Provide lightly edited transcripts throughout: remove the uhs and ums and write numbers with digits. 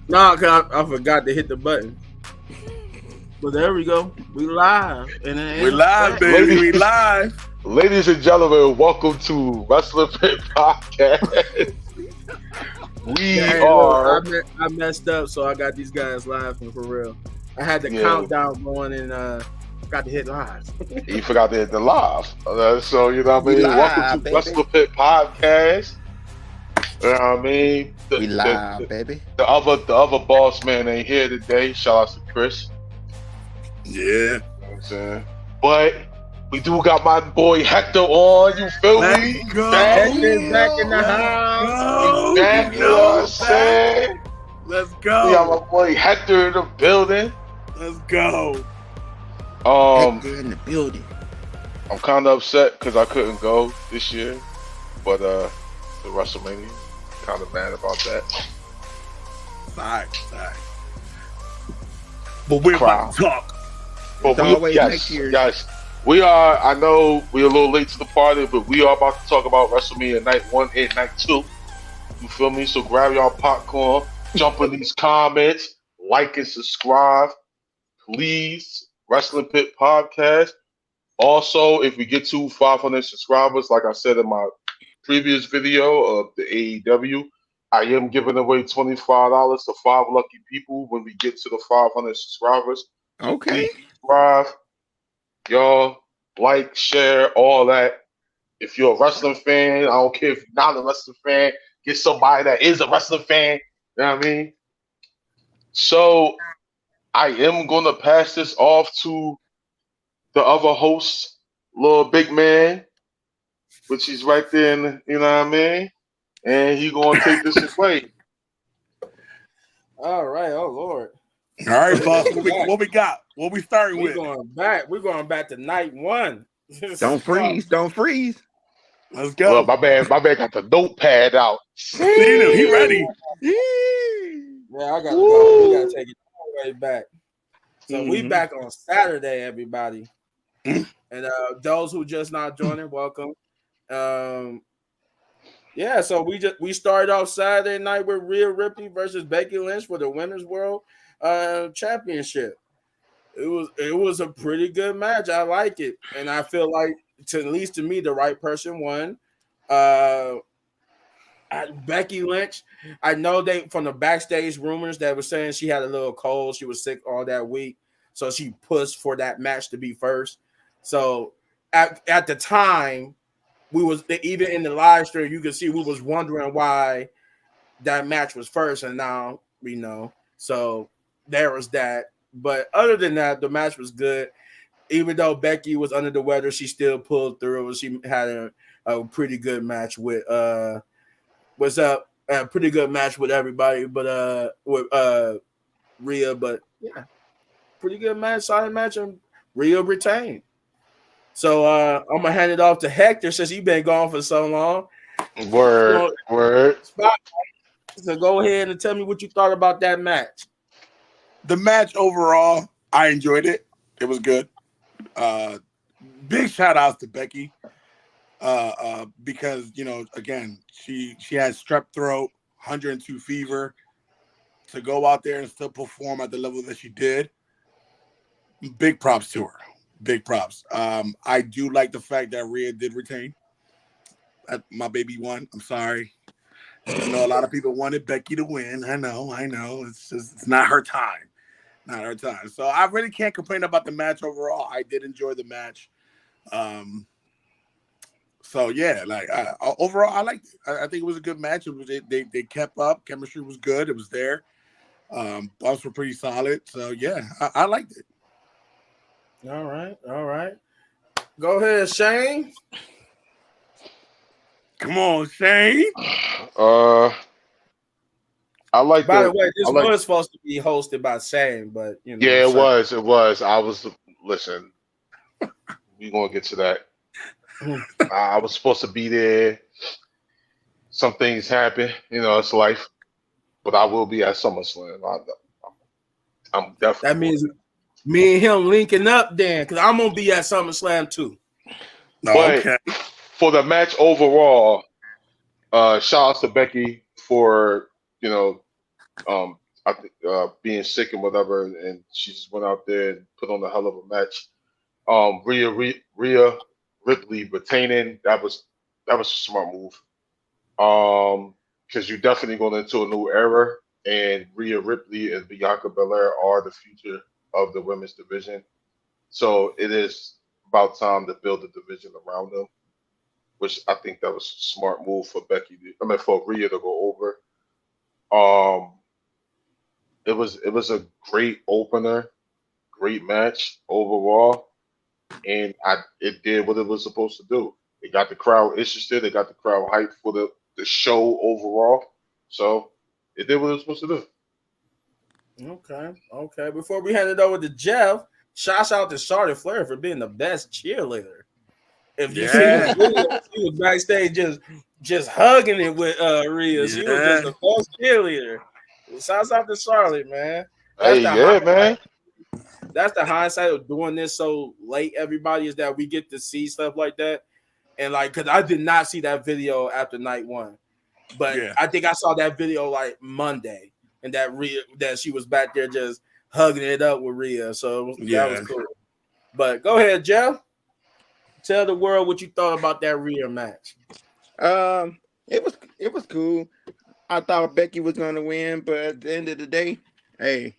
No, cause I forgot to hit the button. But there we go. We live and it We ain't live, back. baby. We Ladies, live. ladies and gentlemen, welcome to Wrestling Pit Podcast. We Hey, look, are, I messed up, so I got these guys laughing for real. I had the yeah, countdown going and got to hit live. you forgot to hit the live. So, you know what I We mean? Welcome to live, baby. Wrestling Pit Podcast. You know what I mean? We live, baby. The other boss man ain't here today. Shout out to Chris. Yeah. You know what I'm saying? But we do got my boy Hector on, you feel me? Let's go. Back, Hector's back in the Let's house. go. back, you know what I'm saying? Let's We got go. my boy Hector in the building. Let's go. Hector in the building. I'm kind of upset because I couldn't go this year, but the WrestleMania, kind of mad about that. Facts. But we're about to talk. But It's always next year. yes, we are. I know we're a little late to the party, but we are about to talk about WrestleMania Night 1 and Night 2. You feel me? So grab y'all popcorn, jump in these comments, like and subscribe, please. Wrestling Pit Podcast. Also, if we get to 500 subscribers, like I said in my previous video of the AEW, I am giving away $25 to 5 lucky people when we get to the 500 subscribers. Okay. Please subscribe, y'all, like, share, all that. If you're a wrestling fan, I don't care if you're not a wrestling fan, get somebody that is a wrestling fan. You know what I mean? So I am going to pass this off to the other host, little big man, which he's right there, you know what I mean? And he going to take this away. All right. Oh Lord. All right, boss. What we got? What we starting We're with? going back. We're going back to night 1. Don't freeze. Don't freeze. Let's go. Look, my man got the notepad out. Seen him. He ready. Yeah, I gotta go. We gotta take it all the way back. So we back on Saturday, everybody. And those who just not joining, welcome. Yeah, so we started off Saturday night with Rhea Ripley versus Becky Lynch for the Women's World Championship. It was a pretty good match. I like it, and I feel like, at least to me, the right person won. Becky Lynch. I know they from the backstage rumors that were saying she had a little cold. She was sick all that week, so she pushed for that match to be first. So at the time, we was even in the live stream, you could see we was wondering why that match was first, and now we know. So there was that. But other than that, the match was good. Even though Becky was under the weather, she still pulled through. She had a pretty good match with a pretty good match with everybody, but with Rhea. But yeah, pretty good match, solid match, and Rhea retained. So I'm gonna hand it off to Hector since he's been gone for so long. Word. So go ahead and tell me what you thought about that match. The match overall, I enjoyed it. It was good. Big shout outs to Becky. Because, you know, again, she had strep throat, 102 fever. To go out there and still perform at the level that she did, big props to her. Big props. I do like the fact that Rhea did retain. My baby won. I'm sorry. I know a lot of people wanted Becky to win. I know. It's not her time. Not her time. So I really can't complain about the match overall. I did enjoy the match. So yeah, like overall, I liked it. I think it was a good match. It was they kept up. Chemistry was good. It was there. Bumps were pretty solid. So yeah, I liked it. All right. Go ahead, Shane. Come on, Shane. I like. By the way, this was supposed to be hosted by Shane, but you know. Yeah, it was. I was. Listen, we gonna get to that. I was supposed to be there. Some things happen, you know, it's life. But I will be at SummerSlam. I'm definitely. That means me and him linking up then, because I'm gonna be at SummerSlam too. Okay. For the match overall, shout out to Becky for, you know, I think being sick and whatever, and she just went out there and put on a hell of a match. Rhea Ripley retaining that was a smart move. Because you're definitely going into a new era, and Rhea Ripley and Bianca Belair are the future of the women's division. So it is about time to build a division around them, which I think that was a smart move for for Rhea to go over. Um, it was a great opener, great match overall, and it did what it was supposed to do. It got the crowd interested. It got the crowd hyped for the show overall. So it did what it was supposed to do. Okay. Before we hand it over to Jeff, shouts out to Charlotte Flair for being the best cheerleader. If you see the video, she was backstage just hugging it with Rhea. She was just the best cheerleader. Shouts out to Charlotte, man. Man. That's the hindsight of doing this so late, everybody, is that we get to see stuff like that. And like, because I did not see that video after night one, but I think I saw that video like Monday, and that she was back there just hugging it up with Rhea. So that was cool. But go ahead, Jeff. Tell the world what you thought about that Rhea match. It was cool. I thought Becky was gonna win, but at the end of the day, hey,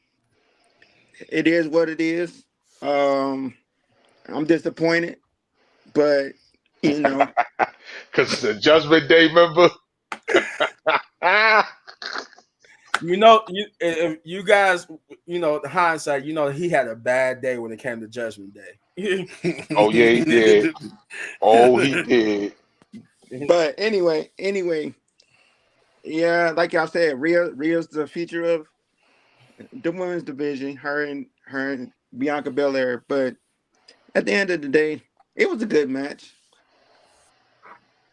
it is what it is. I'm disappointed, but you know, because it's a Judgment Day, member. If you guys, the hindsight, he had a bad day when it came to Judgment Day. Oh yeah, he did. Oh, he did. But anyway, yeah, like I said, Rhea's the future of the women's division. Her and Bianca Belair. But at the end of the day, it was a good match.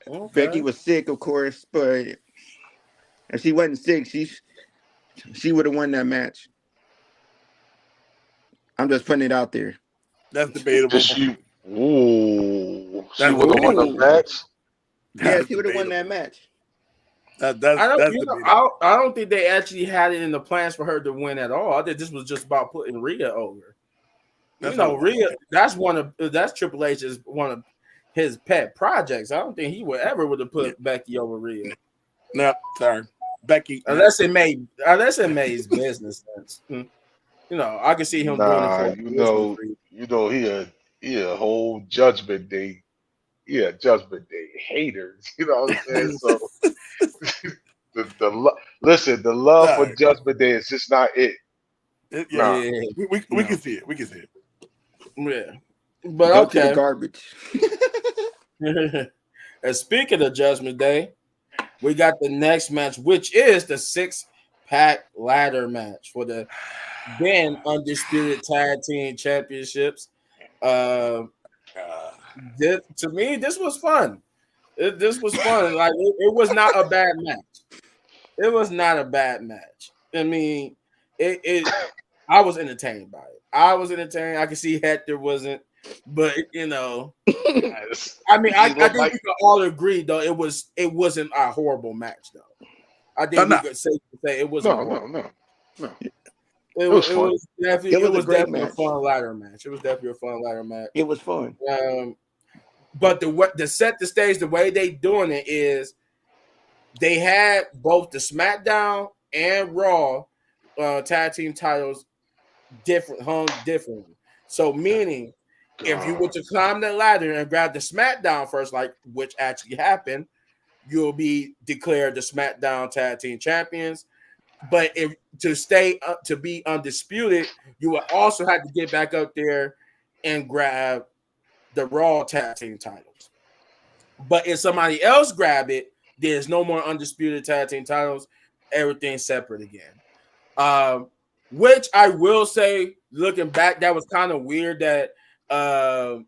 Okay. Becky was sick, of course, but if she wasn't sick, she would have won that match. I'm just putting it out there. That's debatable. She would have won the match. Yeah, she would have won that match. I don't think they actually had it in the plans for her to win at all. I think this was just about putting Rhea over. Rhea, that's Triple H's one of his pet projects. I don't think he would have put Becky over Rhea. No, sorry. Becky. Unless it made business sense. I can see him doing it. He a whole Judgment Day. Yeah, Judgment Day haters. You know what I'm saying? So the love for Judgment Day is just not it. We can see it. We can see it. Yeah, but okay. Garbage. And speaking of Judgment Day, we got the next match, which is the 6-pack ladder match for the then undisputed tag team championships. To me, this was fun. This was fun. Like it was not a bad match. It was not a bad match. I mean, I was entertained by it. I was entertained. I could see Hector wasn't, but I mean, I think we could all agree though it wasn't a horrible match though. I think we could say it wasn't. No. It was definitely a fun ladder match. It was definitely a fun ladder match. It was fun. But the set the stage, the way they doing it is they had both the SmackDown and Raw tag team titles hung differently. So meaning if you were to climb the ladder and grab the SmackDown first, like which actually happened, you'll be declared the SmackDown tag team champions. But if to be undisputed, you will also have to get back up there and grab the Raw tag team titles. But if somebody else grab it, there's no more undisputed tag team titles. Everything's separate again. Which I will say, looking back, that was kind of weird that Austin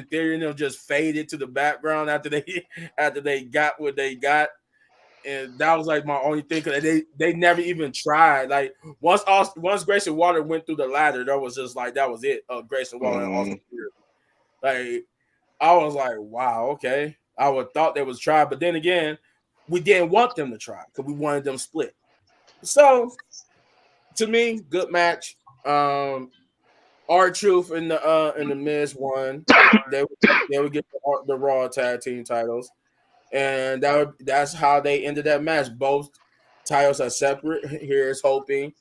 Theory and them just faded to the background after they got what they got. And that was like my only thing because they never even tried. Like once Grayson Waller went through the ladder, that was just like that was it. Grayson Waller and Austin Theory. Like I was like, wow, okay. I would thought they was try, but then again, we didn't want them to try because we wanted them split. So to me, good match. R-Truth and the Miz won. They would get the Raw tag team titles, and that's how they ended that match. Both titles are separate. Here's hoping.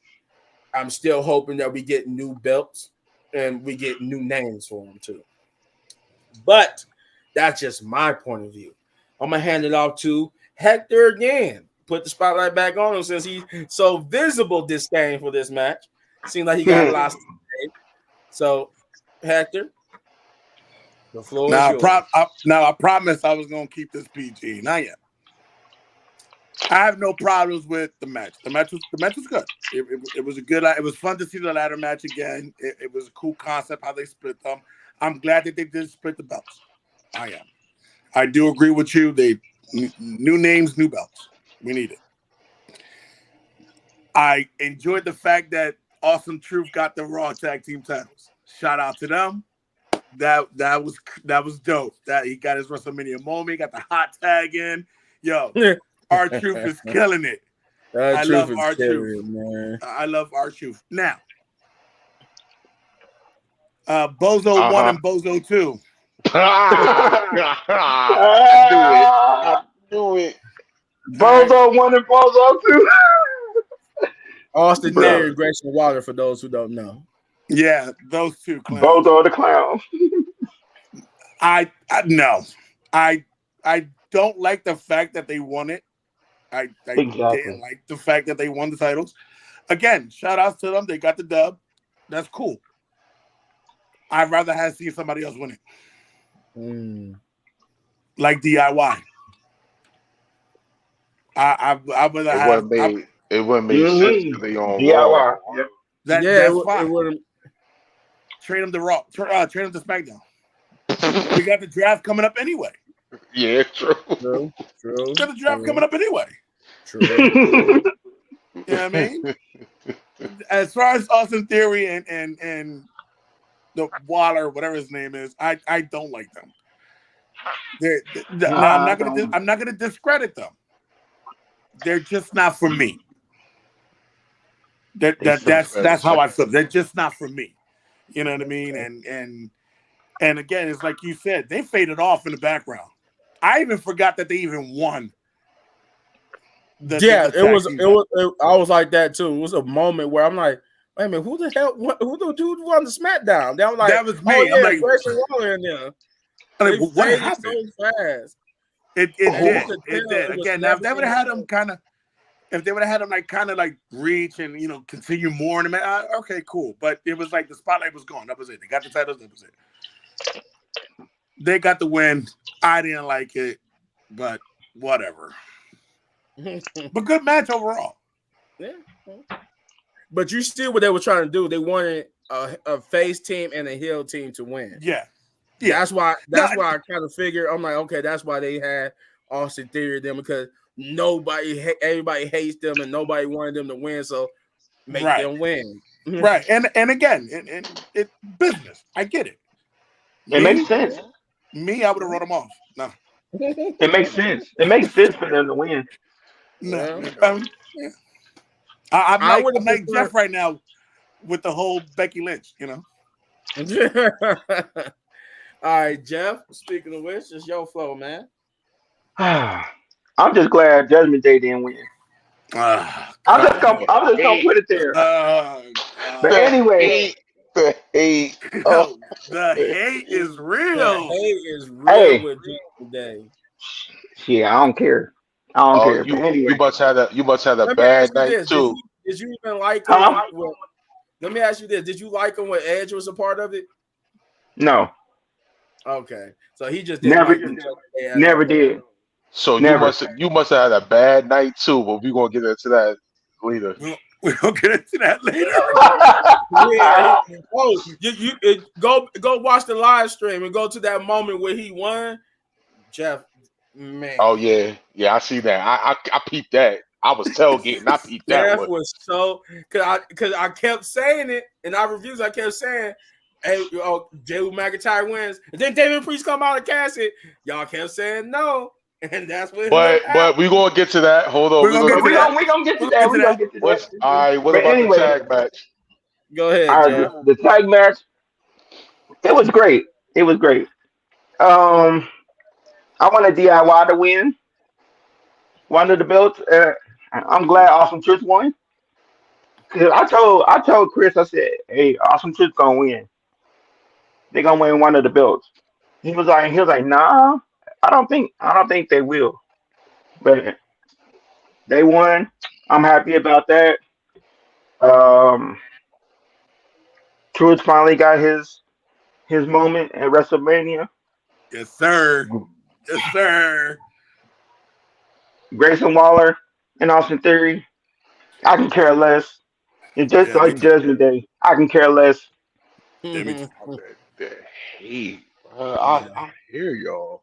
I'm still hoping that we get new belts and we get new names for them too. But that's just my point of view. I'm gonna hand it off to Hector again. Put the spotlight back on him since he's so visible disdain for this match. Seems like he got lost today. So, Hector, the floor is yours. I promised I was gonna keep this PG. Not yet. I have no problems with the match. The match was good. It was a good. It was fun to see the ladder match again. It was a cool concept how they split them. I'm glad that they did split the belts. I am. I do agree with you. They new names, new belts. We need it. I enjoyed the fact that Awesome Truth got the Raw tag team titles. Shout out to them. That was dope. That he got his WrestleMania moment. He got the hot tag in. Yo, R-Truth is killing it. I love R-Truth, man. I love R-Truth. Now, Bozo 1 and Bozo 2. I knew it. Bozo 1 and Bozo 2. Austin Theory and Grayson Waller, for those who don't know. Yeah, those two clowns. Bozo the clown. I don't like the fact that they won it. I didn't like the fact that they won the titles. Again, shout outs to them. They got the dub. That's cool. I'd rather have seen somebody else win it. Like DIY. I would have. It wouldn't make sense to they on DIY. Raw. That's fine. Trade them to Raw. Trade them to SmackDown. We got the draft coming up anyway. Yeah, true. We got the draft coming up anyway. True. You know what I mean? As far as Austin Theory and the Waller, whatever his name is, I don't like them. Now, I'm not gonna discredit them. They're just not for me. That's how I feel. They're just not for me. You know what I mean? And again, it's like you said, they faded off in the background. I even forgot that they even won. I was like that too. It was a moment where I'm like, wait a minute, who the hell? Who the dude won the SmackDown? They were like, that was me. Oh, yeah, I'm like, Grayson Waller in there. I'm like, what happened? So fast. It did. Again, now if they would have had them like reach and continue more in the match, okay, cool. But it was like the spotlight was gone. That was it. They got the titles. That was it. They got the win. I didn't like it, but whatever. But good match overall. Yeah. But you see what they were trying to do. They wanted a face team and a heel team to win. Yeah. That's why I kind of figured, I'm like, okay, that's why they had Austin Theory them, because everybody hates them and nobody wanted them to win, so make them win. Right. And again, it business. I get it. It makes sense. Me, I would have wrote them off. No. It makes sense. It makes sense for them to win. No. I'm like Jeff right now with the whole Becky Lynch, All right, Jeff. Speaking of which, it's your flow, man. I'm just glad Judgment Day didn't win. I'm just gonna put it there. But anyway, the hate. The hate is real. The hate is real with Judgment Day. Yeah, I don't care. Care. You must have a bad night too. Did you even like him? Let me ask you this: did you like him when Edge was a part of it? No. Okay, so he just never did. So you must have had a bad night too. But we're gonna get into that later. We're gonna get into that later. You go watch the live stream and go to that moment where he won, Jeff. Man. Oh yeah, I see that. I peeped that. I was tailgating. I peeped that. Jeff was so because I kept saying it in our reviews. I kept saying, "Hey, Drew McIntyre wins," and then David Priest come out and cast it. Y'all kept saying no. and that's what But we're gonna get to that. Hold on, We're we're gonna gonna get get to to that. that. We gonna get to We'll that. get to We gonna that. get to What's that. all right? What But about the anyway, tag match? Go ahead, Jeff. the tag match, it was great. It was great. I wanted DIY to win one of the belts. I'm glad Awesome Truth won. Cause I told Chris, I said, "Hey, Awesome Truth gonna win. They gonna win one of the belts." He was like, "Nah, I don't think they will." But they won. I'm happy about that. Um, Truth finally got his moment at WrestleMania. Yes, sir. Yes, sir. Grayson Waller and Austin Theory. I can care less. It's just Yeah, me like too. Judgment Day. I can care less. Yeah, me too. The hate. Yeah. I hear y'all.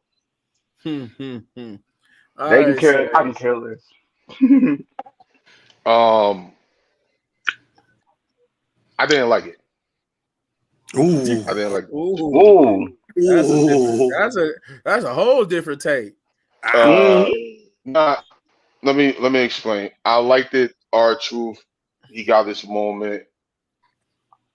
All They can right, so care. I can care less. Um, I didn't like it. Ooh. I didn't like it. ooh, Ooh. that's a different. Ooh. That's a whole different take. Ah. Uh, Mm-hmm. not. Let me explain. I liked it. R Truth. He got his moment.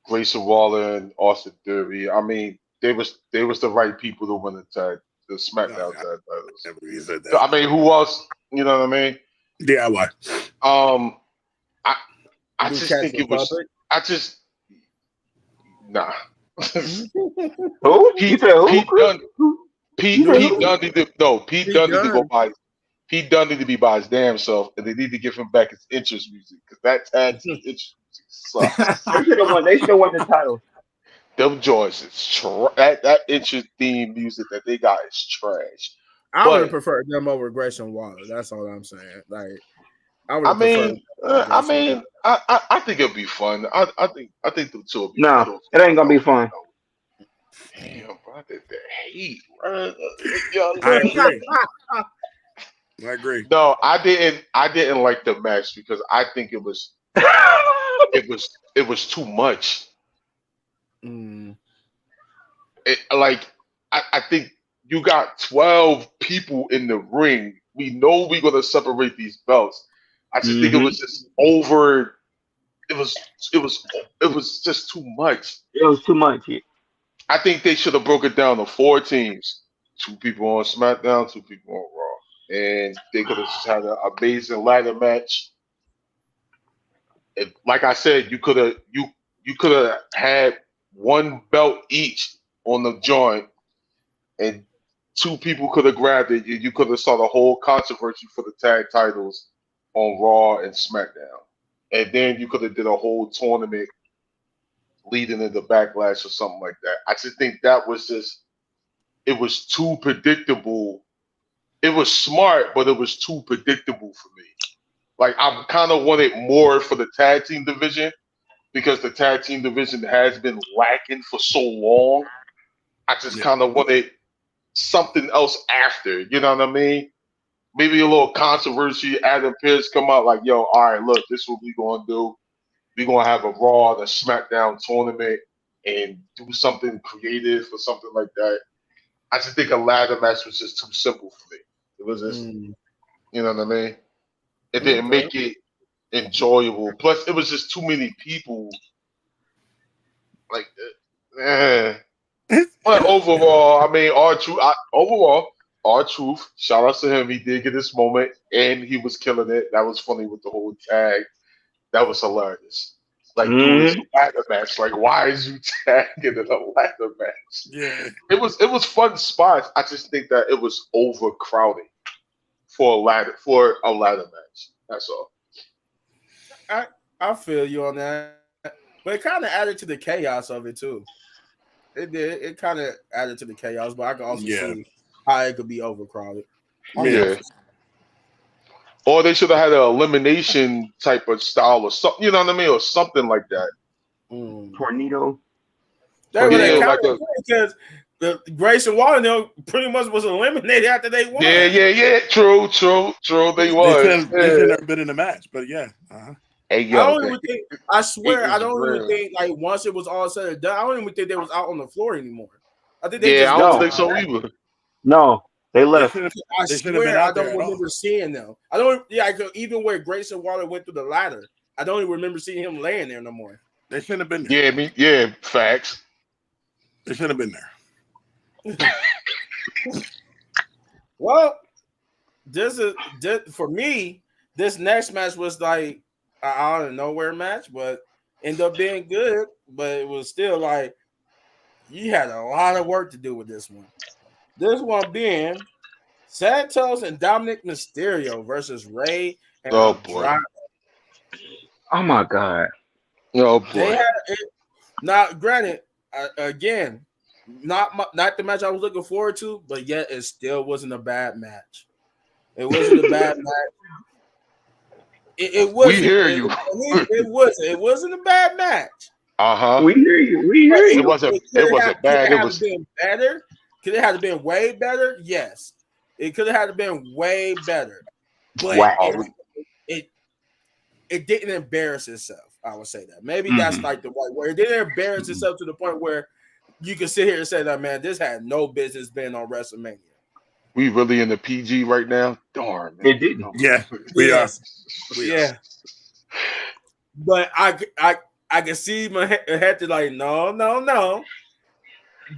Grayson Waller and Austin Theory. I mean, they was the right people to win the No, SmackDown I tag titles. never even said So, that. I mean, who else? You know what I mean? DIY. Um, I I Do just catch think the it was. puppet. I just nah. Who? You Pete said who, Pete Chris? Dunne Who? You Pete said Do Pete who? Dunne need to no Pete he Dunne need to go done? by Pete Dunne need to be by his damn self, and they need to give him back his interest music because that tag team interest music sucks. They should have won. They should have won the title. Them joints is that interest theme music that they got is trash. I would have But preferred them over Grayson Waller. That's all I'm saying. Like I would I have preferred mean, them over Grayson Waller. I think it'll be fun. I think the two will be fun. No, it ain't gonna be fun. Damn, bro, the hate, bro. Yo, I agree. I agree. no, I didn't like the match because I think it was too much. Mm. Like I think you got 12 people in the ring. We know we're gonna separate these belts. I just think it Mm-hmm. was just over. It was it was it was just too much. It was too much. Yeah. I think they should have broke it down to four teams: two people on SmackDown, two people on Raw, and they could have just had an amazing ladder match. And like I said, you could have had one belt each on the joint, and two people could have grabbed it. You could have saw the whole controversy for the tag titles on Raw and SmackDown, and then you could have did a whole tournament leading into Backlash or something like that. I just think that was just it was too predictable. It was smart, but it was too predictable for me. Like I kind of wanted more for the tag team division because the tag team division has been lacking for so long. I just Yeah. kind of wanted something else after. You know what I mean? Maybe a little controversy. Adam Pearce come out like, "Yo, all right, look, this is what we gonna do. We gonna have a Raw, the SmackDown tournament, and do something creative or something like that." I just think a ladder match was just too simple for me. It was just, Mm. you know what I mean? It didn't Okay. make it enjoyable. Plus, it was just too many people. Like, but overall, I mean, our truth. Shout out to him. He did get his moment, and he was killing it. That was funny with the whole tag. That was hilarious. Like, dude, it's Mm-hmm. a ladder match. Like, why is you tagging in a ladder match? Yeah. It was fun spots. I just think that it was overcrowding for a ladder match. That's all. I I feel you on that, but it kind of added to the chaos of it too. It did. It kind of added to the chaos, but I can also Yeah. see how it could be overcrowded. I can Yeah. Yeah. also see. Or they should have had an elimination type of style or something. You know what I mean, or something like that. Mm. Tornado. That would have Yeah, Tornado. like counted a because the Grayson Waller pretty much was eliminated after they yeah, won. yeah, yeah. True, true, true. They They should was. have they should Yeah. have never been in the match, but yeah. Uh-huh. Hey I yo, don't the even think. I hate swear, I is don't even real. think like once it was all said and done. I don't even think they was out on the floor anymore. I think they Yeah, just I went don't to No. think the so back. either. No. They left. I They shouldn't have been swear I out there don't at all. remember seeing them. I don't. Yeah, even where Grayson Waller went through the ladder, I don't even remember seeing him laying there no more. They shouldn't have been there. Yeah, facts. They shouldn't have been there. Well, this for me. This next match was like an out of nowhere match, but ended up being good. But it was still like you had a lot of work to do with this one. This one being Santos and Dominic Mysterio versus Ray and Oh boy. Andrade. Oh my God. Oh They boy. had it. Now, granted, again, not the match I was looking forward to, but yet it still wasn't a bad match. It wasn't a bad match. It wasn't. We hear you. It wasn't. It wasn't a bad match. Uh-huh. We hear you. We hear It you. wasn't bad. It was been better. Could it have been way better? Yes. It could have been way better. But Wow. it didn't embarrass itself. I would say that. Maybe that's like the right word. It didn't embarrass itself to the point where you can sit here and say that, man, this had no business being on WrestleMania. we really in the PG right now? Darn, man. It didn't. Yeah, we are. Yeah. But I can see my head to like, no.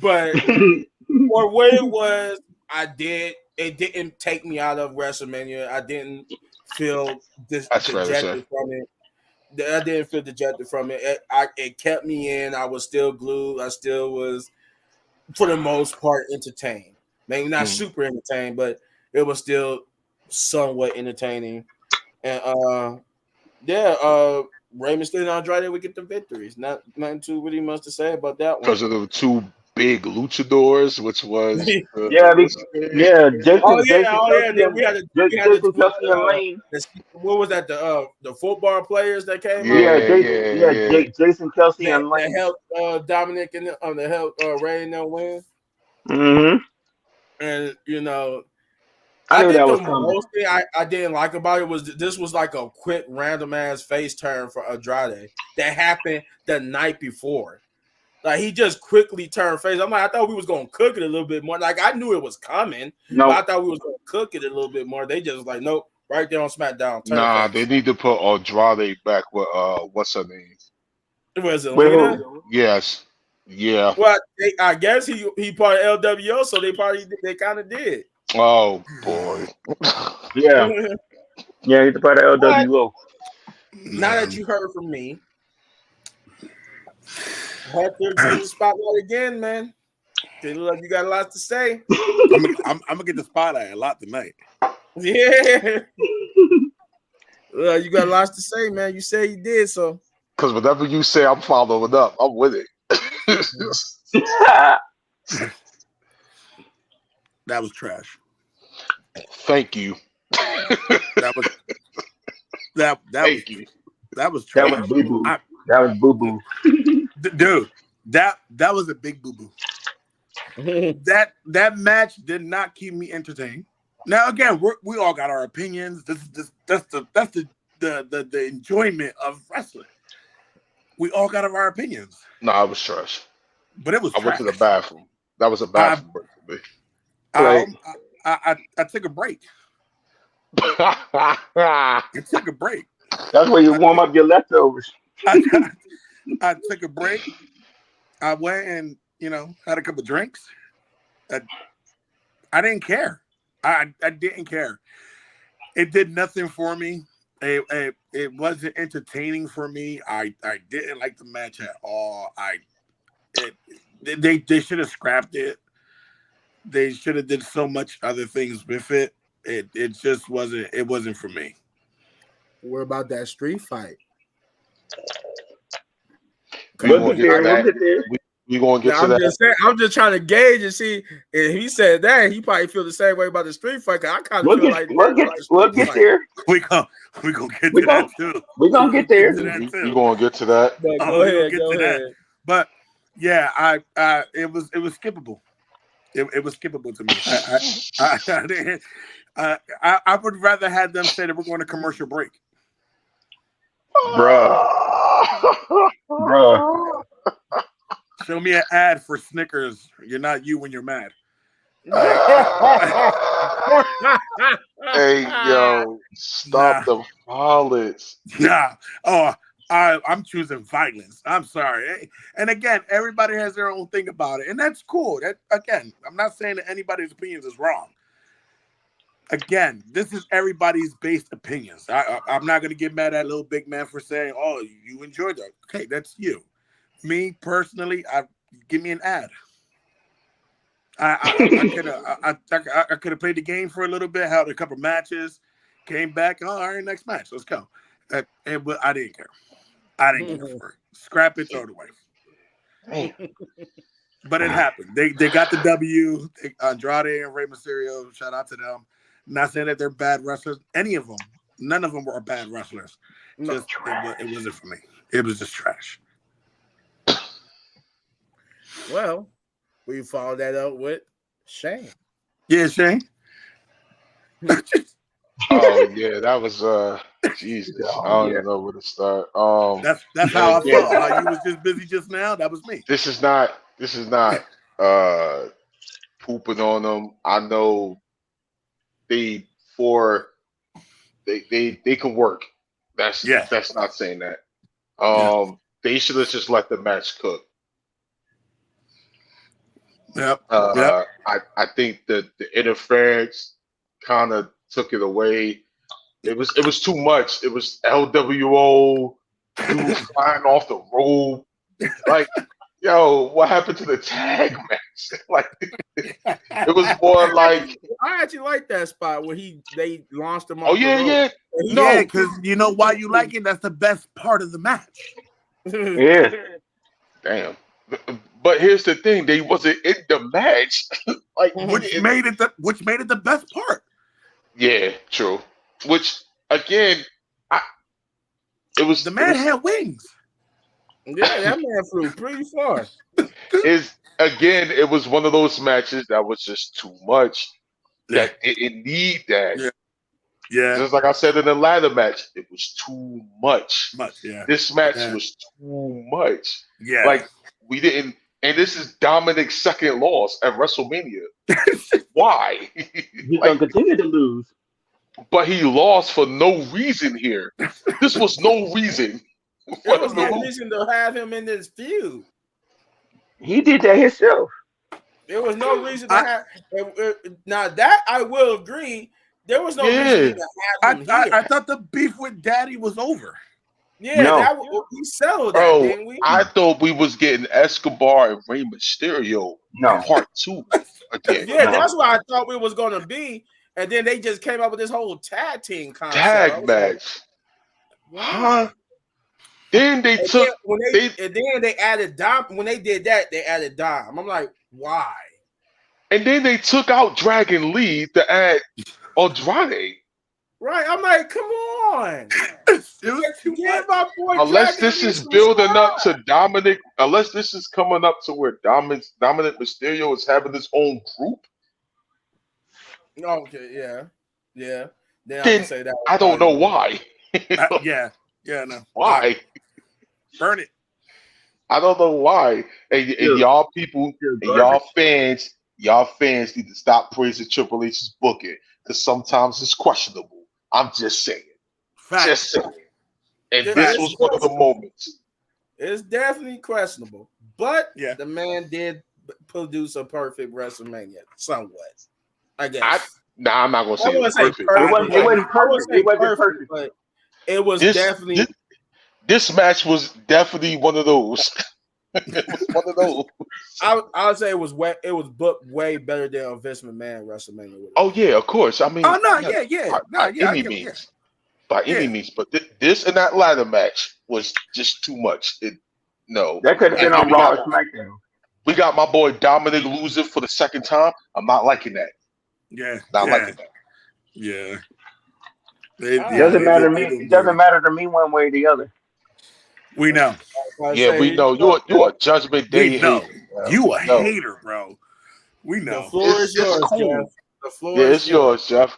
But for what it was, it didn't take me out of WrestleMania. I didn't feel dejected from it. I didn't feel dejected from it. It kept me in. I was still glued. I still was, for the most part, entertained. Maybe not super entertained, but it was still somewhat entertaining. And Rey Mysterio and Andrade would get the victories. Nothing too really much to say about that one. Because of the two big luchadors, which was Jason Kelsey and Lane. What was that? The football players that came out? Jason Kelsey and Lane. That helped Dominic and that helped Ray and them win. Mm-hmm. And I knew think that was the coming. most thing I didn't like about it was this was like a quick random ass face turn for Andrade that happened the night before. Like he just quickly turned face. I'm like, I thought we was gonna cook it a little bit more. Like I knew it was coming, but I thought we was gonna cook it a little bit more. They just like, nope, right there on SmackDown. Nah, they need to put Andrade back with what's her name? Was it Lena? Yes. Yeah. Well, I guess he part of LWO, so they kind of did. Oh boy. Yeah, he's a part of LWO. Now that you heard from me, Hector to the spotlight again, man. They look like you got a lot to say. I'm gonna get the spotlight a lot tonight. Yeah. You got lots to say, man. You say you did, so. Because whatever you say, I'm following up. I'm with it. That was trash. Thank you. That was Thank you. That was trash. That was boo boo. That was boo boo. Dude, that was a big boo boo. That match did not keep me entertained. Now again, we all got our opinions. That's the enjoyment of wrestling. We all got our opinions. No, I was trash. But it was I trash. went to the bathroom. That was a bathroom break for me. I took a break. I took a break. That's where you warm up your leftovers. I took a break. I went and had a couple drinks. I didn't care. I didn't care. It did nothing for me. It wasn't entertaining for me. I didn't like the match at all. They should have scrapped it. They should have did so much other things with it. It just wasn't. It wasn't for me. What about that street fight? We'll get there. We gonna get to that. I'm just trying to gauge and see if he said that he probably feel the same way about the street fight. I kind of feel like we'll get there. We gonna get to that too. We're gonna get there. We gonna get to that. Go ahead. But yeah, it was skippable. It was skippable to me. I would rather have them say that we're going to commercial break. Bruh. Show me an ad for Snickers. You're not you when you're mad. Hey, yo, stop the violence. Nah. Oh, I'm choosing violence. I'm sorry. And again, everybody has their own thing about it, and that's cool. That again, I'm not saying that anybody's opinions is wrong. Again, this is everybody's based opinions. I'm not gonna get mad at little big man for saying, "Oh, you enjoyed that." Okay, that's you. Me personally, give me an ad. I could have played the game for a little bit, held a couple matches, came back. Oh, all right, next match, let's go. But I didn't care. I didn't care for it. Scrap it, throw it away. Man. But it happened. They got the W. Andrade and Rey Mysterio. Shout out to them. Not saying that they're bad wrestlers. Any of them. None of them were bad wrestlers. Just it wasn't for me. It was just trash. Well, we followed that up with Shane. Yeah, Shane. Oh yeah, that was Jesus. I don't even know where to start. That's how I felt. How you was just busy just now. That was me. This is not pooping on them. I know they can work. That's not saying that. They should have just let the match cook. Yep. I think that the interference kind of took it away. It was too much. It was LWO dudes flying off the rope. Like, yo, what happened to the tag match? Like, it was more like. I actually like that spot where they launched him off. Oh yeah. No, because you know why you like it. That's the best part of the match. Yeah. Damn. But here's the thing: they wasn't in the match, like which made it the best part. Yeah, true. Which again, the man had wings. Yeah, that man flew pretty far. It was one of those matches that was just too much. That it need that. Yeah. Just like I said in the ladder match, it was too much. This match was too much. Yeah. Like we didn't. And this is Dominic's second loss at WrestleMania. Why? He's gonna continue to lose. But he lost for no reason here. This was no reason. There was no reason to have him in this feud. He did that himself. There was no reason to have. Now that I will agree, there was no reason to have him here. I thought the beef with Daddy was over. Yeah, we settled that, didn't we? I thought we was getting Escobar and Rey Mysterio part 2 again. Yeah, that's what I thought we was gonna be, and then they just came up with this whole tag team concept. Tag match, huh? Then they took and then they added Dom. When they did that, they added Dom. I'm like, why? And then they took out Dragon Lee to add Andrade. Right, I'm like, come on. Unless this is building up to Dominic, unless this is coming up to where Dominic Mysterio is having his own group. Okay, yeah. Then I can say that. I don't know why. No. Why? Burn it. I don't know why. And y'all people, and y'all fans need to stop praising Triple H's booking because sometimes it's questionable. I'm just saying. Just saying. And this was one of the moments. It's definitely questionable. But the man did produce a perfect WrestleMania somewhat. I guess. I'm not going to say it was perfect. It wasn't perfect. It wasn't perfect. But it was definitely. This match was definitely one of those. It was one of those. I would say it was booked way better than a Vince McMahon WrestleMania. Oh yeah, of course. I mean, by any means. But this and that ladder match was just too much. That could have been on Raw or SmackDown. We got my boy Dominic losing for the second time. I'm not liking that. Not liking that. Yeah. It doesn't matter to me. It doesn't matter to me one way or the other. We know. Yeah, we know. You're a Judgment Day hater. You a hater, bro. We know. The floor is yours, cool. Jeff. The floor it's yours, Jeff.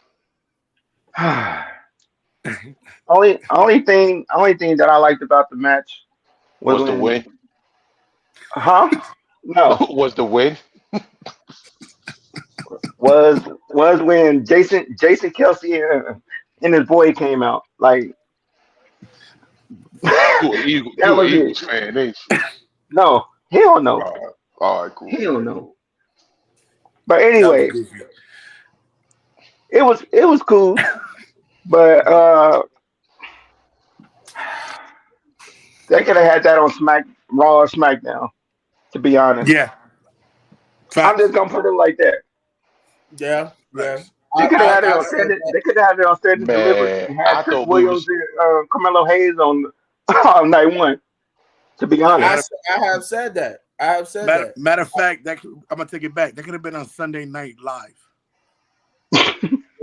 only thing that I liked about the match was the win. Huh? No. Was the win? was when Jason Kelsey and his boy came out. Like You that an was it. Eagles fan, ain't you? No, hell no, All right, cool. hell no. But That was anyway, goofy. it was cool. But they could have had that on Raw or SmackDown. To be honest, Yeah. I'm Facts. just gonna put it like that. Yeah, yeah. Facts. They could have had it I on said standard. that. They could have had it on standard delivery Man, and had I Trick thought we Williams was and Carmelo Hayes on on night one. To be No, honest, I have said that. I have said that. Matter of fact, I'm gonna take it back. That could have been on Sunday Night Live.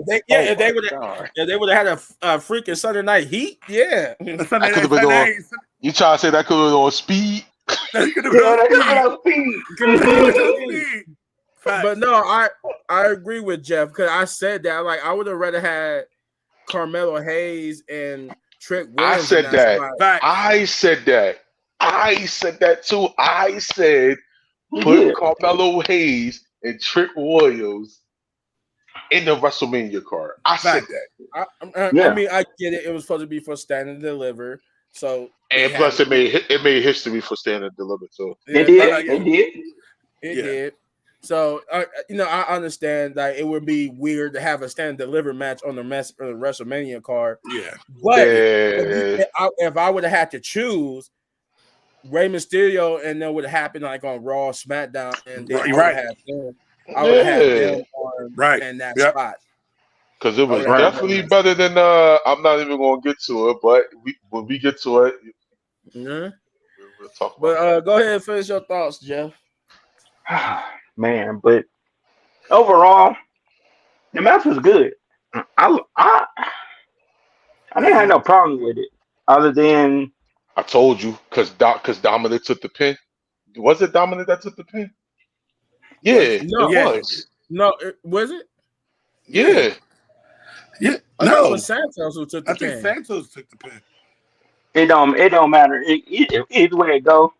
If they my would have, God. if they would have had a freaking Sunday Night Heat, yeah. Sunday That could Night have been on. Sunday. You trying to say that could have been on speed? That could have been yeah, on they could have been speed. on speed. Speed. Facts. But no, I agree with Jeff because I said that. Like I would have rather had Carmelo Hayes and Trick I Williams. said in that. spot. Facts. I said that. I said that too. I said You put did. Carmelo Hayes and Trick Williams in the WrestleMania card. I said Facts. that. I Yeah. mean, I get it. It was supposed to be for stand and deliver. So And they plus, had it made history for standing delivered. So They Yeah, did. yeah. They did. it Yeah. did. So I understand that it would be weird to have a stand and deliver match on the WrestleMania card. Yeah. But yeah, if I would have had to choose Rey Mysterio and then would have happened like on Raw, SmackDown, and then Right. I would have had them on Right. in that Yep. spot. because it was Right. definitely better than. I'm not even going to get to it, but when we get to it, Yeah. we'll talk about But go ahead and finish your thoughts, Jeff. Man, but overall, the match was good. I didn't have no problem with it, other than I told you because Dominic took the pin. Was it Dominic that took the pin? Yeah, No. it Yeah. was. No, was it? Yeah. Yeah. I thought it No. was Santos who took the I think pin. Santos took the pin. it don't matter. Either way it go.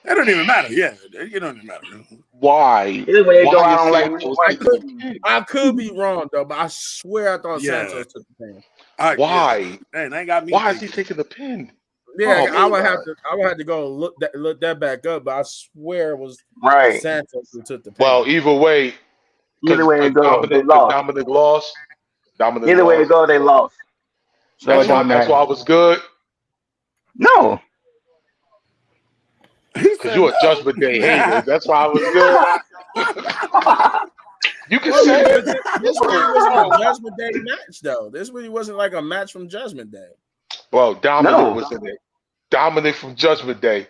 That don't even matter. Yeah. It don't even matter. Why? Either way it go, I Why is don't like Santos I taking the could pin? I could be wrong though, but I swear I thought Yeah. Santos took the pin. All right, Why? Yeah. Man, they ain't got me. Why is he thinking. taking the pin? Yeah, Oh, I would my have to go look that back up, but I swear it was Right. Santos who took the pin. Well, either way, Either way it go, they lost. Dominic lost. Dominic Either way it lost. go, they lost. So it don't That's matter. why I was good. No. He Because said you're a no. Judgment Day hater. That's why I was good. You can Well, say but it. this really wasn't a Judgment Day match, though. This really wasn't like a match from Judgment Day. Well, Dominic No. was in it. Dominic from Judgment Day.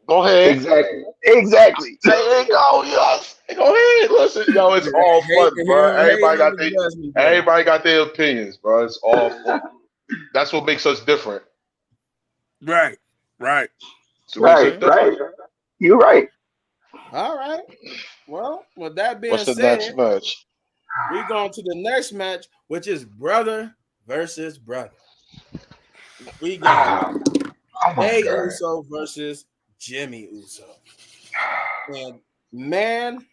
Go ahead. Exactly. There you go. Yes. Go ahead. Listen, yo, it's all fun, bro. Everybody got their opinions, bro. It's all fun. That's what makes us different. Right. Right. So makes us Right. different. Right. You're right. All right. Well, with that being What's the said, next match? we going to the next match, which is brother versus brother. We got Oh my Jey God. Uso versus Jimmy Uso. And man,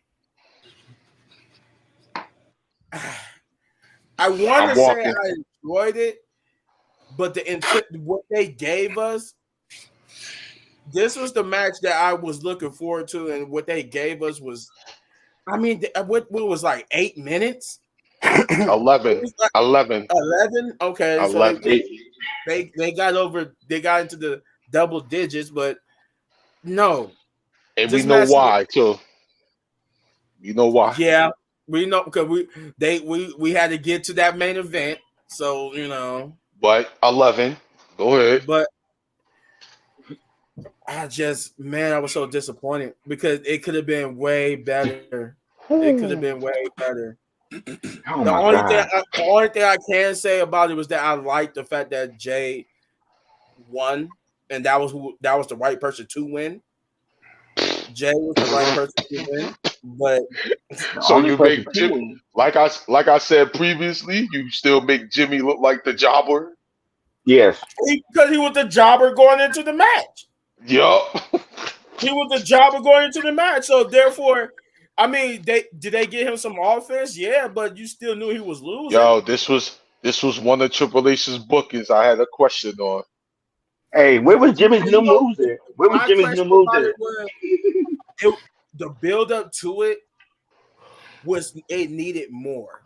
I want to say walking. I enjoyed it, but what they gave us, this was the match that I was looking forward to, and what they gave us was, I mean, what was like 8 minutes? 11. 11. 11? Okay, 11. so they got into the double digits, but no. And This we know match- why, too. You know why. Yeah, we know because we had to get to that main event, so you know. But 11. Go ahead. But I was so disappointed because it could have been way better. It could have been way better. Oh The my only God. thing I can say about it was that I liked the fact that Jay won, and that was the right person to win. Jay was the right person to win, but So Only you person make Jimmy, win. like I said previously, you still make Jimmy look like the jobber. Yes. because he was the jobber going into the match. Yup. He was the jobber going into the match, so therefore, I mean, did they get him some offense? Yeah, but you still knew he was losing. Yo, this was one of Triple H's bookings I had a question on. Hey, where was Jimmy's And new moves at? Where was my Jimmy's new question moves about at? it was the build up to it needed more.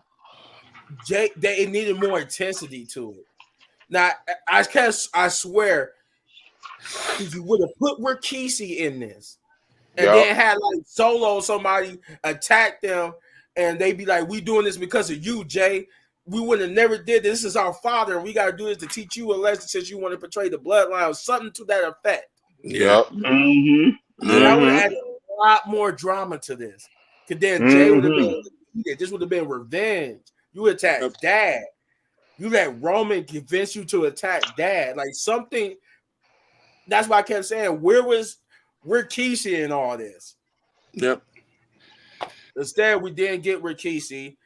It needed more intensity to it. Now I swear if you would have put Rikishi in this and Yup. then had like Solo somebody attack them and they be like, we doing this because of you, Jay. We would have never did this. This is our father, and we got to do this to teach you a lesson since you want to portray the bloodline or something to that effect. Yeah. Yup. Mm-hmm. That would have Mm-hmm. added a lot more drama to this. Because then Jay would have Mm-hmm. been defeated. This would have been revenge. You attack Dad. You let Roman convince you to attack Dad. Like something. That's why I kept saying, where Rikishi in all this? Yep. Instead, we didn't get Rikishi.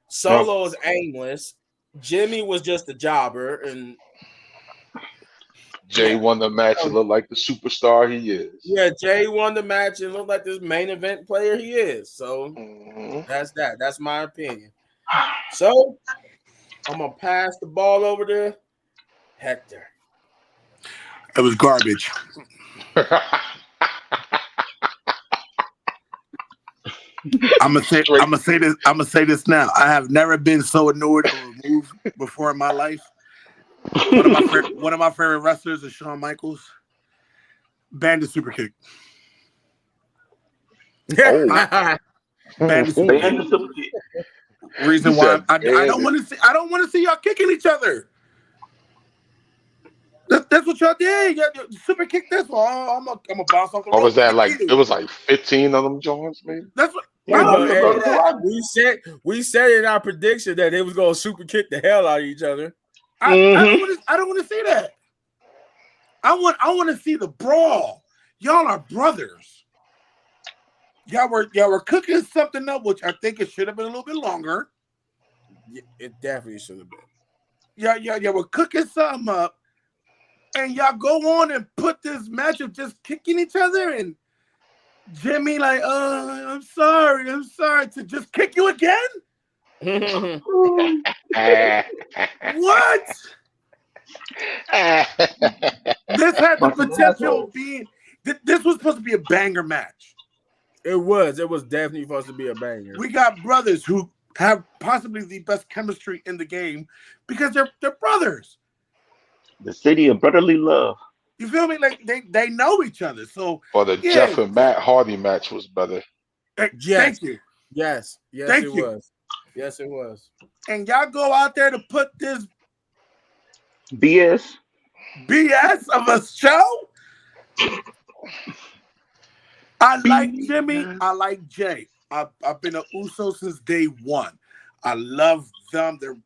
Solo is aimless. Jimmy was just a jobber, and Jay won the match and looked like the superstar he is. yeah, Jay won the match and looked like this main event player he is. So that's that. That's my opinion. So I'm gonna pass the ball over to Hector. It was garbage. I'm gonna say this now. I have never been so annoyed or removed before in my life. One of my favorite wrestlers is Shawn Michaels. Bandit super kick. Bandit super kick. Reason why I don't want to see y'all kicking each other. That's what y'all did. Y'all super kick this one. I'm gonna bounce off the What rope. was that like? It was like 15 of them joints, maybe. That's what. We said in our prediction that they was gonna super kick the hell out of each other. I don't want to see that. I want to see the brawl. Y'all are brothers. Y'all were cooking something up, which I think it should have been a little bit longer. Yeah, it definitely should have been. Y'all were cooking something up, and y'all go on and put this match of just kicking each other, and Jimmy like, I'm sorry to just kick you again. What? This had the potential of being. This was supposed to be a banger match. It was definitely supposed to be a banger. We got brothers who have possibly the best chemistry in the game because they're brothers. The city of brotherly love. You feel me? Like they know each other. So Or the Jeff and Matt Hardy match was better. Thank you. Yes, Thank it you. was. Yes, it was. And y'all go out there to put this BS of a show. I like Jimmy. I like Jay. I've been an Uso since day one. I love them. They're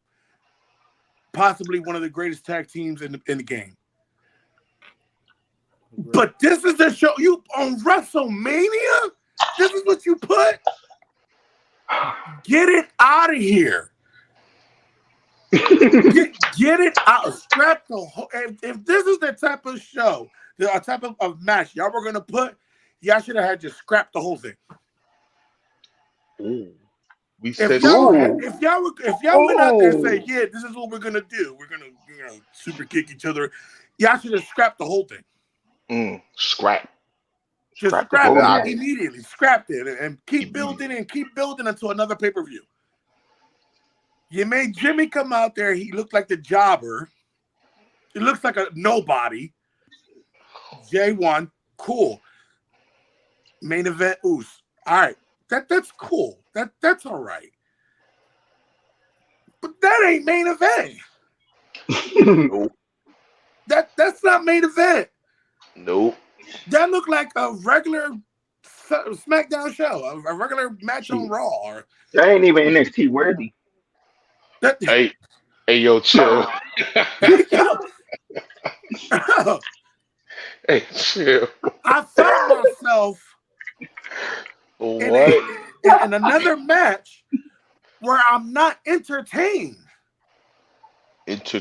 possibly one of the greatest tag teams in the game. But this is the show you on WrestleMania? This is what you put? Get it out of here. Get it out. Scrap the whole. If this is the type of show, the type of match y'all were gonna put, y'all should have had to scrap the whole thing. Ooh. If y'all went out there and say, yeah, this is what we're gonna do. We're gonna super kick each other. Y'all should have scrapped the whole thing. Scrap. Just scrap it immediately. Scrapped it and keep building until another pay-per-view. You made Jimmy come out there. He looked like the jobber. He looks like a nobody. J1, cool. Main event, Oos. All right. That's cool. That's all right. But that ain't main event. Nope. That's not main event. Nope. That looked like a regular SmackDown show, a regular match on Raw. That ain't even NXT worthy. Hey, yo, chill. Hey, chill. I found myself in another match where I'm not entertained. This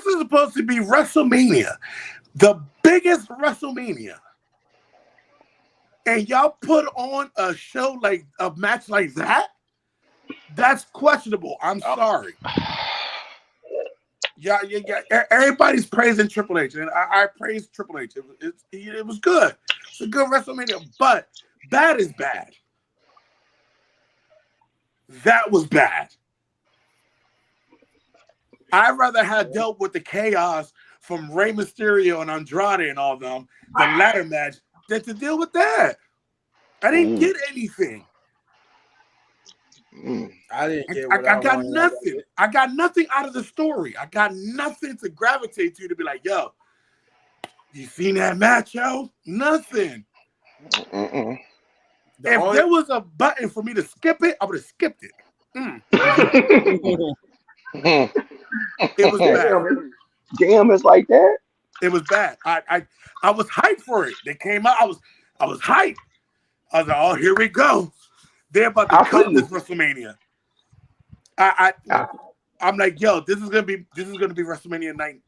is supposed to be WrestleMania, the biggest WrestleMania. and y'all put on a show like a match like that, that's questionable. I'm sorry. Yeah. Everybody's praising Triple H, and I praise Triple H. It was good. It's a good WrestleMania, but bad is bad. That was bad. I'd rather have dealt with the chaos from Rey Mysterio and Andrade and all of them, the ladder match, than to deal with that. I didn't get anything. I didn't get I what I got wanted. nothing. I got nothing out of the story. I got nothing to gravitate to be like, yo, you seen that match, yo? Nothing. Mm-mm. If there was a button for me to skip it, I would have skipped it. It was bad. Damn, it's like that. It was bad. I was hyped for it. They came out. I was hyped. I was like, oh, here we go. They're about to cut this WrestleMania. I'm like, yo, this is gonna be WrestleMania night,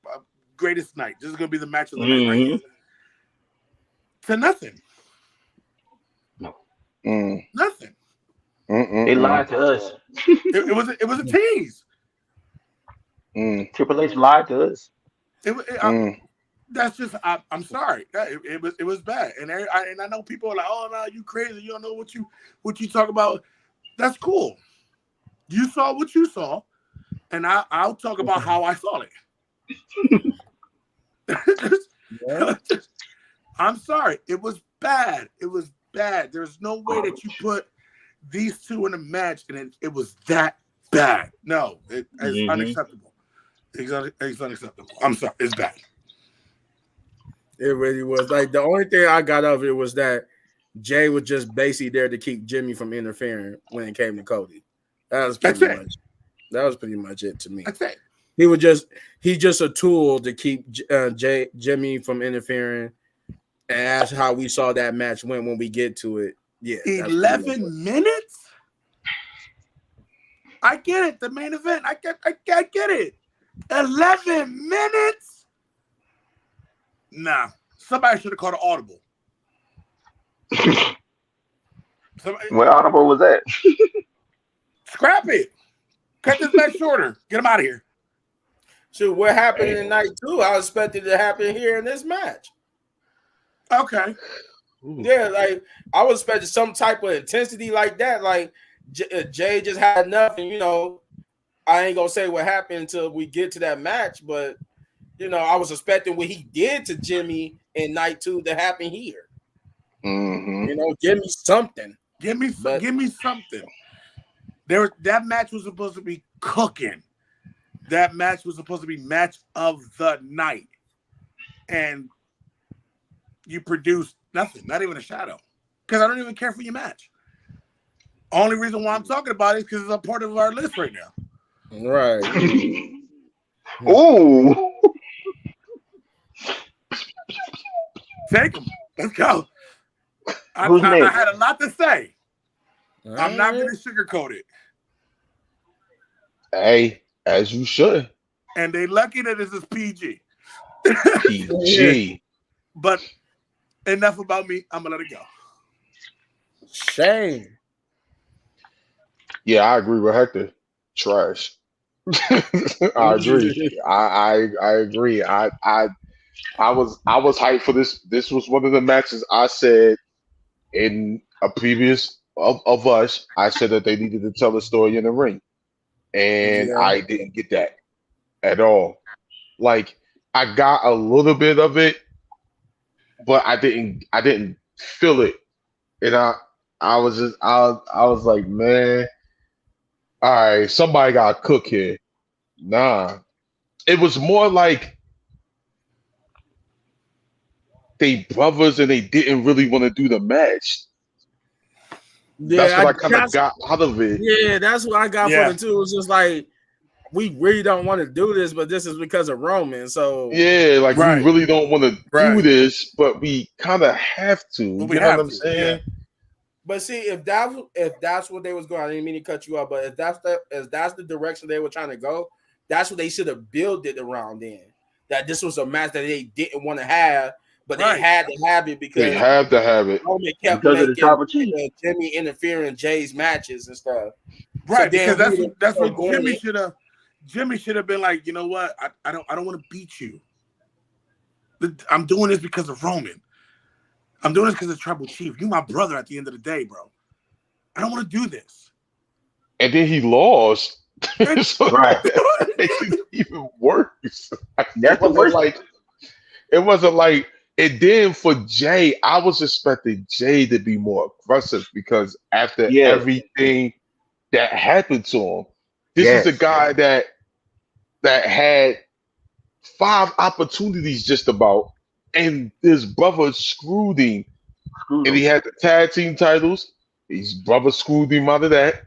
greatest night. This is gonna be the match of the night right here. To nothing. Nothing. They lied to us. It was a tease. Triple H lied to us. That's just. I'm sorry. It was bad, and I know people are like, oh no, you crazy. You don't know what you talk about. That's cool. You saw what you saw, and I'll talk about how I saw it. I'm sorry. It was bad. It was bad. There's no way that you put these two in a match and it was that bad. No, it's unacceptable. It's unacceptable. I'm sorry. It's bad. It really was. Like, the only thing I got of it was that Jay was just basically there to keep Jimmy from interfering when it came to Cody. That was pretty much it to me. That's it. He's just a tool to keep Jimmy from interfering. And that's how we saw that match win when we get to it. Yeah. 11 minutes? I get it. The main event. I get it. 11 minutes? Nah. Somebody should have called an audible. What audible was that? Scrap it. Cut this match shorter. Get him out of here. So what happened in night 2, I expected it to happen here in this match. Okay. Yeah, like I was expecting some type of intensity like that. Like Jay just had enough, and I ain't gonna say what happened until we get to that match, but I was expecting what he did to Jimmy in night 2 to happen here. Give me something. Give me something. That match was supposed to be cooking. That match was supposed to be match of the night, and you produced nothing, not even a shadow. Because I don't even care for your match. Only reason why I'm talking about it is because it's a part of our list right now. Right. Ooh. Take him. Let's go. I had a lot to say. I'm not going to sugarcoat it. Hey, as you should. And they lucky that this is PG. PG. But enough about me. I'm going to let it go. Shame. Yeah, I agree with Hector. Trash. I agree. I agree. I was hyped for this. This was one of the matches I said in a previous of us. I said that they needed to tell a story in the ring, and I didn't get that at all. Like, I got a little bit of it, but I didn't feel it, and I was like, man, all right, somebody got to cook here. Nah, it was more like they brothers and they didn't really want to do the match. Yeah, that's what I kind of got out of it. Yeah, that's what I got from it too. It was just like, we really don't want to do this, but this is because of Roman. So yeah, like we really don't want to do this, but we kind of have to. You know what I'm saying? Yeah. But see, if that's what they was going, I didn't mean to cut you off, but if that's the direction they were trying to go, that's what they should have built it around. Then that this was a match that they didn't want to have, but they had to have it They because have to have it. Roman kept Because of the making tribal chief. Jimmy interfere in Jay's matches and stuff. Right, So because then that's what going Jimmy in- should have. Jimmy should have been like, you know what? I don't want to beat you. I'm doing this because of Roman. I'm doing this because of Tribal Chief. You my brother at the end of the day, bro. I don't want to do this. And then he lost. So Right. that makes it even worse. That's the worst. It wasn't like. And then for Jay, I was expecting Jay to be more aggressive because after Yes. everything that happened to him, this Yes. is a guy that had 5 opportunities just about, and his brother screwed him, Screw and he them. had the tag team titles. His brother screwed him out of that.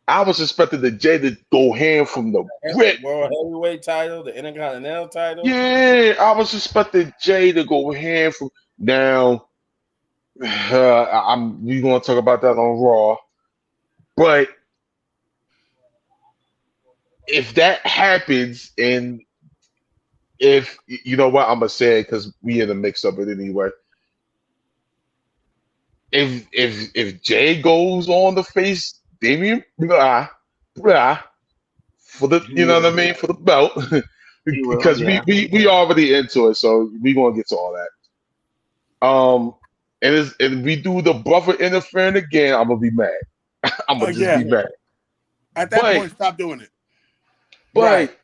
I was expecting the Jay to go hand from the rip. World Heavyweight title, the Intercontinental title. Yeah, I was expecting Jay to go hand from now. We gonna talk about that on Raw, but if that happens, and if you know what I'm gonna say, because we in the mix of it anyway. If Jay goes on to face Damian, blah, for the He will. what I mean, for the belt, He will. because Yeah. we already into it, so we gonna get to all that. And we do the brother interfering again, I'm gonna be mad. I'm gonna just be Again. mad. At that But- point, stop doing it. But Right.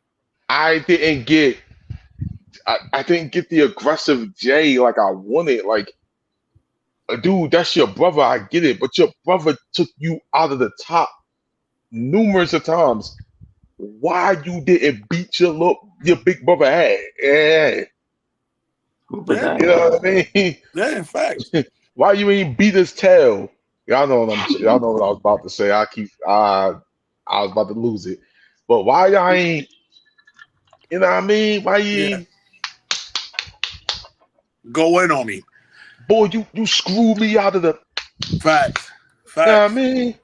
I didn't get the aggressive Jay like I wanted. Like, dude, that's your brother. I get it, but your brother took you out of the top numerous of times. Why you didn't beat your big brother ass? Yeah, Who was Yeah. that? you know what I mean. Yeah, in fact. Why you ain't beat his tail? Y'all know what y'all know what I was about to say. I was about to lose it, but why y'all ain't? You know what I mean? Why you? Yeah. Go in on me. Boy, you screwed me out of the. Facts. You know what I Facts. mean?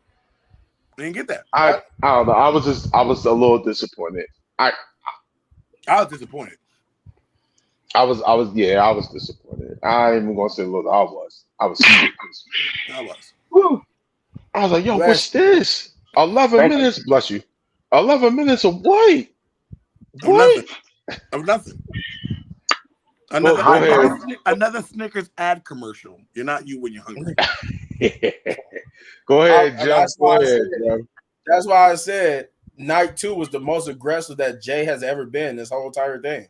Didn't get that. I don't know. I was a little disappointed. I was disappointed. I was disappointed. I ain't even gonna say a little. I was serious. I was. Woo. I was like, yo, Bless what's this? 11 Thank you. minutes, bless you. 11 minutes of what? Of What? nothing. Of nothing. Go ahead. Another Snickers ad commercial. You're not you when you're hungry. Go ahead, I- Jeff. that's Go why I ahead, said- Jeff. That's why I said night 2 was the most aggressive that Jay has ever been this whole entire thing.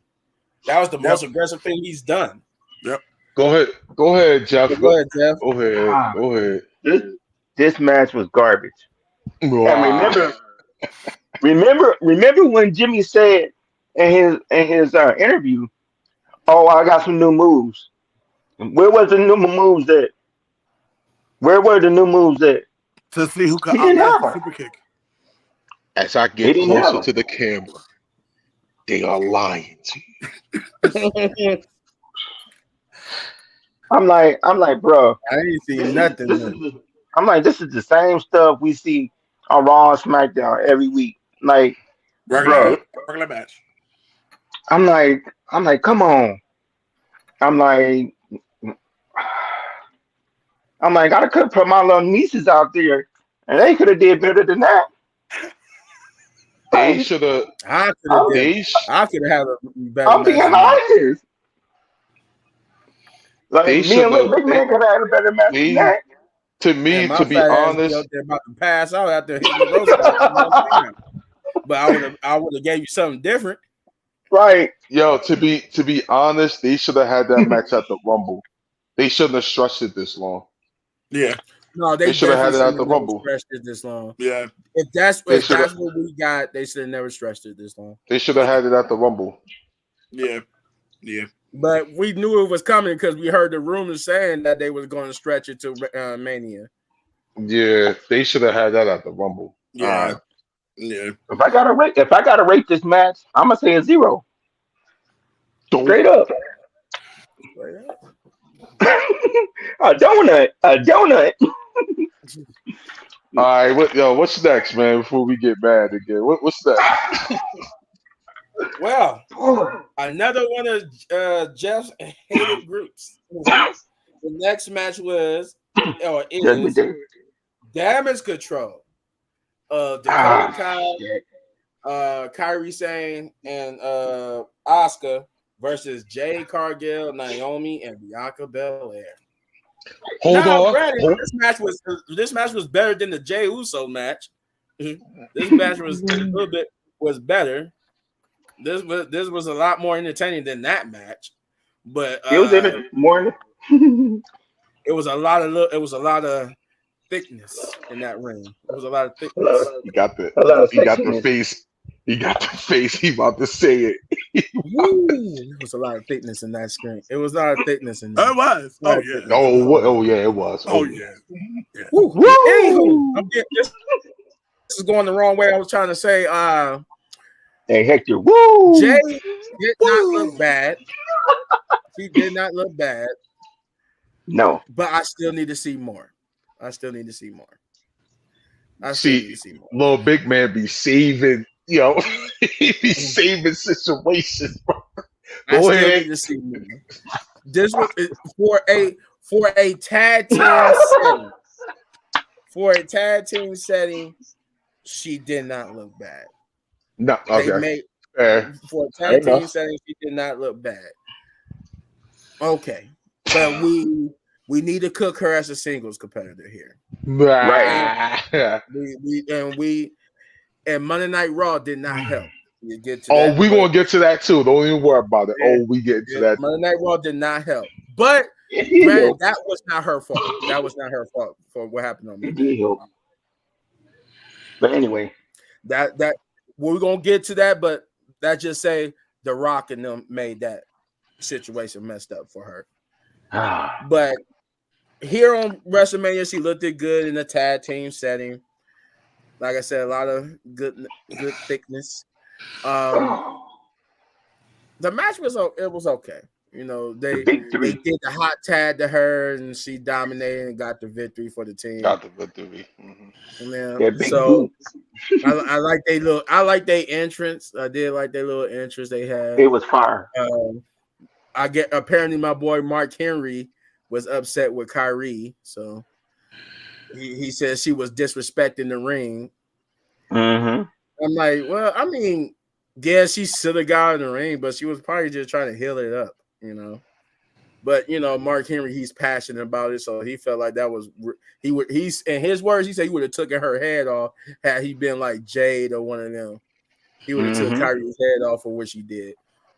That was the most aggressive thing he's done. Go ahead, Jeff. Go ahead, Jeff. Go ahead. Go ahead. This match was garbage. And Wow. remember when Jimmy said in his interview, "Oh, I got some new moves." Where was the new moves at? Where were the new moves at? To see who can He didn't outlast the have super kick. As I He get didn't have closer him. to the camera, they are lying to you. I'm like, bro. I ain't seen nothing. I'm like, this is the same stuff we see on Raw and SmackDown every week. Like, Regular bro, match. I'm like, come on. I'm like, I could have put my little nieces out there, and they could have did better than that. They Like, should have. I could have They I could have had a better I'm being match than that. honest. Like, They me and little should've- big man could have had a better match than they- that. to me, Man, my to be fat ass be honest, out there about to pass out after hitting the ropes. But I would have gave you something different. Right. yo, to be honest, they should have had that match at the Rumble. They shouldn't have stretched it this long. Yeah. No, They should have had it at the never Rumble. stretched it this long. Yeah. If that's They should've- what we got, they should have never stretched it this long. They should have had it at the Rumble. Yeah. Yeah. But we knew it was coming because we heard the rumors saying that they was going to stretch it to Mania. Yeah, they should have had that at the Rumble. Yeah. Yeah. If I gotta rate this match, I'm gonna say a 0. Straight up. A donut. All right, what's next, man? Before we get mad again, what's that? Well, Oh, I Another one of Jeff's hated groups. The next match was or Judgment is Day. Damage Control. Dakota Kai, Shit. Kyrie Sane, and Asuka versus Jade Cargill, Naomi, and Bianca Belair. Hold Now, on. granted, this match was better than the Jey Uso match. This match was a little bit better. This was a lot more entertaining than that match, but It was in it more. it was a lot of thickness in that ring. It was a lot of thickness. Hello. He got the Hello, he got the sexiness. face. He got the face. He about to say it. Woo! It was a lot of thickness in that screen. It was a lot of thickness in Oh, there. it was. A lot Oh of yeah. thickness. Oh yeah, it was. Oh yeah. Woo. Woo! Anywho, this is going the wrong way. I was trying to say, Hey Hector, woo! Jay did not look bad. She did not look bad, No. but I still need to see more. See, little big man be saving. He be saving situations. Bro. I Go still ahead. need to see more. This was for a tag team setting. For a tag team setting, she did not look bad. No, okay. For a tag team setting, she did not look bad. Okay, but we need to cook her as a singles competitor here. Right. And Monday Night Raw did not help. You get to Oh, that, we gonna get to that too. Don't even worry about it. Yeah, we get to that. Monday Night Raw did not help, but granted, that was not her fault. That was not her fault for what happened on It Monday. did help. But anyway, that we're gonna get to that, but that just say The Rock and them made that situation messed up for her. But here on WrestleMania, she looked good in a tag team setting. Like I said, a lot of good thickness. The match was okay. You know, they did the hot tag to her, and she dominated and got the victory for the team. Got the victory. Yeah, so I like their entrance. I did like their little entrance they had. It was fire. Apparently my boy Mark Henry was upset with Kyrie, so he said she was disrespecting the ring. Mm-hmm. I'm like, well, I mean, yeah, she should have got in the ring, but she was probably just trying to heal it up, you know. But Mark Henry, he's passionate about it, so he felt like that was he's in his words, he said he would have taken her head off had he been like Jade or one of them. He would have took Kyrie's head off for what she did.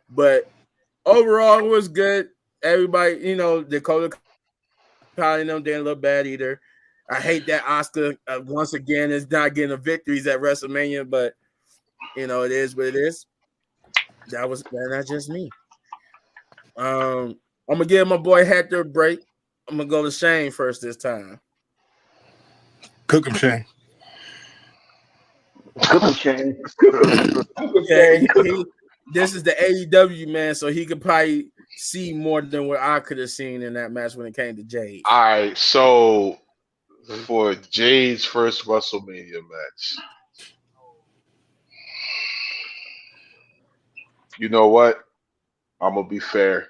But overall, it was good. Everybody, Dakota Kai and them didn't look bad either. I hate that Asuka once again is not getting the victories at WrestleMania, but it is what it is. That's just me. I'm gonna give my boy Hector a break. I'm gonna go to Shane first this time. Cook him, Shane. Okay, this is the AEW man, so he could probably see more than what I could have seen in that match when it came to Jade. All right, so for Jade's first WrestleMania match, you know what? I'm gonna be fair.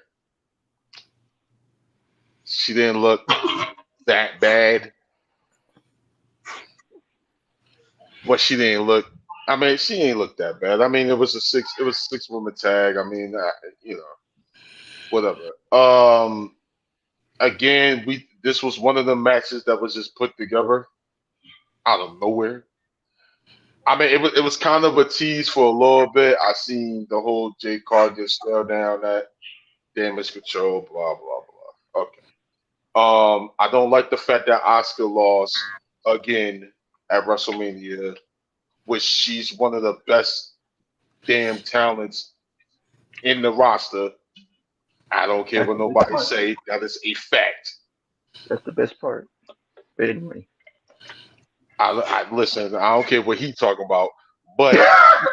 She didn't look that bad, but she didn't look. I mean, she ain't look that bad. I mean, it was a 6-woman tag. I mean, whatever. Again, this was one of the matches that was just put together out of nowhere. I mean, it was kind of a tease for a little bit. I seen the whole Jade Cargill stare down that Damage Control, blah blah blah. Okay. I don't like the fact that Asuka lost again at WrestleMania, which she's one of the best damn talents in the roster. I don't care what nobody say. That is a fact. That's the best part. But anyway. I listen. I don't care what he talking about, but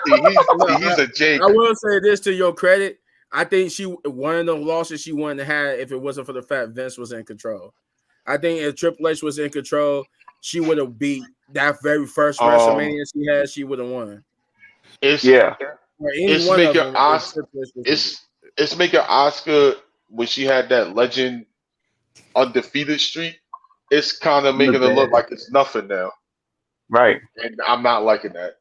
he's a Jake. I will say this to your credit. I think one of the losses she wouldn't have had if it wasn't for the fact Vince was in control. I think if Triple H was in control, she would have beat that very first WrestleMania she had. She would have won. It's it's making Oscar when she had that legend undefeated streak. It's kind of making Look it look bad. like it's nothing now, Right. and I'm not liking that.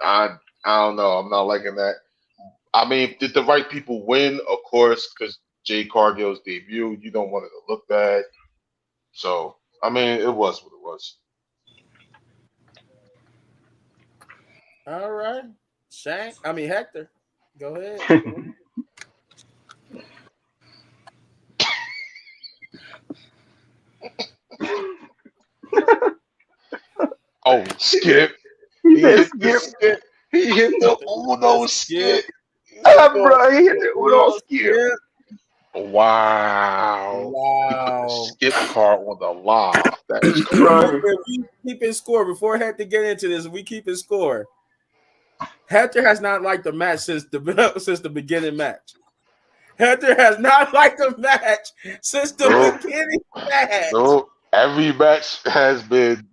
I don't know. I'm not liking that. I mean, did the right people win? Of course, because Jay Cargill's debut, you don't want it to look bad. So, I mean, it was what it was. All right. Hector. Go ahead. Oh, Skip. He He said hit the skip. skip. He hit the Uno skip. Bro, he hit the Uno skip. Wow. He put the Wow. skip card on the law. That is crazy. Bro, If we keep in score before Hector get into this, we keep in score. Hector has not liked the match since the beginning match. Hector has not liked the match since the No, beginning match. no. Every match has been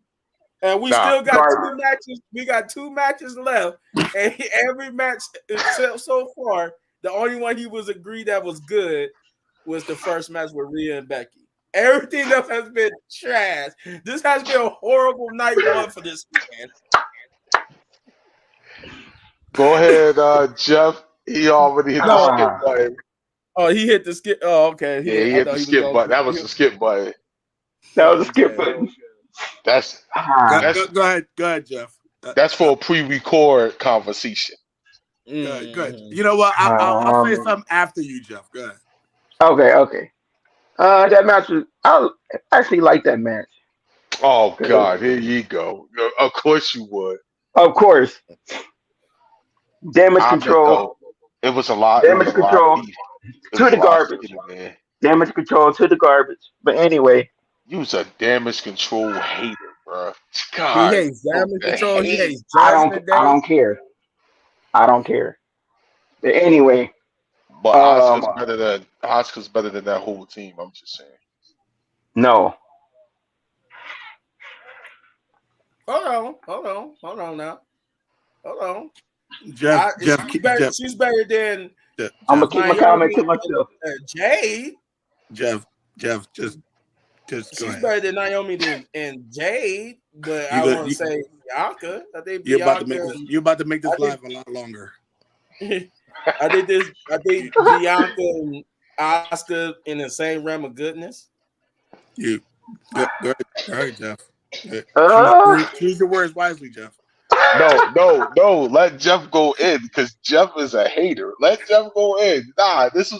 And we nah. still got garbage. 2 matches. We got 2 matches left. And every match so far, the only one he was agreed that was good was the first match with Rhea and Becky. Everything else has been trash. This has been a horrible night 1 for this man. Go ahead, Jeff. He already hit the skip Ah, button. Oh, he hit the skip. Oh, okay. Yeah, he I hit thought the he was skip going. button. That was the skip button. that was a skip Okay. button. That's Ah, that's Go ahead, Jeff. that's for a pre-record conversation. Good. You know what? I'll say something after you, Jeff. Go ahead. okay. That match was. I actually like that match. Oh God, here you go. Of course you would. Of course, damage I meant control, though, it was a lot. It was damage a lot of control heat. It to was a the lot of garbage, heat in there. damage control to the garbage. But anyway, You was a damage control hater, bro. He God, hates yo, damage the control. He hate. hates Judgment I Day. don't care. I don't care. But anyway, But um, Oscar's better than that whole team. I'm just saying. no, Hold on now. Hold on. Jeff, She's better than I'm gonna keep my comment Naomi to myself. and Jade. Jeff, just go She's ahead. better than Naomi and Jade, but I You want to say Bianca. I think you're about to Bianca. make this I think- live a lot longer. I think Bianca and Oscar in the same realm of goodness. You go ahead, Jeff. Uh, Choose your words wisely, Jeff. No. Let Jeff go in because Jeff is a hater. Let Jeff go in. Nah, this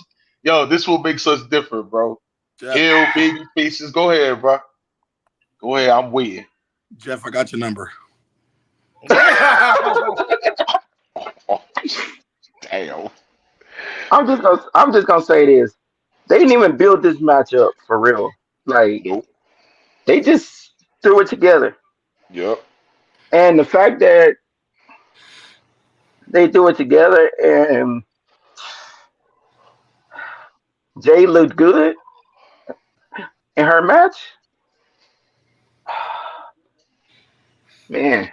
will make us different, bro. Jeff, Heel baby faces. Go ahead, bro. Go ahead. I'm waiting. Jeff, I got your number. Oh, damn. I'm just gonna say this. They didn't even build this match up for real. Like Nope. they just threw it together. Yep. And the fact that they threw it together and Jay looked good in her match, man.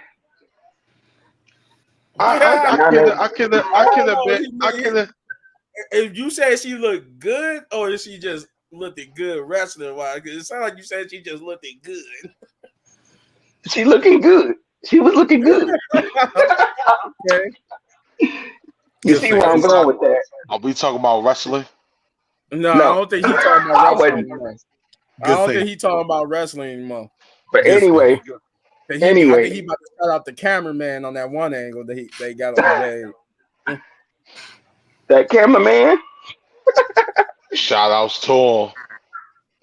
I can admit. If you say she looked good, or is she just looked good wrestling wise? Because it sounds like you said she just looked good. She looking good. She was looking good. Okay. You see where I'm going with that? Are we talking about wrestling? No, I No, don't think he's talking I about wrestling wasn't. anymore. I don't think he's talking about wrestling anymore. But Good anyway, I think he about to shout out the cameraman on that one angle that they got on Jay. that cameraman, Shout outs to him.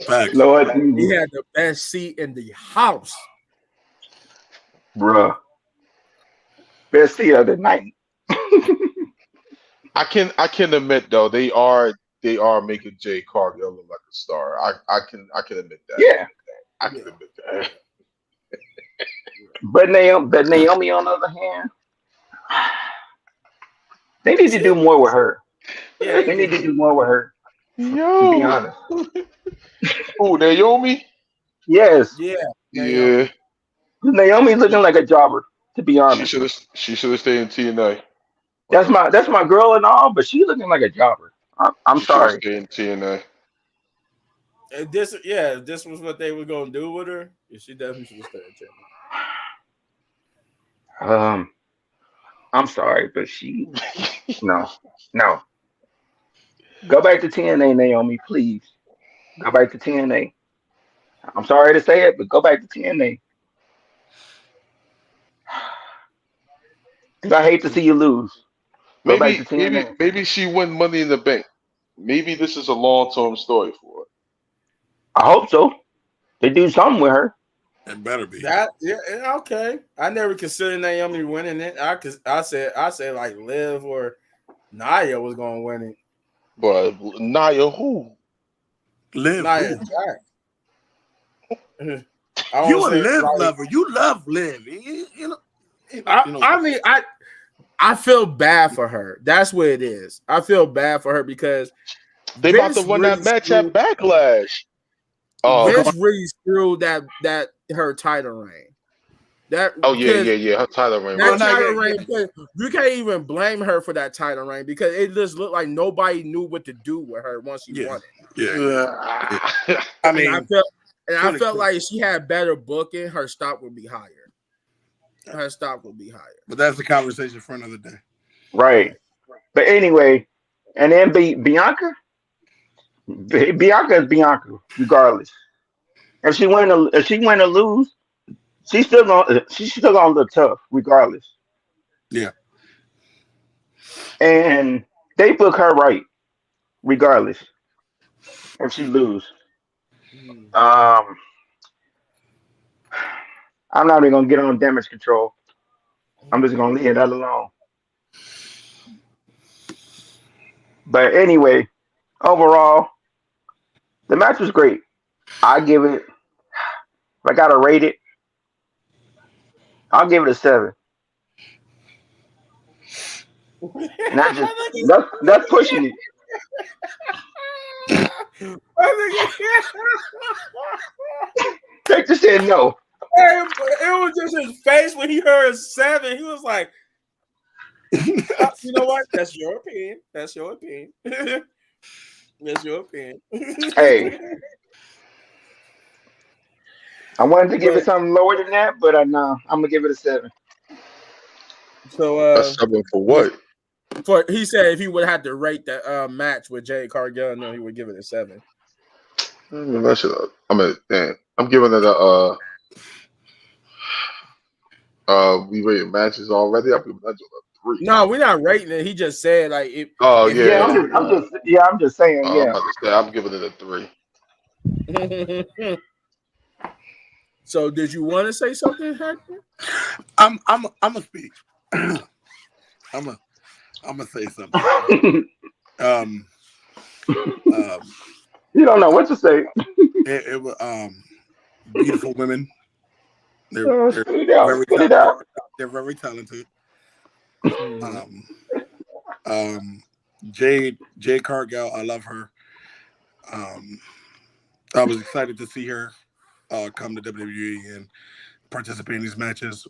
Facts. Lord, He had the best seat in the house. bruh, best seat of the night. I can admit though they are making Jay Cargill look like a star. I can admit that. Yeah, I can admit that. but Naomi, on the other hand, they need to do more with her. Yeah, They need to do more with her. To be Yo, honest, who Naomi? yes, yeah. Yeah, Naomi's looking like a jobber. To be she honest, should have stayed in TNA. that's my girl and all, but she's looking like a jobber. I'm She should have sorry. stayed in TNA. And this was what they were gonna do with her. Yeah, she definitely should have stayed in Um, I'm sorry, but no, no. Go back to TNA, Naomi, please. Go back to TNA. I'm sorry to say it, but go back to TNA. Because I hate to see you lose. Go back to TNA. Maybe she win Money in the Bank. Maybe this is a long term story for her. I hope so. They do something with her. It better be. Okay. I never considered Naomi winning it. I said like Liv or Nia was gonna win it. But Nia, who? Liv. Nia Who? Jack. I You want a to say Liv like, lover. You love Liv. You know. I feel bad for her. That's what it is. I feel bad for her because They about to Vince run really that match screwed, at Backlash. Oh, Vince really screwed that her title reign. That yeah. Her title reign. that Was. title reign, you can't even blame her for that title reign because it just looked like nobody knew what to do with her once she won it. Yeah. I mean, I felt like she had better booking. Her stock would be higher. But that's the conversation for another day. Right. But anyway, and then Bianca. Bianca is Bianca, regardless. If she win or lose, she's still gonna look tough, regardless. Yeah. And they book her right, regardless. If she lose. I'm not even gonna get on damage control. I'm just gonna leave that alone. But anyway, overall, the match was great. I give it. If I gotta rate it, I'll give it a 7. Not just that's pushing it. Victor said no. It was just his face when he heard 7. He was like, you know what? That's your opinion. That's your opinion. Hey, I wanted to give it something lower than that, but I'm gonna give it a 7. So A 7 for what? He said if he would have to rate the match with Jay Cargill, no, he would give it a 7. I'm giving it a we rated matches already. I'm giving that a 3. No, we're not rating it. He just said like if Yeah, I'm just saying, I'm yeah. about to say I'm giving it a 3. So did you want to say something, Hector? I'm gonna speak. I'm gonna say something. You don't know what to say. It was beautiful women. Spit it out. They're very talented. Jay Cargill, I love her. I was excited to see her come to WWE and participate in these matches.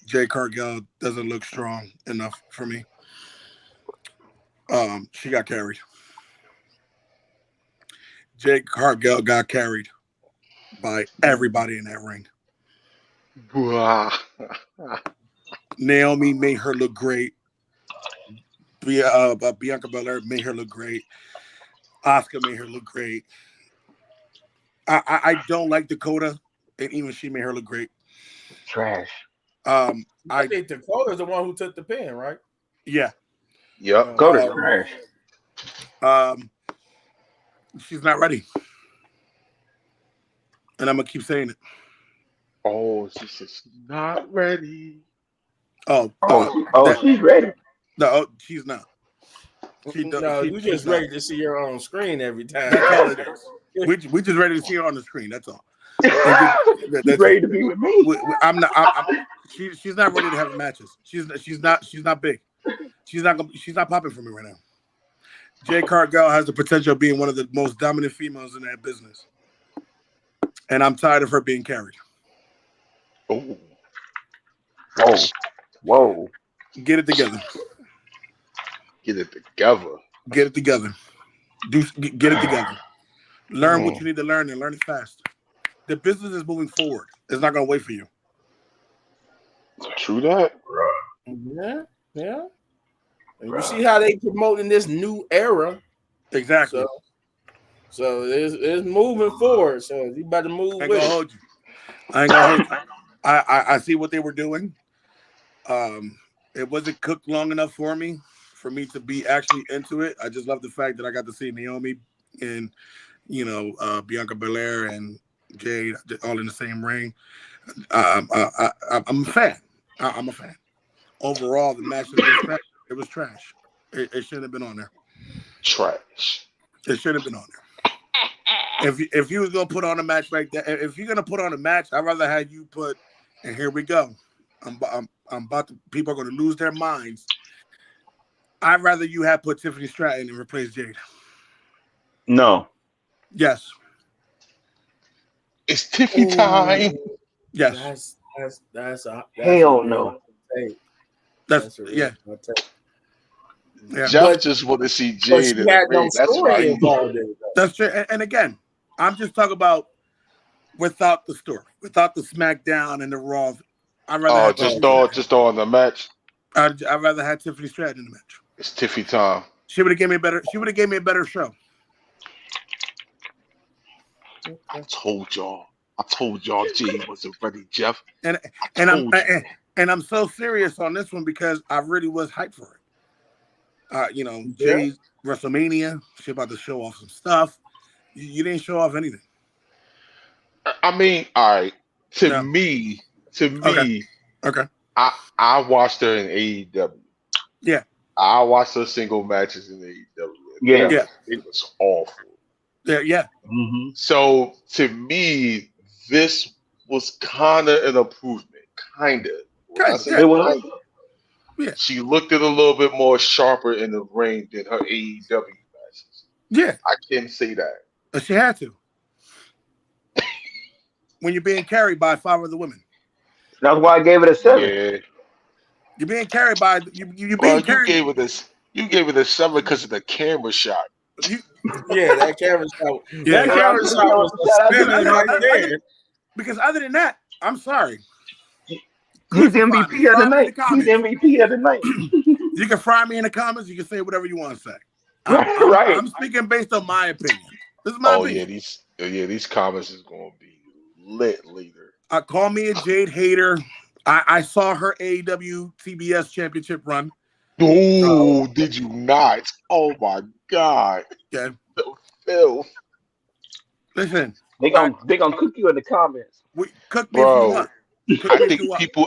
Jay Cargill doesn't look strong enough for me. She got carried. Jay Cargill got carried by everybody in that ring. Naomi made her look great. Bianca Belair made her look great. Asuka made her look great. I don't like Dakota, and even she made her look great. Trash. I think Dakota's the one who took the pin, right? Yeah. Yep. Dakota's trash. She's not ready. And I'm gonna keep saying it. Oh, she's not ready. She's ready. No, she's not. You just ready to see her on screen every time. We just ready to see her on the screen. That's all. She's ready to be with me. I'm not. She's not ready to have matches. She's not big. She's not popping for me right now. Jay Cargill has the potential of being one of the most dominant females in that business, and I'm tired of her being carried. Oh. Whoa. Get it together. Get it together. Get it together. Get it together. Learn what you need to learn and learn it fast. The business is moving forward. It's not going to wait for you. True that. Yeah, yeah. And you see how they promoting this new era. Exactly. So it's moving forward. So you better move I ain't with gonna it. hold you. I ain't gonna hold you. I see what they were doing. It wasn't cooked long enough for me to be actually into it. I just love the fact that I got to see Naomi and Bianca Belair and Jade all in the same ring. I'm a fan. I'm a fan. Overall, the match it was trash. It shouldn't have been on there. Trash. It should have been on there. If you was gonna put on a match like that, if you're gonna put on a match, I'd rather have you put. And here we go. I'm about to. People are gonna lose their minds. I'd rather you have put Tiffany Stratton and replace Jade. No. Yes. It's Tiffy time. Yes. That's Hell no. That's yeah. Yeah. Jeff just want to see Jade in the ring. That's why he. That's true. And again, I'm just talking about without the story, without the SmackDown and the Raw. I'd rather just throw on the match. I'd rather have Tiffany Stratton in the match. It's Tiffy time. She would have gave me a better. She would have gave me a better show. I told y'all Jade wasn't ready, Jeff. And I'm so serious on this one because I really was hyped for it. Jade WrestleMania. She about to show off some stuff. You didn't show off anything. I mean, all right. To me, okay. I watched her in AEW. Yeah. I watched her single matches in AEW. Yeah. It was awful. Yeah. Mm-hmm. So to me, this was kind of an improvement. Kind of. It was. Yeah. She looked a little bit more sharper in the ring than her AEW matches. Yeah. I can say that. But she had to. When you're being carried by 5 other women. That's why I gave it a 7. Yeah. You're being carried by you gave it a 7 because of the camera shot. That camera shot. Yeah. That camera shot was right there. Because other than that, I'm sorry. He's MVP of the night. He's MVP of the night. You can fry me in the comments. You can say whatever you want to say. Right. I'm speaking based on my opinion. This is my opinion. These comments is going to be lit later. Call me a Jade hater. I saw her AEW TBS championship run. Oh, did you not? Oh my God. Yeah. Phil. Listen. They gonna cook you in the comments. Cook me if you want.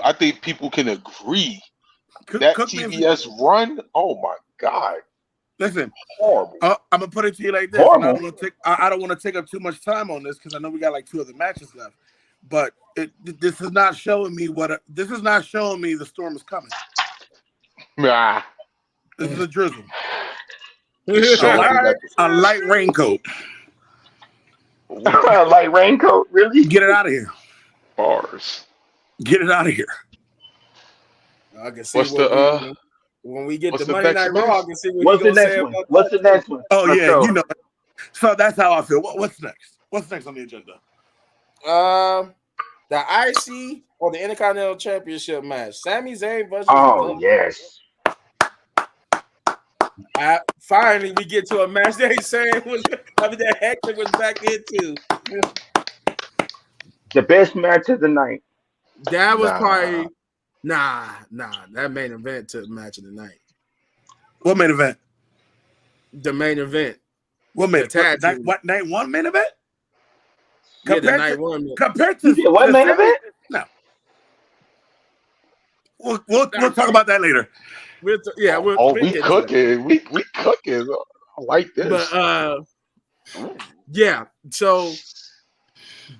I think people can agree. That TBS run, oh my God. Listen, horrible. I'm gonna put it to you like this. I don't want to take up too much time on this because I know we got like 2 other matches left. But this is not showing me the storm is coming. Nah. This is a drizzle. A light raincoat. A light raincoat, really? Get it out of here. Bars. Get it out of here. I can see when we get to Monday Night Raw, I can see what's the next one. What's the next one? Oh yeah, So that's how I feel. What's next? What's next on the agenda? The IC or the Intercontinental Championship match. Sami Zayn versus. Oh yes. Finally, we get to a match that he's saying that Hector was back into. The best match of the night. That was probably that main event took match of the night. What main event? The main event. What main event? What night one main event? The night one. Compared to what main event? No. We'll talk about that later. We cooking. We cooking. I like this. But so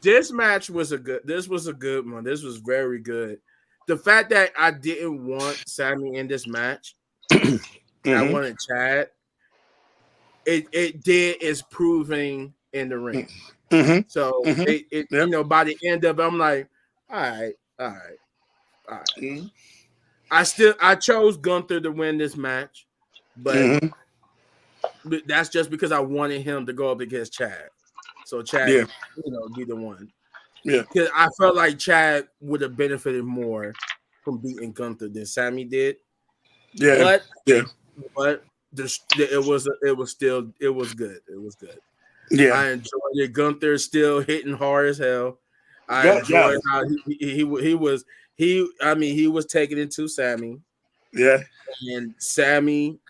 this match was a good one. This was very good. The fact that I didn't want Sami in this match, I wanted Chad. It's proving in the ring. So by the end of it, I'm like, all right. I chose Gunther to win this match, but but that's just because I wanted him to go up against Chad. So Chad, Yeah. be the one. Yeah. Because I felt like Chad would have benefited more from beating Gunther than Sammy did. Yeah. But Yeah. it was good. It was good. Yeah. I enjoyed it. Gunther still hitting hard as hell. I Good. enjoyed Yeah. how he was taking it to Sammy. Yeah. And Sammy,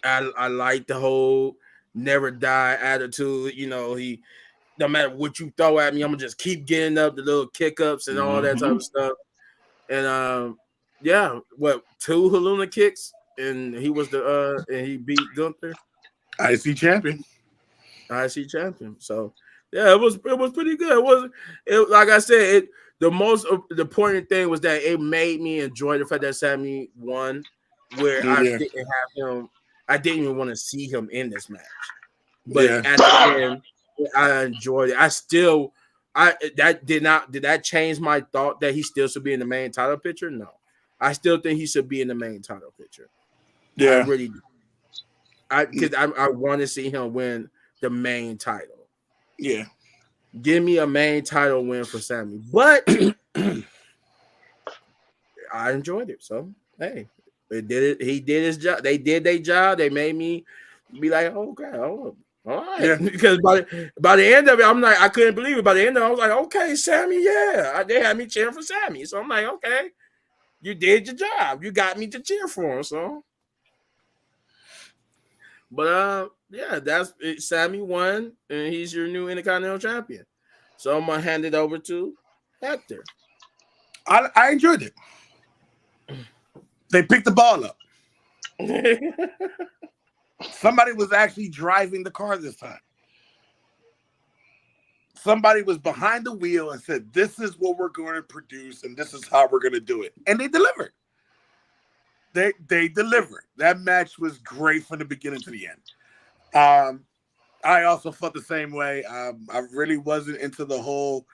I like the whole never die attitude. He no matter what you throw at me, I'm gonna just keep getting up the little kick ups and all that type of stuff. And yeah, what 2 Haluna kicks, and he was and he beat Gunther, IC champion. IC champion. So yeah, it was pretty good. It like I said, the most important thing was that it made me enjoy the fact that Sammy won, where I Yeah. didn't have him. I didn't even want to see him in this match. But Yeah. at the end, I enjoyed it. Did that change my thought that he still should be in the main title picture? No. I still think he should be in the main title picture. I Yeah. really do. Because I want to see him win the main title. Yeah. Give me a main title win for Sammy. But I enjoyed it. So hey, they did it. He did his job. They did their job. They made me be like, okay, all right. Yeah. Because by the end of it, I'm like, I couldn't believe it. By the end of it, I was like, okay, Sammy, yeah. They had me cheering for Sammy. So I'm like, okay, you did your job. You got me to cheer for him. So, but yeah, that's it. Sammy won, and he's your new Intercontinental Champion. So I'm gonna hand it over to Hector. I enjoyed it. They picked the ball up. Somebody was actually driving the car this time. Somebody was behind the wheel and said, this is what we're going to produce and this is how we're going to do it. And they delivered. They delivered. That match was great from the beginning to the end. I also felt the same way. I really wasn't into the whole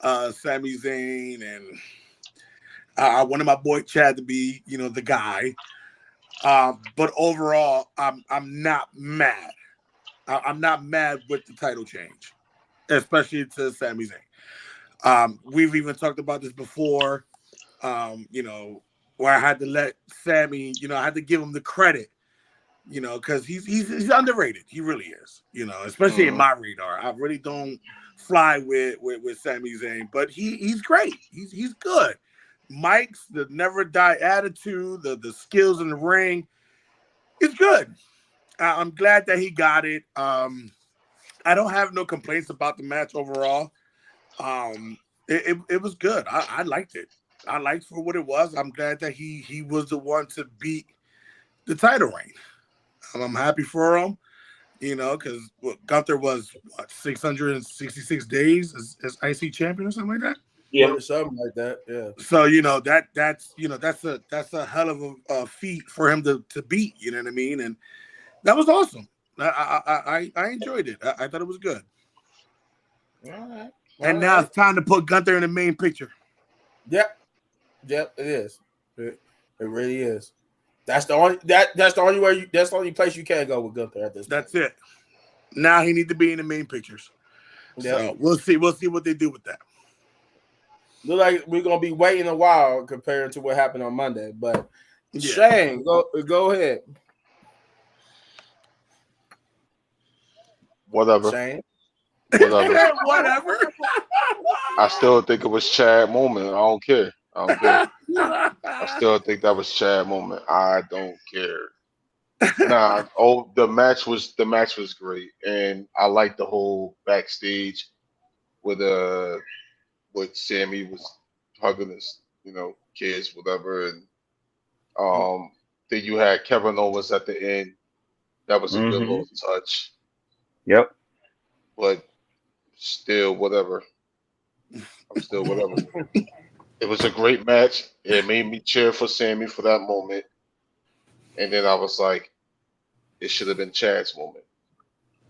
Sami Zayn, and I wanted my boy Chad to be, the guy. But overall, I'm not mad. I'm not mad with the title change, especially to Sami Zayn. We've even talked about this before, where I had to let Sammy, I had to give him the credit, because he's underrated. He really is, especially in my radar. I really don't fly with Sami Zayn, but he's great. He's good. Mike's the never die attitude, the skills in the ring, it's good. I'm glad that he got it. I don't have no complaints about the match overall. It was good. I liked it. I liked for what it was. I'm glad that he was the one to beat the title reign. I'm happy for him, because Gunther was 666 days as IC champion or something like that. Yeah. Something like that. Yeah. So that's a hell of a feat for him to beat. You know what I mean? And that was awesome. I enjoyed it. I thought it was good. All right. And now it's time to put Gunther in the main picture. Yep, it is. It really is. That's the only way. That's the only place you can go with Gunther at this. That's it. Now he needs to be in the main pictures. Yep. So we'll see. We'll see what they do with that. Look like we're gonna be waiting a while compared to what happened on Monday. But Shane, go ahead. Whatever. Shane. Whatever. I still think it was Chad moment. I don't care. I still think that was Chad moment. I don't care. The match was great, and I like the whole backstage with Sammy was hugging his kids, whatever, and then you had Kevin Owens at the end. That was a good little touch. Yep. But still, whatever. I'm still whatever. It was a great match. It made me cheer for Sammy for that moment. And then I was like, it should have been Chad's moment.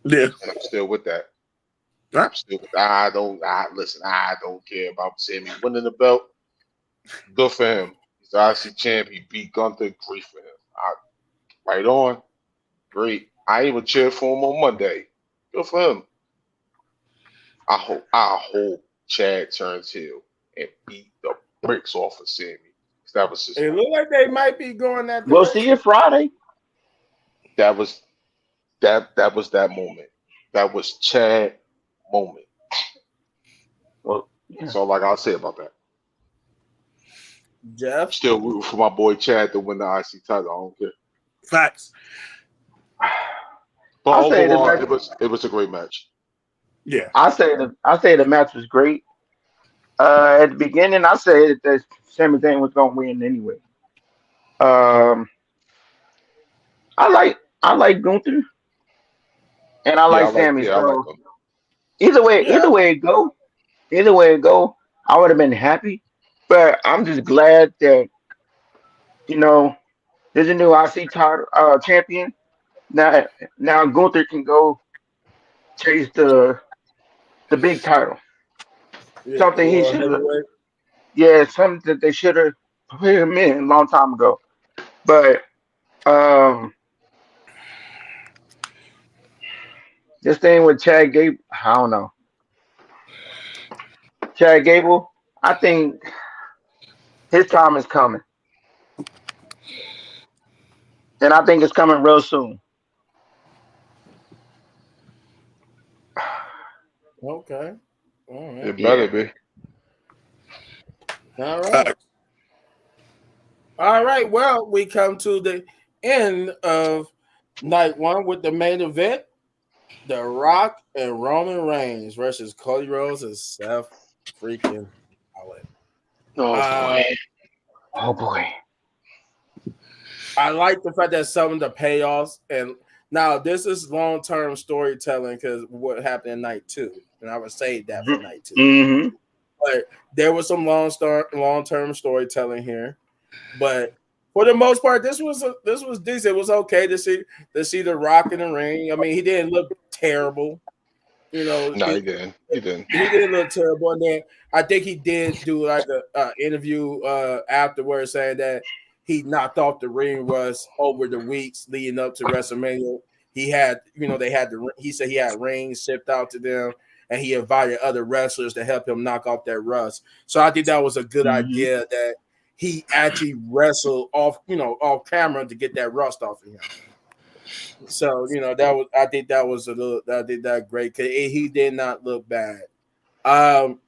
Yeah. And I'm still with that. Right. I'm still with I don't care about Sammy winning the belt. Good for him. He's the IC champ. He beat Gunther. Great for him. Right on. Great. I even cheered for him on Monday. Good for him. I hope Chad turns heel and beat the bricks off of Sammy. 'Cause that was his It moment. looked like they might be going that We'll see you direction. Friday. That was that moment. That was Chad moment. Well, That's yeah. all I gotta say about that. Jeff, Still rooting for my boy Chad to win the IC title. I don't care. Facts. But I say the overall, match. it was a great match. Yeah. I say the match was great. At the beginning, I said that Sami Zayn was gonna win anyway. Um, I like Gunther and I like Sammy. I like So them. either way, yeah, either way it go, I would have been happy. But I'm just glad that you know there's a new IC title champion now. Now Gunther can go chase the big title. yeah, Something he World should have. Heavyweight. Yeah, something that they should have put him in a long time ago. But um, this thing with Chad Gable, I don't know. Chad Gable, I think his time is coming, and I think it's coming real soon. Okay, all right, It better Yeah. be. all right, Facts. all right. Well, we come to the end of night one with the main event: The Rock and Roman Reigns versus Cody Rhodes and Seth freaking Rollins. Oh boy. Uh, Oh boy. I like the fact that some of the payoffs, and now this is long term storytelling because what happened in night two, and I would save that for night two. Mm-hmm. But there was some long term storytelling here. But for the most part, this was decent. It was okay to see the Rock in the ring. I mean, he didn't look terrible. You know, No, he didn't. He didn't. he didn't look terrible. And then I think he did do like a interview afterwards saying that he knocked off the ring rust over the weeks leading up to WrestleMania. He had, they had he said he had rings shipped out to them, and he invited other wrestlers to help him knock off that rust. So I think that was a good Mm-hmm. idea that he actually wrestled off, off camera to get that rust off of him. So that was I think that was a little I did that great because he did not look bad. Um,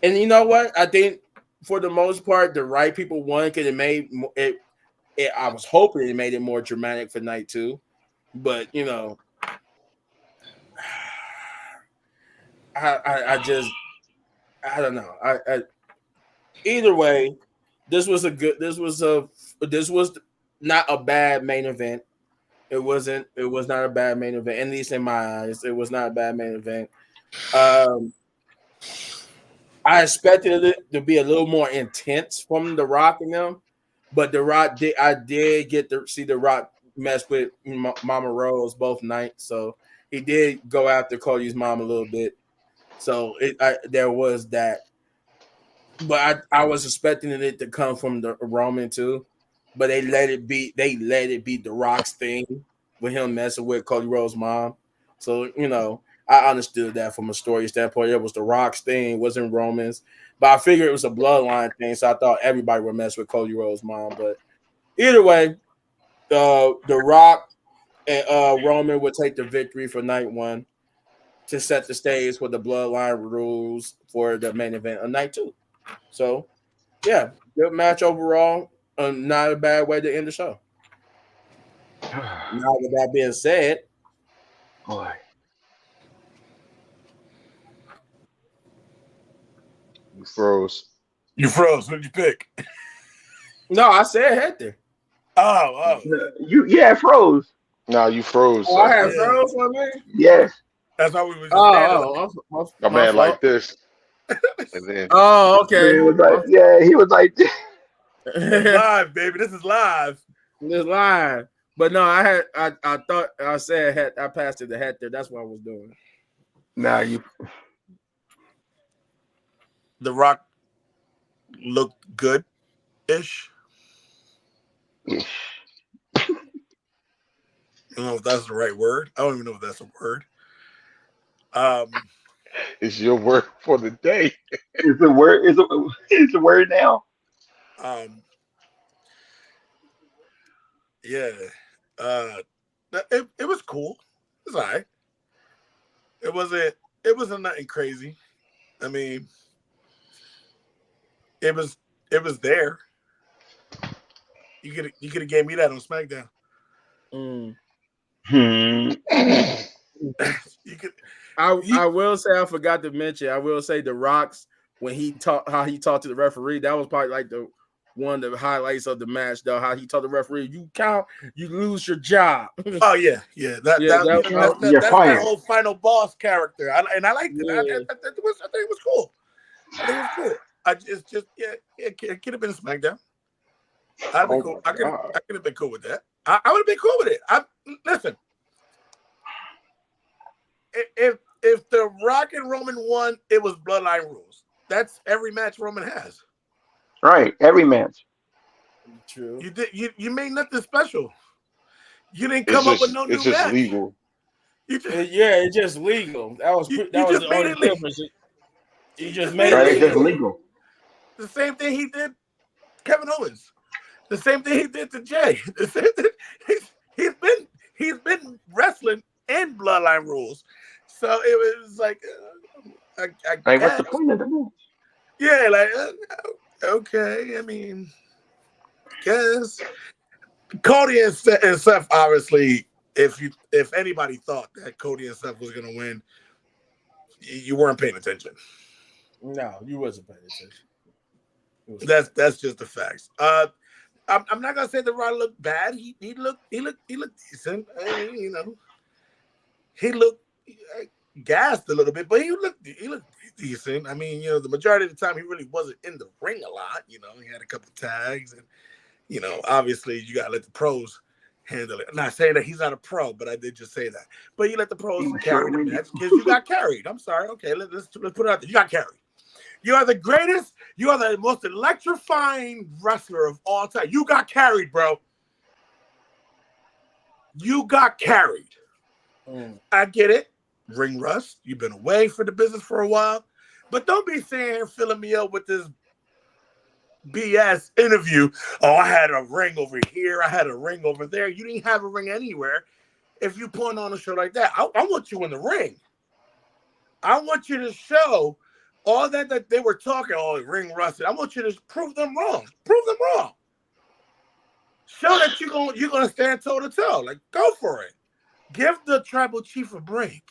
and you know what? I think for the most part, the right people won because it made it, it. I was hoping it made it more dramatic for night two, but I just I don't know. Either way, this was a good. This was not a bad main event. It wasn't. It was not a bad main event. At least in my eyes, it was not a bad main event. Um, I expected it to be a little more intense from The Rock and them, but The Rock did. I did get to see The Rock mess with Mama Rose both nights, so he did go after Cody's mom a little bit. So there was that, but I was expecting it to come from the Roman too, but they let it be The Rock's thing with him messing with Cody Rhodes' mom. So I understood that from a story standpoint. It was The Rock's thing, it wasn't Roman's. But I figured it was a bloodline thing, so I thought everybody would mess with Cody Rhodes' mom. But either way, The Rock and Roman would take the victory for night one to set the stage for the bloodline rules for the main event of night two. So yeah, good match overall. Not a bad way to end the show. Now with that being said, Boy. You froze. You froze. What'd you pick? no, I said Hector. Oh. You froze. Nah, you froze. Oh, I had Yeah. froze for me. Yes. That's why we was just standing. A My man like fault. this, and then Oh, okay. Man was like, yeah, he was like, It's live, baby. This is live. This line, but no, I thought I said I passed it to Hector. That's what I was doing. nah, you. The Rock looked good-ish. I don't know if that's the right word. I don't even know if that's a word. It's your word for the day. It's a word. It's a word now. Um, yeah. Uh, it was cool. It was all right. It wasn't. It wasn't nothing crazy. I mean, it was. It was there. You could have gave me that on SmackDown. Mm. Hmm. You could. You, I will say I forgot to mention. I will say the Rocks when he talked how he talked to the referee. That was probably like the one of the highlights of the match, though. How he told the referee, "You count, you lose your job." oh yeah, yeah. That Yeah, that You you that, know that count, you're that's that fired. whole final boss character. And I liked it. yeah. I think it was cool. I think it was cool. It's just yeah. It could have been SmackDown. I'd be Oh cool. my God. I could have been cool with that. I would have been cool with it. Listen. If the Rock and Roman won, it was Bloodline rules. That's every match Roman has. Right. Every match. True. You made nothing special. You didn't come up with no It's new just match. legal. You just Yeah, it's just legal. you That was just the made only it legal. difference. You You just just made made it it Right. It's just legal. legal. legal. The same thing he did Kevin Owens. The same thing he did to Jay. The same thing. He's been wrestling in Bloodline rules. So it was like I Like, what's guess the point of the match? yeah, like okay. I mean, guess Cody and Seth obviously. If anybody thought that Cody and Seth was gonna win, you weren't paying attention. No, you wasn't paying attention. It was That's just the facts. I'm not gonna say the Raw looked bad. He looked decent. I mean, he looked gassed a little bit, but he looked decent. I mean, the majority of the time he really wasn't in the ring a lot. He had a couple tags, and obviously you gotta let the pros handle it. I'm not saying that he's not a pro, but I did just say that. But you let the He pros was carry the short-winded. match because you got carried. I'm sorry. Okay, let's put it out there. You got carried. You are the greatest. You are the most electrifying wrestler of all time. You got carried, bro. You got carried. Mm. I get it. Ring rust. You've been away for the business for a while. But don't be sitting here filling me up with this BS interview. Oh, I had a ring over here. I had a ring over there. You didn't have a ring anywhere if you put on a show like that. I want you in the ring. I want you to show all that they were talking, oh, ring rusted. I want you to prove them wrong. Prove them wrong. Show that you're gonna stand toe to toe. Like, go for it. Give the tribal chief a break.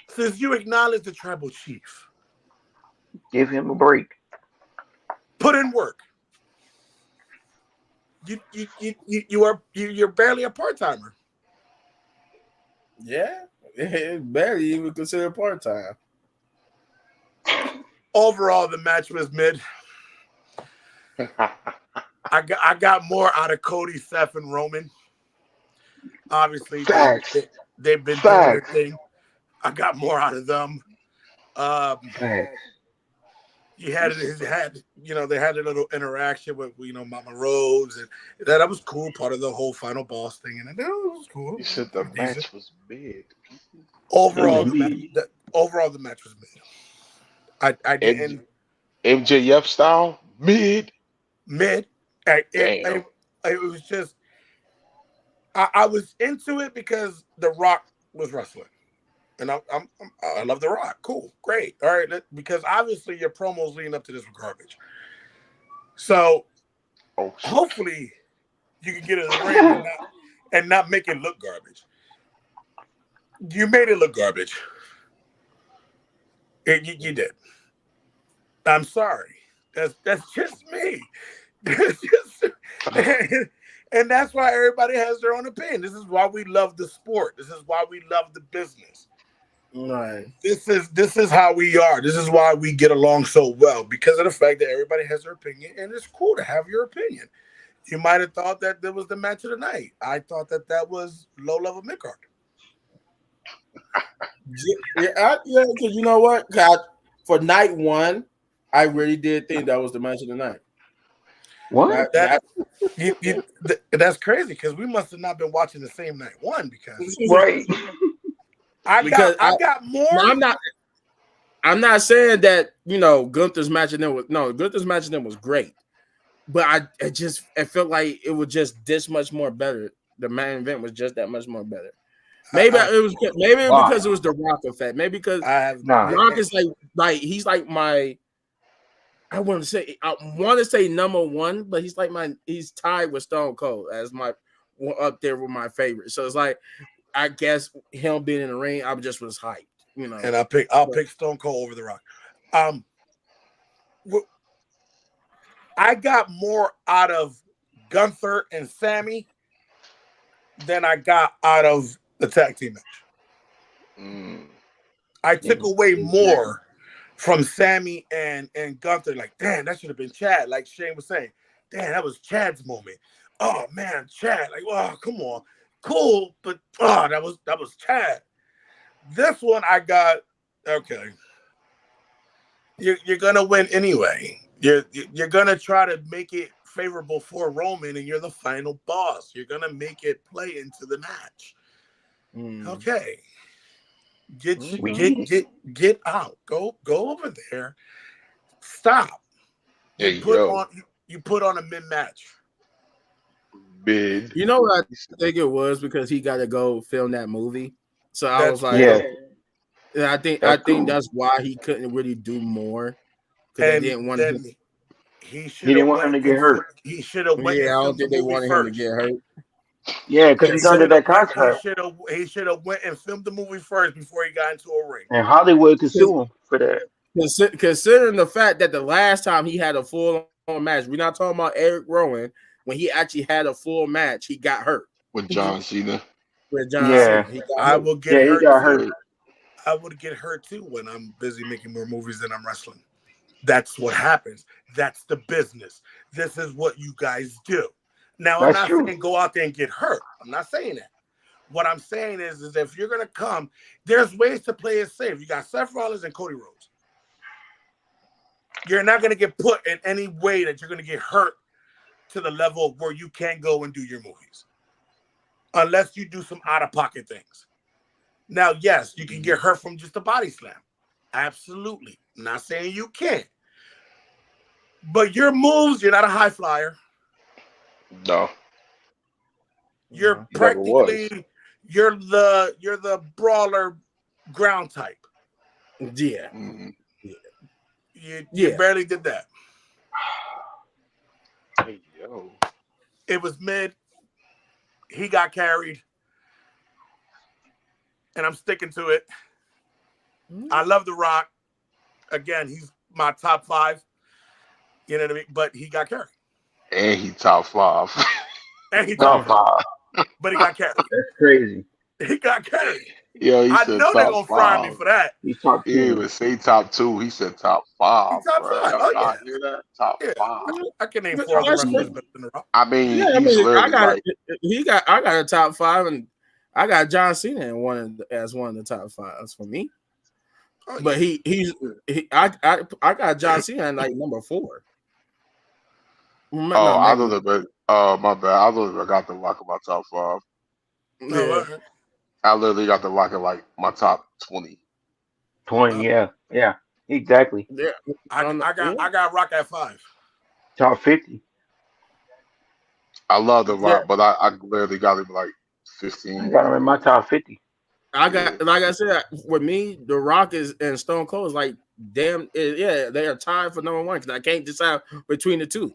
Since you acknowledge the tribal chief, Give him a break. put in work. You're barely a part timer. Yeah, barely even considered part time. Overall, the match was mid. I got more out of Cody, Seth, and Roman. Obviously, Facts. they've been doing their Facts. thing. I got more out of them. Facts. He had they had a little interaction with Mama Rhodes, and that was cool. Part of the whole final boss thing, and that was cool. You said It the was decent. match was mid. It was Overall, me. the match was mid. I M- didn't MJF style mid. mid. Damn. It was just I was into it because The Rock was wrestling. And I love The Rock. Cool, great, all right. Because obviously your promos leading up to this were garbage. So Oh shit. hopefully you can get in the ring and not make it look garbage. You made it look garbage. You did. I'm sorry. That's just me. That's just, and that's why everybody has their own opinion. This is why we love the sport. This is why we love the business. Right. This is how we are. This is why we get along so well, because of the fact that everybody has their opinion, and it's cool to have your opinion. You might have thought that was the match of the night. I thought that was low level mid card. Yeah, because you know what? For night one, I really did think that was the match of the night. What? That's crazy because we must have not been watching the same night one because Right. I Because got more. no, I'm not saying that Gunther's match in them Gunther's match in them was great, but it felt like it was just this much more better. The main event was just that much more better. Maybe it was because it was the Rock effect. Maybe because Rock is like he's like my. I want to say number one, but he's tied with Stone Cold as my up there with my favorite. So it's like I guess him being in the ring, I just was hyped, And I'll pick Stone Cold over the Rock. I got more out of Gunther and Sammy than I got out of the tag team match. I took away more from Sammy and Gunther. Like, damn, that should have been Chad. Like Shane was saying, damn, that was Chad's moment. Oh man, Chad. Like, oh, come on, cool, but that was Chad. This one I got. Okay, you're gonna win anyway. You're gonna try to make it favorable for Roman, and you're the final boss. You're gonna make it play into the match. Okay. Get out. Go over there. Stop. You put on a mid match. Mid. You know what I think it was because he got to go film that movie. So I was like, I think that's why he couldn't really do more because they didn't want him. He didn't want him to get hurt. He should have went. Yeah, I don't think they wanted him to get hurt. Yeah, because he's under that contract. He should have went and filmed the movie first before he got into a ring. And Hollywood could sue him for that. Considering the fact that the last time he had a full-on match, we're not talking about Eric Rowan. When he actually had a full match, he got hurt. With John Cena. Cena. I will get hurt. He got hurt. I would get hurt too when I'm busy making more movies than I'm wrestling. That's what happens. That's the business. This is what you guys do. Now, I'm not saying go out there and get hurt. I'm not saying that. What I'm saying is if you're going to come, there's ways to play it safe. You got Seth Rollins and Cody Rhodes. You're not going to get put in any way that you're going to get hurt to the level where you can't go and do your movies. Unless you do some out-of-pocket things. Now, yes, you can get hurt from just a body slam. Absolutely. I'm not saying you can't. But your moves, you're not a high flyer. No. You're practically you're the brawler ground type. Yeah. Mm-hmm. You barely did that. Hey, yo. It was mid. He got carried. And I'm sticking to it. I love The Rock. Again, he's my top 5. You know what I mean? But he got carried. And he top 5. And he top 5. But he got carried. That's crazy. He got carried. Yo, I know they're gonna fry me for that. He's top 2. He didn't even say top 2. He said top 5. He's top 5. Oh, yeah. Hear that? Top 5. I can name 4 other wrestlers better than The Rock. I mean, I got a top 5, and I got John Cena as one of the top 5s for me. Oh, but I got John Cena at like number 4. My bad. I literally got The Rock in my top 5. Yeah. I literally got The Rock in like my top 20. 20, yeah, exactly. Yeah, I got Rock at 5. Top 50. I love The Rock, but I literally got him like 15. I got him in my top 50. I got, like I said, with me, The Rock and Stone Cold is like, damn, yeah, they are tied for number 1 because I can't decide between the two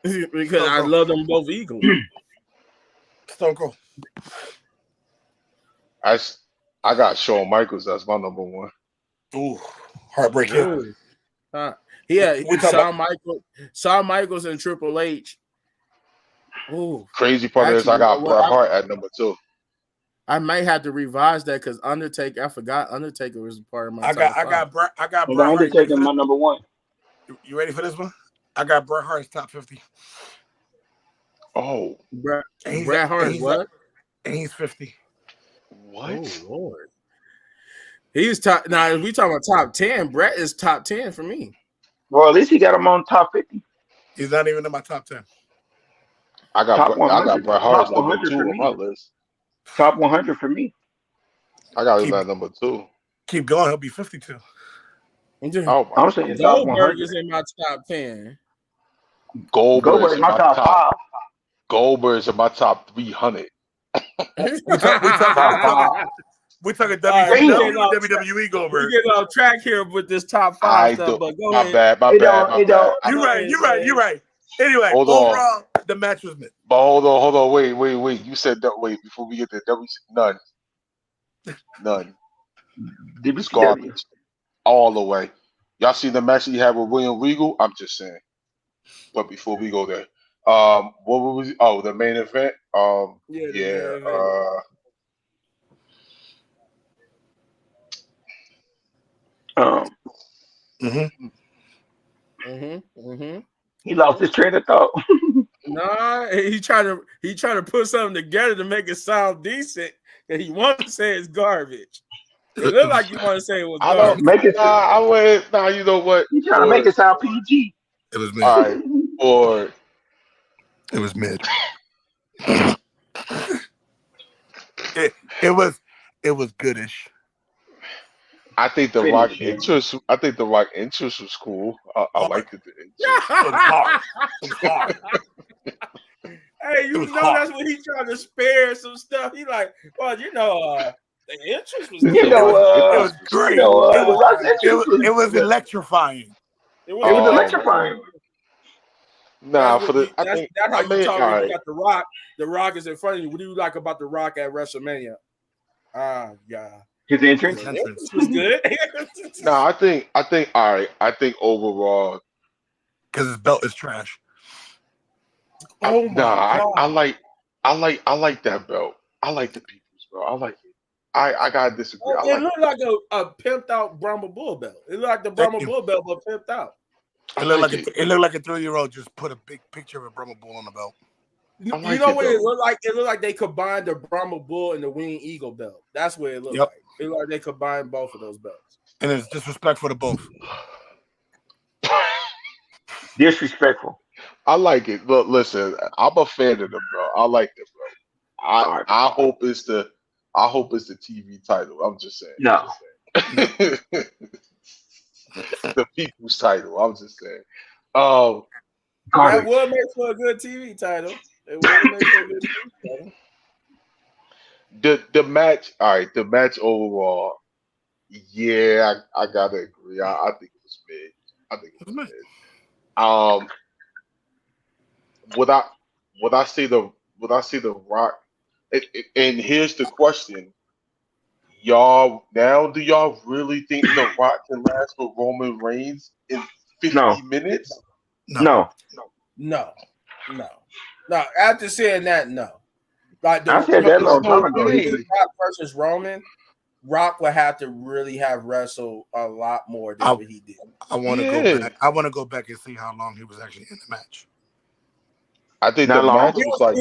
because I love them both equally. Stone Cold. I got Shawn Michaels. That's my number 1. Ooh, heartbreaking. Shawn Michaels and Triple H. Ooh, crazy part is I got Bret Hart at number 2. I might have to revise that because Undertaker. I forgot Undertaker was part of my. I got Bret Undertaker my number 1. You ready for this one? I got Bret Hart's top 50. Oh, Bret Hart what? And he's 50. What? Oh Lord. He's top. Now, if we talking about top 10, Bret is top 10 for me. Well, at least he got him on top 50. He's not even in my top 10. I Top got 100. Bret Hart as Top number 100 two for on my me. list. Top 100 for me. I got him Keep at number 2. keep going. He'll be 52. Oh my I'm saying goodness. top Goldberg 100. is in my top 10. Goldberg's Goldberg's in my my top top. 5. Goldberg's in my top 300. We Top 5. talking All right, we WCW getting Damn. or off WWE we Goldberg. getting off track here with this top 5 I stuff, do. but go My ahead. bad. My It bad. don't. My It bad. don't. I, You're right. You're right. Anyway, hold on. overall, the match was mid. But hold on. Wait. You said that. Wait, before we get to none. It's WCW. garbage all the way. Y'all see the match he had with William Regal? I'm just saying. But before we go there, what was? Oh, the main event. Yeah, the main Yeah. event. Um, Mm-hmm. he lost his train of thought. Nah, he trying to put something together to make it sound decent, and he want to say it's garbage. It looked like you want to say it was I don't. garbage. Make it. Nah, I went. Nah, you know what? He trying to make it sound PG. It was mid. All right. For It was mid. It was goodish. I think the Rock Finish. interest. I think the Rock interest was cool. I liked it. The interest. It was hard. It was hard. Hey, you was know hard. that's when he trying to spare some stuff. He like, well, the interest was You good. know, It was great. You know, It was Rock's entrance it was electrifying. It it was was electrifying. Nah, for the. I think. that's how I you mean, talk all when you right. got the Rock. The Rock is in front of you. What do you like about the Rock at WrestleMania? Yeah. His entrance. His entrance. It was good. Nah, I think. All right. I think overall. Because his belt is trash. Oh my God. I like that belt. I like the people's belt. I like it. I gotta disagree. I It like looked like a pimped out Brahma Bull belt. It looked like the Brahma Bull belt, but pimped out. It looked like a 3-year-old just put a big picture of a Brahma Bull on the belt. You like know it, what though. it looked like? It looked like they combined the Brahma Bull and the Winged Eagle belt. That's what it looked Yep. like. It looked like they combined both of those belts. And it's disrespectful to both. Disrespectful. I like it. Look, listen, I'm a fan of the belt. I like the belt. All right. I hope it's the TV title. I'm just saying. No. The people's title. I'm just saying. That Garbage. would make for a good TV title. It would make for a good TV title. The match. All right. The match overall. Yeah, I gotta agree. I think it was mid. I think it was mid. Would I say the Rock? And here's the question, y'all. Now, do y'all really think the Rock can last with Roman Reigns in 50 minutes? No. No. After saying that, no. Like I said that a long time ago. Rock versus Roman, Rock would have to really have wrestled a lot more than what he did. I want to go back. I want to go back and see how long he was actually in the match. I think Not the long. match was like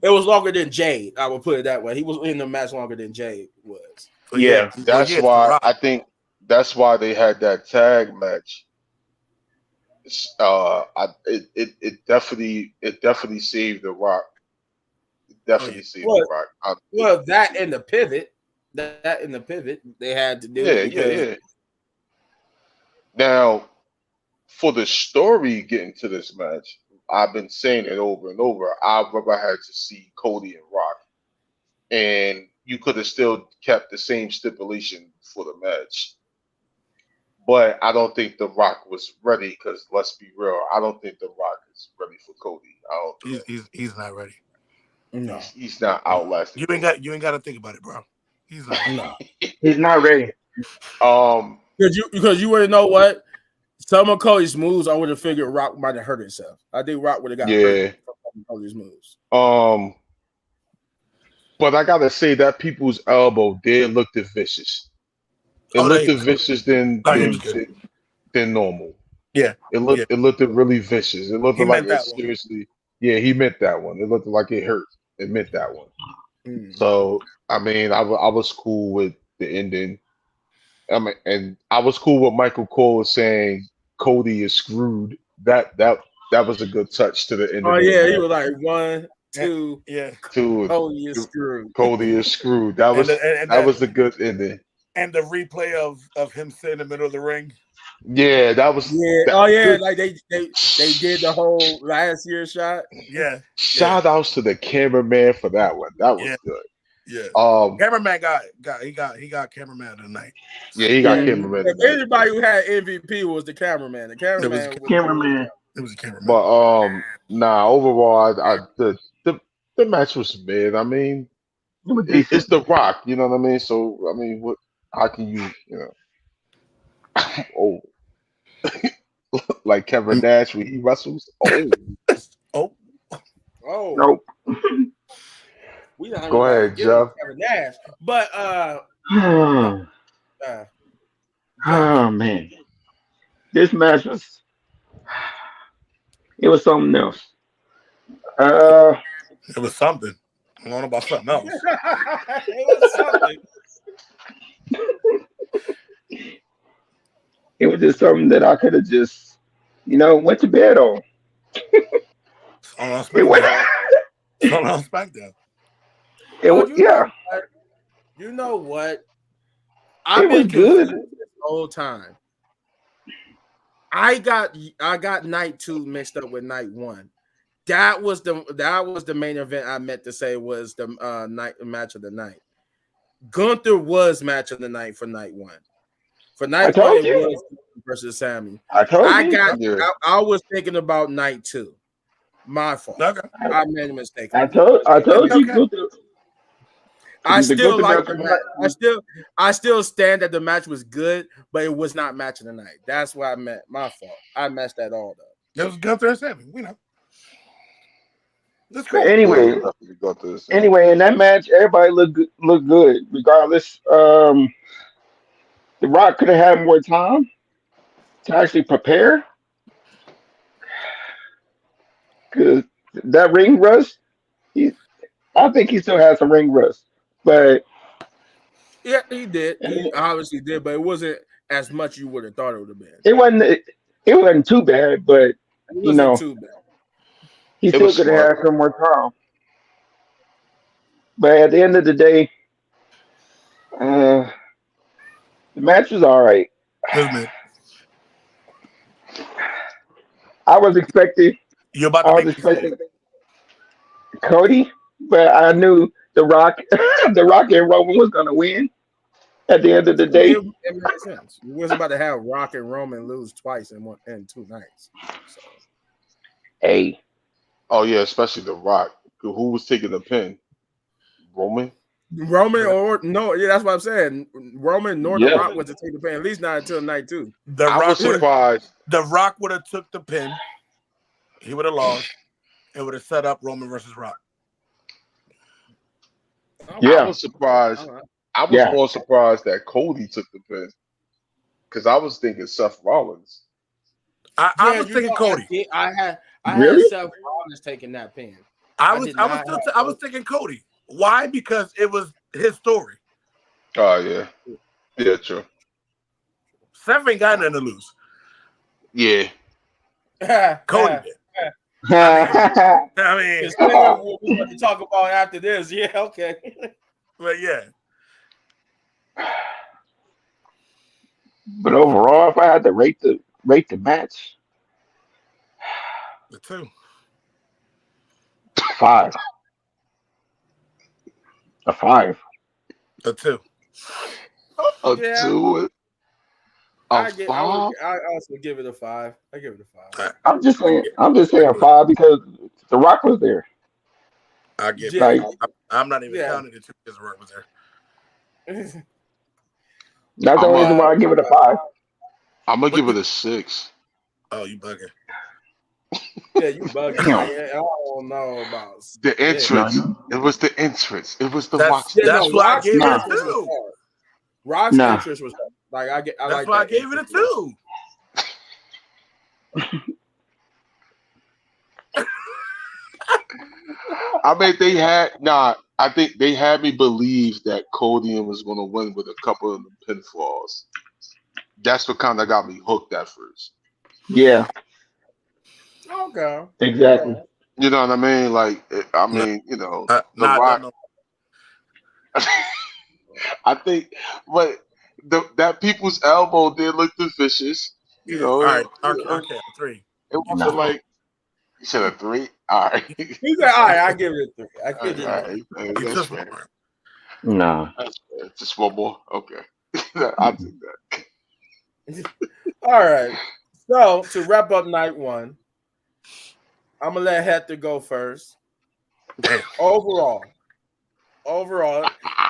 it was longer than Jade. I would put it that way. He was in the match longer than Jade was. Yeah. that's why I think that's why they had that tag match. It definitely saved the Rock. It definitely saved the Rock. Well, that and the pivot. That in the pivot they had to do. Yeah. Now, for the story getting to this match, I've been saying it over and over. I'd rather had to see Cody and Rock, and you could have still kept the same stipulation for the match. But I don't think The Rock was ready because let's be real, I don't think The Rock is ready for Cody. I don't. He's not ready. No, he's not outlasting. You ain't got to think about it, bro. He's not. No. He's not ready. Because you wouldn't know what some of Cody's moves. I would have figured Rock might have hurt himself. I think Rock would have got hurt from Cody's moves. But I gotta say that people's elbow did look vicious. It looked vicious than normal. Yeah, it looked really vicious. It looked like it one. Seriously. Yeah, he meant that one. It looked like it hurt. It meant that one. So I mean, I was cool with the ending. I mean, and I was cool with Michael Cole saying Cody is screwed. That that was a good touch to the end Oh of the yeah, he match. was like 1, 2. Yeah. To Oh, you're screwed. Cody is screwed. That And was the, and that the was a good ending. and the replay of him sitting in the middle of the ring. Yeah, that was Yeah. that Oh yeah, good. like they did the whole last year shot. Yeah. Yeah. Shout outs to the cameraman for that one. That was Yeah. good. Yeah. Um, Cameraman got cameraman of the night. yeah, he got Yeah. cameraman If tonight. anybody who had MVP was the cameraman. The It was cameraman was Cameraman. it was a cameraman. But nah, overall, the match was mid. I mean, It was it's decent. The Rock, you know what I mean. So I mean, what? How can you know? Oh, like Kevin Nash when he wrestles. Oh, Oh, Oh, Nope. we don't go even ahead, give it to Jeff. Kevin Nash. But Oh Jeff. man, this match was it was something else. Uh, it was something. I don't know about something else. It was something. it was just something that I could have just, went to bed on. On It went. SmackDown. On SmackDown. Oh, Yeah, you know what? it I've was been good. confused this whole time. I got night 2 mixed up with night 1. That was the main event I meant to say was the match of the night. Gunther was match of the night for night 1. For I night 1, told it you. was versus Sammy. I told I you. got Yeah, I was thinking about night 2. My fault. Okay. I made a mistake. I told you. Okay. I The still Gunther like match the was match. I still stand that the match was good, but it was not match of the night. That's what I meant. My fault. I messed that all up. It was Gunther and Sammy. We know. That's But cool. yeah, anyway, definitely go through this. in that match, everybody looked good, regardless. The Rock could have had more time to actually prepare, because that ring rust. He, I think he still has some ring rust, but Yeah, he did. He it obviously did, but it wasn't as much you would have thought it would have been. wasn't it wasn't too bad, but It wasn't too bad. he It still was could have smart. had some more time. But at the end of the day, uh, the match was all right. It was mid. I was expecting You about I to was make me say expecting it. Cody, but I knew The Rock, The Rock and Roman was gonna win at the end of the day. It made sense. We was about to have Rock and Roman lose twice in 2 nights. So. Hey, Oh yeah, especially The Rock. Who was taking the pin? Roman. Roman or no, yeah, that's what I'm saying. Roman nor The yeah, Rock was to take the pin, at least not until night 2. The I was surprised. Rock would have took the pin. He would have lost. It would have set up Roman versus Rock. I yeah, was surprised. I was yeah. more surprised that Cody took the pin because I was thinking Seth Rollins. I was thinking Cody. I had Really? Seth Rollins taking that pin. I was thinking Cody. Why? Because it was his story. Oh yeah, yeah, true. Seth ain't got nothing to lose. Yeah, Cody did. But I mean, It's what we want to talk about after this. Yeah, okay. but yeah. overall, if I had to rate the match, The 2. 5, a 5. The 2. a Yeah. 2, a I 5. also give it a 5. I give it a 5. I'm just saying 5 because The Rock was there. I get Yeah. Like, I'm not even Yeah. counting the 2 because Rock was there. that's the only reason why I give it a 5. I'm gonna give it a 6. Oh, you bugging. Yeah, you bugging. I don't know about The entrance. No. It was the entrance. It was the That's- Rock's. Yeah, That's why I Rock's gave it a entrance was 2. hard. Rock's Nah. entrance was hard. Like I That's like why I that gave it a entrance. 2. I mean, I think they had me believe that Cody was going to win with a couple of the pinfalls. That's what kind of got me hooked at first. Yeah, Okay. Exactly. You know what I mean? Like, I No, mean, The not done Rock. no. I think, but that people's elbow did look vicious. Yeah. All right. Okay. Three. It wasn't Nah. like you said a three. All right, He said, all right, I give it a 3. I all give it a 3. right, You that's took fair. one. Nah. That's fair. Just one more. Okay, I'll take that. All right. So to wrap up night 1, I'm gonna let Hector go first. Damn. Overall,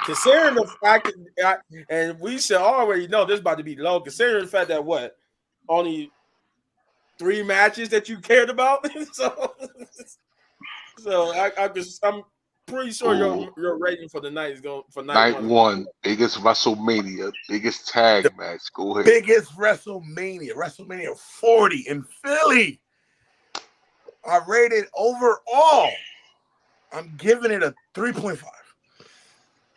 considering the fact that, and we should already know this is about to be low, considering the fact that only 3 matches that you cared about. I'm pretty sure Ooh, your rating for the night is going for night night 1 is going to be one, biggest WrestleMania, biggest The tag match. Go ahead. biggest WrestleMania 40 in Philly. I rated overall. I'm giving it a 3.5.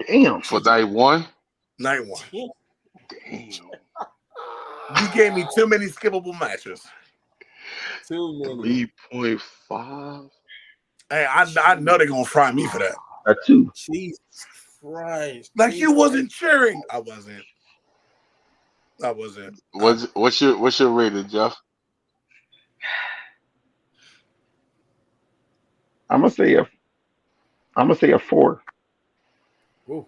Damn. For night one. Night 1. 2. Damn, You gave me too many skippable matches. Too many. 3.5. Hey, I know they're gonna fry me for that. A 2. Jesus Christ. Like you Jesus. wasn't cheering. I wasn't. What's your rating, Jeff? I'm gonna say a 4. Ooh.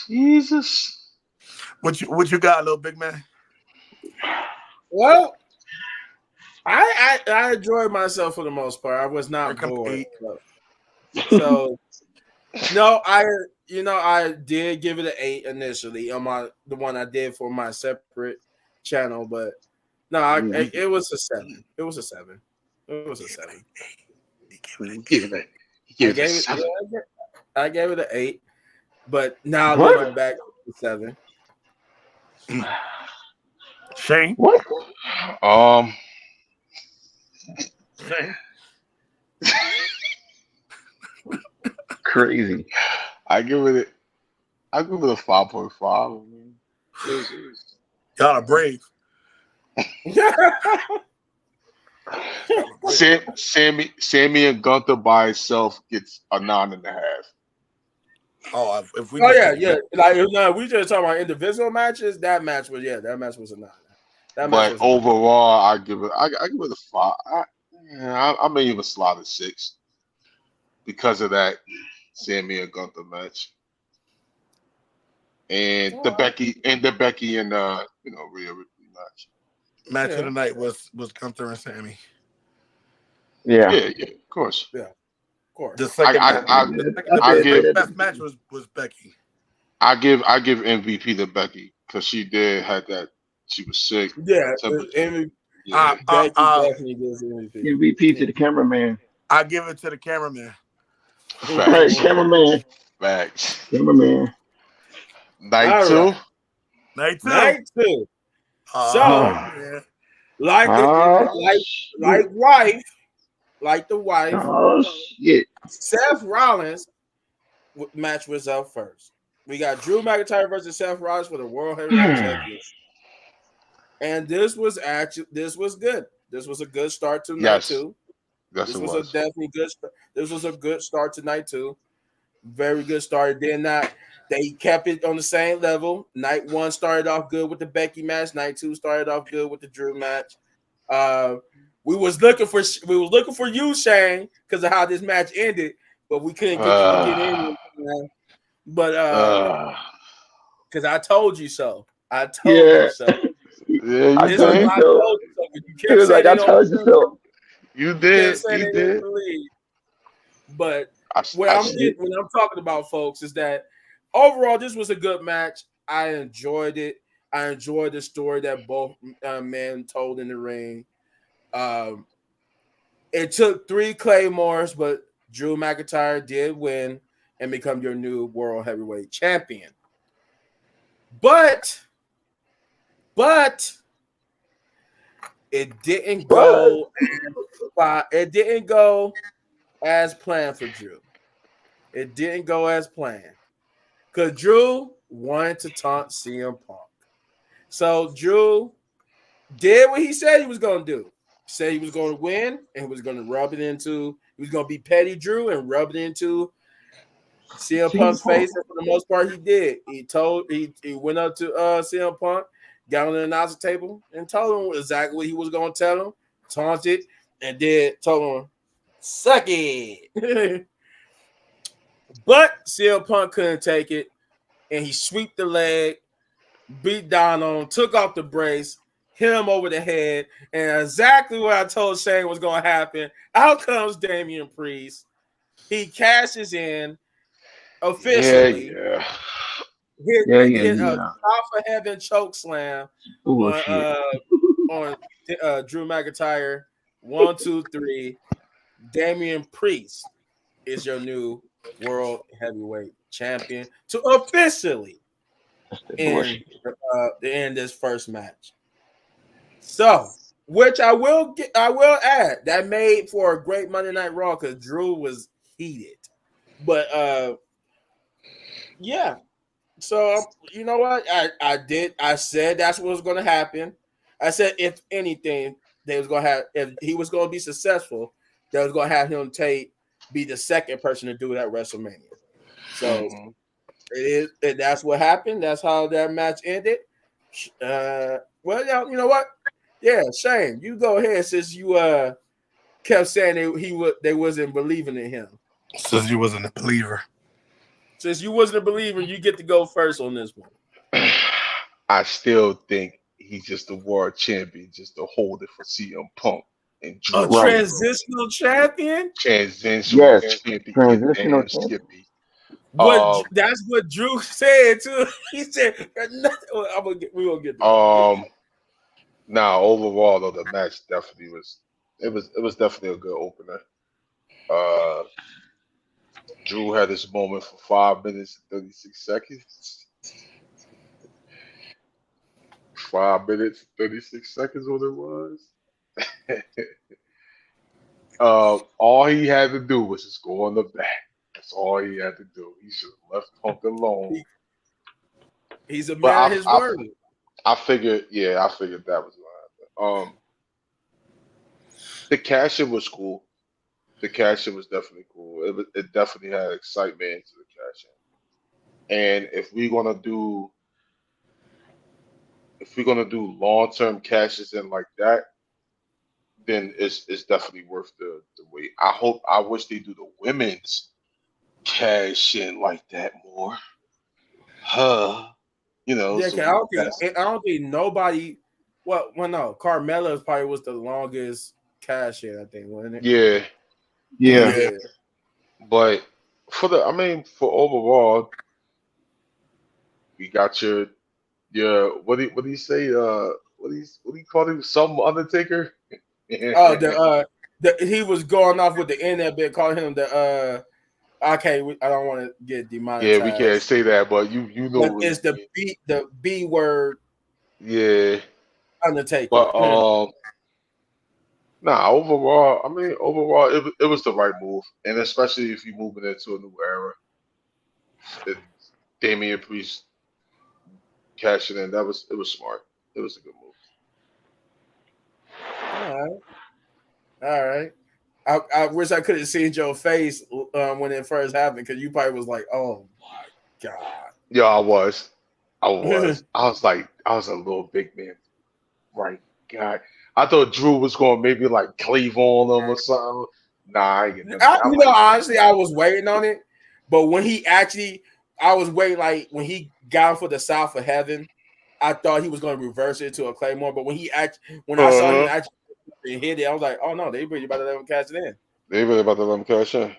Jesus. What you got, little big man? Well, I enjoyed myself for the most part. I was Here not comes bored. 8. So no, I did give it an 8 initially on the one I did for my separate channel, but no, it was a 7. It was a 7. It was a 7. You give it I a gave it. seven. I gave it an 8, but now What? looking back, it's a 7. Shane. What? Um, Shane. Crazy. I give it a 5.5. Y'all are brave. Sammy and Gunther by itself gets a 9.5. Oh, if we Oh just yeah. Like no, we just talking about individual matches. That match was a 9. That match But was a 9. overall, I give it a 5. I may even slot a 6 because of that Sammy and Gunther match and the Becky and Rhea Ripley match. match of Yeah, the night was Gunther and Sammy. Yeah. Yeah, of course. yeah, of course. The second I match, I I the give second best match was Becky. I give MVP to Becky because she did had that she was sick Yeah, temperature. MVP, Yeah, Becky definitely gives MVP. MVP to Yeah. the cameraman. I give it to the cameraman. Right, facts, cameraman. facts. Cameraman. Night All right, two. Night 2. night 2. So, Oh man. like Oh like shit. the wife, Oh shit. Seth Rollins match was up first. We got Drew McIntyre versus Seth Rollins for the World Heavyweight Championship, and this was good. This was a good start to night Yes, 2. yes, This it was a was. definitely good. This was a good start to night 2. Very good start. Then they kept it on the same level. Night 1 started off good with the Becky match. Night 2 started off good with the Drew match. We was looking for you, Shane, because of how this match ended, but we couldn't get you to get Uh, in. Man. But uh, because I told you so. I told you Yeah. so. yeah, I you This is told why you did. I so. told you so. But you He kept was saying like, they I don't told you believe. so. You You kept did. saying You they didn't did. believe. But I, what I, I'm getting, when I'm talking about, folks, is that overall this was a good match. I enjoyed it. I enjoyed the story that both men told in the ring. Um, it took 3 claymores, but Drew McIntyre did win and become your new world heavyweight champion. But it didn't What? go. It didn't go as planned for Drew. It didn't go as planned. Because Drew wanted to taunt CM Punk. So Drew did what he said he was going to do. Said he was going to win and he was going to rub it into. He was going to be Petty Drew and rub it into CM Punk's face. And for the most part, he did. He went up to CM Punk, got on the announcer table, and told him exactly what he was going to tell him. Taunted and told him, "Suck it." But CM Punk couldn't take it, and he swept the leg, beat down on him, took off the brace, hit him over the head, and exactly what I told Shane was going to happen. Out comes Damian Priest. He cashes in officially. Yeah. Hit a top of heaven choke slam Bullshit. on Drew McIntyre. 1, 2, 3. Damian Priest is your new world heavyweight champion to officially end this first match. So, which I will add, that made for a great Monday Night Raw because Drew was heated. But yeah. So you know what? I said that's what was going to happen. I said if anything, they was going to have if he was going to be successful, they was going to have him be the second person to do it at WrestleMania. So it is. And that's what happened. That's how that match ended. Well, you know what? Yeah, Shane, you go ahead since you kept saying they wasn't believing in him. Since he wasn't a believer. Since you wasn't a believer, you get to go first on this one. I still think he's just the world champion, just to hold it for CM Punk and Drew. A transitional champion? Transitional champion. Transitional Damn champion. Skippy. That's what Drew said too. He said, "We gonna get there." Now overall though, the match definitely was. It was definitely a good opener. Drew had his moment for 5 minutes and 36 seconds. 5 minutes, 36 seconds, what it was. All he had to do was just go on the back. That's all he had to do. He should have left Punk alone. He's a man of his word. I figured that was going to happen. The cash-in was cool. The cash-in was definitely cool. It definitely had excitement into the cash-in. And if we're gonna do long-term cashes in like that, then it's definitely worth the wait. I wish they do the women's cash in like that more. You know, Yeah, so I don't think nobody. Well, no, Carmella's probably was the longest cash in, I think, wasn't it? Yeah. But for overall, we got your what do you say? What do you call him? Some Undertaker? Oh, he was going off with the end that bit, calling him the I don't want to get demonetized. Yeah, we can't say that, but you know but it's the B word. Yeah. Undertaker. But overall, it was the right move, and especially if you're moving into a new era. Damian Priest cashing in, it was smart. It was a good move. All right. I wish I could have seen your face when it first happened, because you probably was like, "Oh my god." Yeah, I was. I was like, I was a little big man, right? God, I thought Drew was going to maybe like cleave on him or something. Nah, I ain't getting honestly, I was waiting on it, but when I was waiting, like when he got for the South of Heaven, I thought he was going to reverse it to a Claymore. But when I saw him actually hit it, I was like, "Oh no, they really about to let him cash it in." They really about to let him cash in,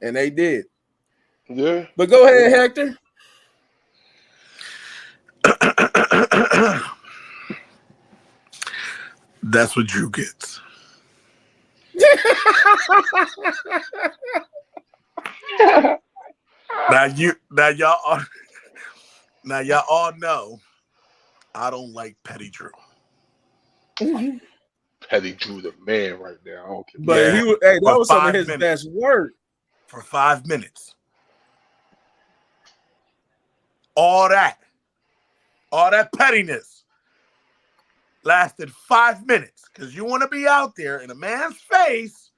and they did. Yeah, but go ahead, Hector. That's what Drew gets. Now y'all all know I don't like Petty Drew. Petty Drew the man right there. I don't care. But that was some of his best work. For 5 minutes. All that pettiness. lasted 5 minutes because you want to be out there in a man's face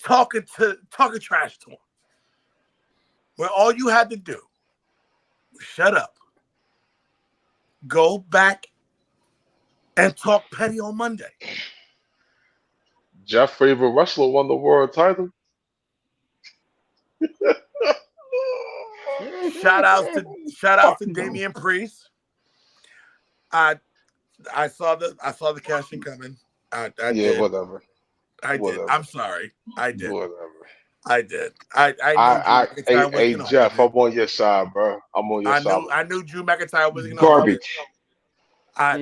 talking trash to him. Where all you had to do was shut up, go back, and talk petty on Monday. Jeff favorite wrestler won the world title. Shout outs to Damian Priest. I saw the casting coming. I Yeah, did. whatever. I did. Whatever. I'm sorry. I did. Whatever. I did. I knew Drew McIntyre wasn't Hey gonna Jeff, hold I'm on your side, bro. I'm on your side. I knew Drew McIntyre wasn't gonna hold it. Garbage. I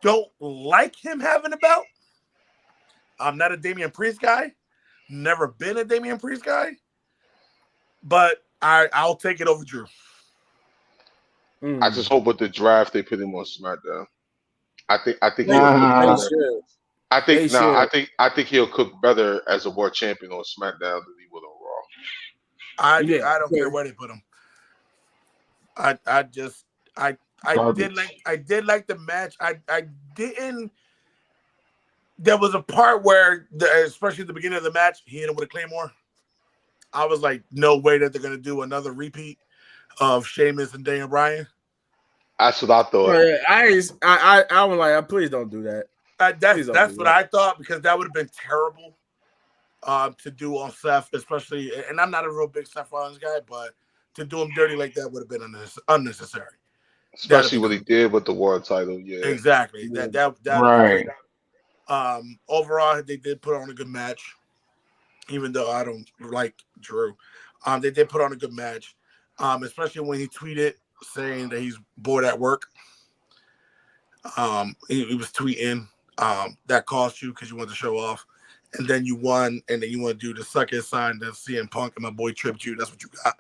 don't like him having a belt. I'm not a Damian Priest guy. Never been a Damian Priest guy. But I'll take it over Drew. I just hope with the draft they put him on SmackDown. I think They he'll cook Nah. better. should. I They think he'll cook better as a world champion on SmackDown than he would on Raw. I don't care where they put him. I did like the match. I didn't. There was a part where, especially at the beginning of the match, he hit him with a Claymore. I was like, no way that they're gonna do another repeat of Sheamus and Daniel Bryan. That's what I thought. I was like, please don't do that. That's what I thought, because that would have been terrible to do on Seth, especially. And I'm not a real big Seth Rollins guy, but to do him dirty like that would have been unnecessary. Especially what he did with the world title. Yeah, exactly. That Right. Overall, they did put on a good match, even though I don't like Drew. They did put on a good match, especially when he tweeted saying that he's bored at work. He was tweeting that cost you because you wanted to show off, and then you won, and then you want to do the suck it sign that CM Punk and my boy tripped you. That's what you got.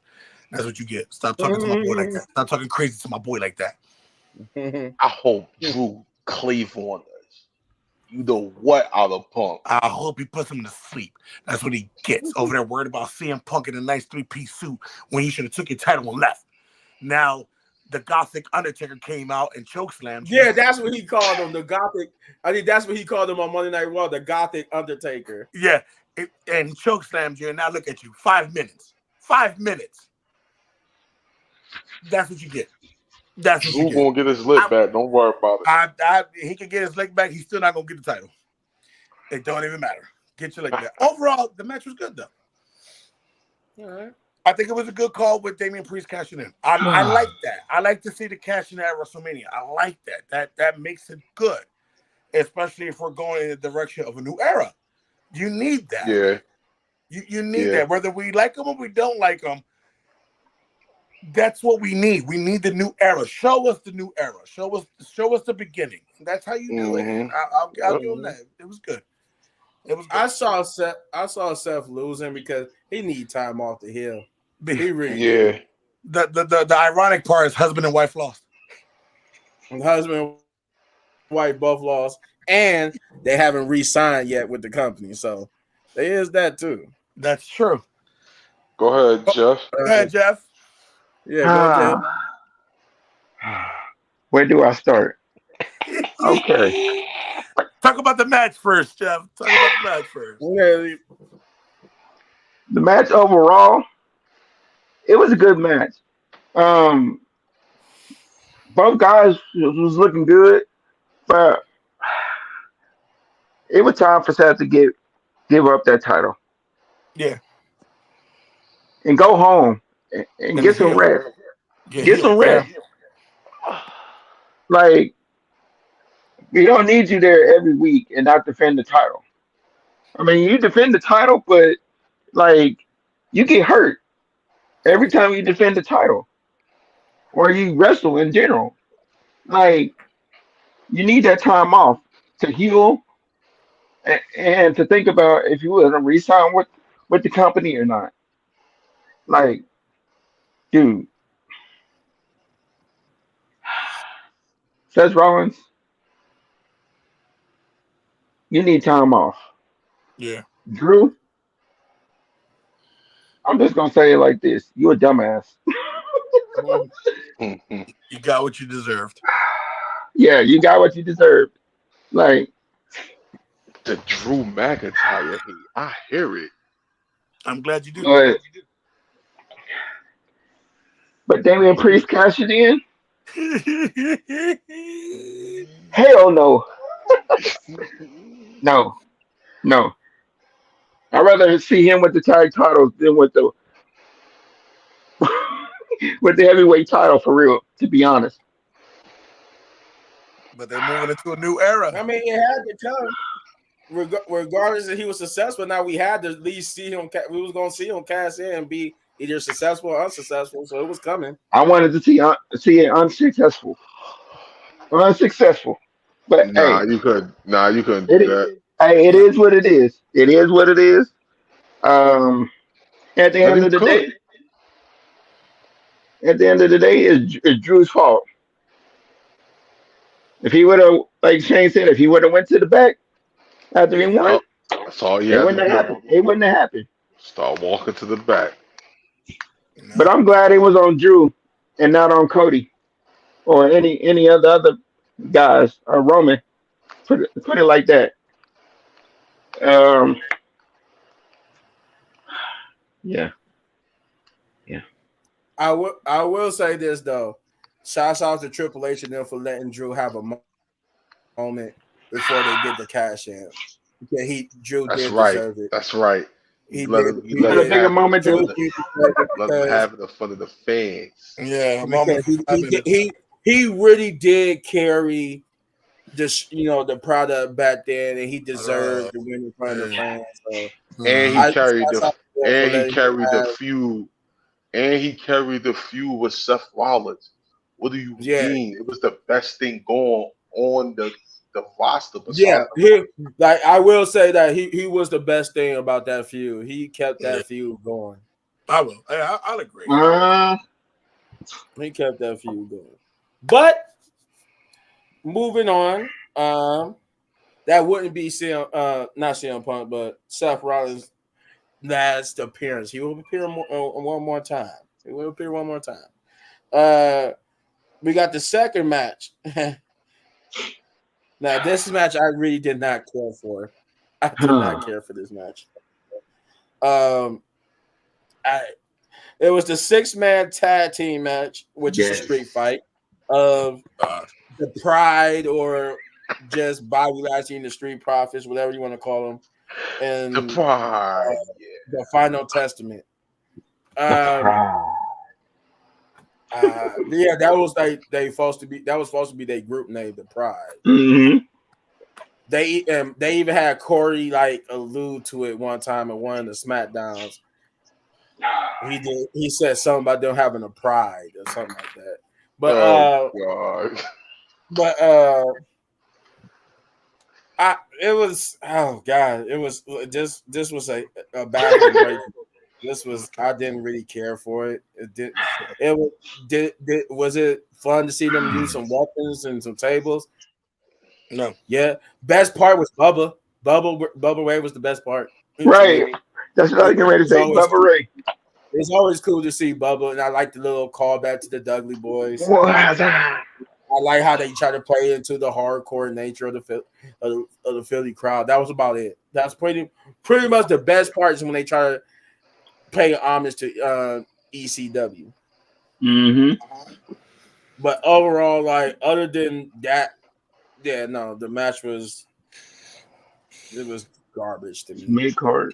That's what you get. Stop talking to my boy like that. Stop talking crazy to my boy like that. I hope Drew Cleveland does. You know what out of Punk? I hope he puts him to sleep. That's what he gets over there worried about CM Punk in a nice 3-piece suit when he should have took your title and left. Now, the Gothic Undertaker came out and chokeslammed you. Yeah, that's what he called him. The Gothic. I think that's what he called him on Monday Night Raw. The Gothic Undertaker. Yeah, and he chokeslammed you, and now look at you. 5 minutes. 5 minutes. That's what you get. That's what Drew you get. gonna get his lick back. Don't worry about it. He can get his leg back. He's still not gonna get the title. It don't even matter. Get your leg back. Overall, the match was good though. All right. I think it was a good call with Damian Priest cashing in. I like that. I like to see the cashing at WrestleMania. I like that. That makes it good, especially if we're going in the direction of a new era. You need that. Yeah. You need that. Whether we like them or we don't like them, that's what we need. We need the new era. Show us the new era. Show us the beginning. That's how you do it. I'll give him that. It was good. It was good. I saw Seth losing because he need time off the hill. He really Yeah. The ironic part is husband and wife lost. and husband and wife both lost, and they haven't re-signed yet with the company. So there is that too. That's true. Go ahead, Jeff. Go ahead, Jeff. Yeah, go ahead. Where do I start? Okay. Talk about the match first, Jeff. Talk about the match first. Yeah, The match overall, it was a good match. Both guys was looking good, but it was time for Seth to give up that title. Yeah. And go home and get some rest. Get some rest. Like, we don't need you there every week and not defend the title. I mean, you defend the title, but like, you get hurt every time you defend the title or you wrestle in general. Like, you need that time off to heal and to think about if you want to re-sign with the company or not. Like, dude, Seth Rollins, you need time off. Yeah. Drew, I'm just gonna say it like this: you a dumbass. You got what you deserved. Yeah, you got what you deserved. Like, The Drew McIntyre hate. I hear it. I'm glad you do. but, but Damian Priest cashed it in? Hell no. No. No. I'd rather see him with the tag titles than with the with the heavyweight title for real, to be honest. But they're moving into a new era. I mean, it had to come. Regardless if he was successful, now we had to at least see him. We was going to see him cast in and be either successful or unsuccessful. So it was coming. I wanted to see it unsuccessful. Unsuccessful. But Nah, hey, you could. Nah, you couldn't do it that. hey, it is what it is. It is what it is. Um at the But end he of the could. day, it's Drew's fault. If he would have, like Shane said, if he would have went to the back after he won, Yup. That's all he it had to wouldn't have do. happened. It wouldn't have happened. Start walking to the back. But No. I'm glad it was on Drew and not on Cody or any of the other guys or Roman. Put it like that. Um, yeah, yeah. I will say this though. Shouts out to Triple H and them for letting Drew have a moment before they did the cash in. Yeah, Drew That's did right. deserve it. That's right. He Let did. him. He He let Had a him did. bigger have it in moment front Drew of than the. did deserve it Let him because have it in front of the fans. Yeah, a moment because for 5 minutes. he really did carry this the product back then, and he deserved to win in front of the Man. fans. So And he I carried that's the. how for And he letting him carried the have. feud. And he carried the feud with Seth Rollins. What do you Yeah, mean? It was the best thing going on the roster yeah. besides the Like I will say that he was the best thing about that feud. He kept Yeah, that feud going. I will. I'll agree. uh, He kept that feud going. But moving on, that wouldn't be not CM Punk, but Seth Rollins' last appearance. He will appear one more time. He will appear one more time. We got the second match. Now, this match I really did not care for. I did not care for this match. I It was the 6-man tag team match, which is a yes. street fight of Uh, the Pride or just Bobby Lashley and the Street Profits, whatever you want to call them, the and pride. the Final Testament. The Um, pride. yeah, that was supposed to be their group name, the Pride. Mm-hmm. They even had Corey like allude to it one time in one of the SmackDowns. He said something about them having a pride or something like that. But Oh God. but it was this was a bathroom break. This was I didn't really care for it. Was it fun to see them use some weapons and some tables? no. Yeah. Best part was Bubba. Bubba Ray was the best part. To Right. me. That's what I was getting ready to It's say. always Bubba Ray. It's always cool to see Bubba, and I like the little callback to the Dudley Boys. What? I like how they try to play into the hardcore nature of the Philly crowd. That was about it. That's pretty much the best parts when they try to pay homage to ECW. Mm-hmm. But overall, like other than that, yeah, no, the match was garbage to me. Mid card.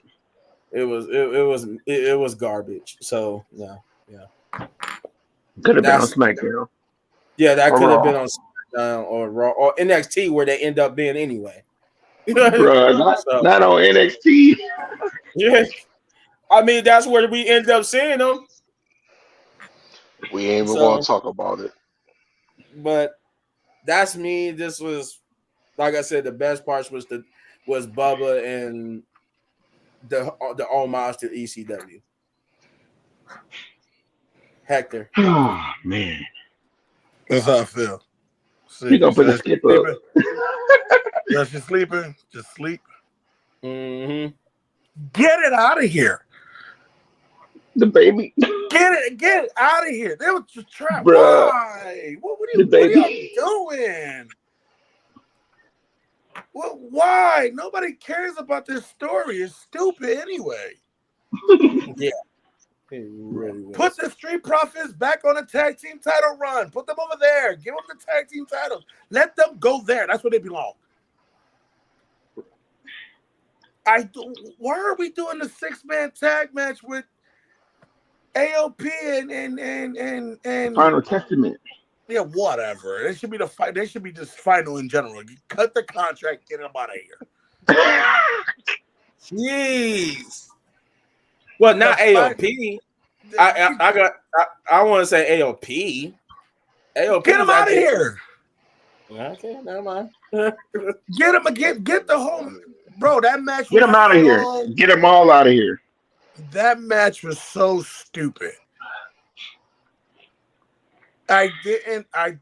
It was garbage. So yeah. Could have been on That's SmackDown. Yeah, that Or could have Raw. been on SmackDown or Raw or NXT where they end up being anyway. Bruh, So, not on NXT. yeah, I mean that's where we end up seeing them. We ain't even So, gonna talk about it. but that's me. This was, like I said, the best parts was Bubba and the homage to ECW. Hector. Oh man. That's how I feel. He gonna put a skip up. Just you sleeping. Just sleep. Mm-hmm. Get it out of here. The baby. Get it out of here. They were just trapped. Bruh. Why? What are The baby. y'all doing? Why? Nobody cares about this story. It's stupid anyway. Yeah. It really was. Put the Street Profits back on a tag team title run. Put them over there. Give them the tag team titles. Let them go there. That's where they belong. Why are we doing the 6-man tag match with AOP and Final Testament. Yeah, whatever. They should be the fight. They should be just final in general. You cut the contract, get them out of here. Jeez. Well, not AOP. I want to say AOP. AOP. Get them out of here. Okay, never mind. Get them again. Get the whole bro. That match. Get them out of here. Get them all out of here. That match was so stupid. I didn't. I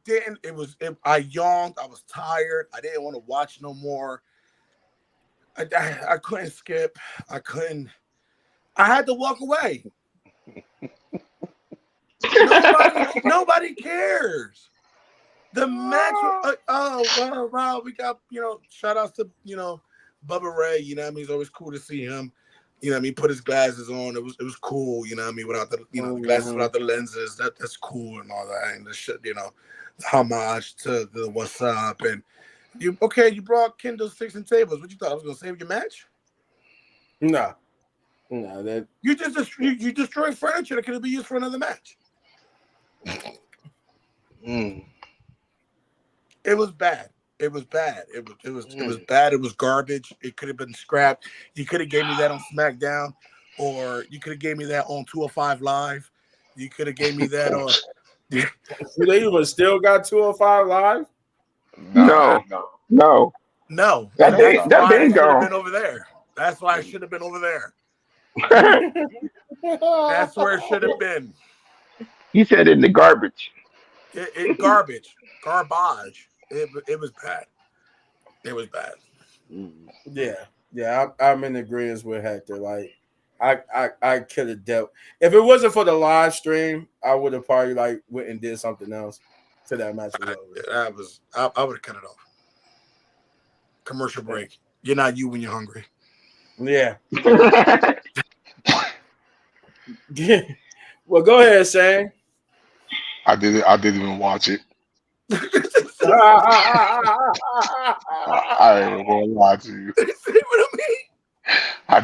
yawned. I was tired. I didn't want to watch no more. I couldn't skip. I couldn't. I had to walk away. Nobody cares. The match. Wow. We got, shout outs to, Bubba Ray. You know what I mean? It's always cool to see him. You know what I mean? Put his glasses on. It was cool. You know what I mean? Without the, the glasses, without the lenses. That's cool and all that. And the shit, homage to the What's Up. And you brought Kindle Sticks and Tables. What you thought? I was going to save your match? No, that you destroyed furniture that could be used for another match. It was bad. It was bad. It was bad. It was garbage. It could have been scrapped. You could have gave me that on SmackDown, or you could have gave me that on 205 Live. You could have gave me that on. Do they even still got 205 Live? No. That been gone. Been over there. That's why I should have been over there. That's where it should have been. He said in the garbage. Garbage. It was bad. It was bad. Yeah. I'm in agreement with Hector. Like, I could have dealt. If it wasn't for the live stream, I would have probably went and did something else to that match. I would have cut it off. Commercial break. You're not you when you're hungry. Yeah. Well, go ahead, Shane. I didn't even watch it. I ain't gonna lie to you. I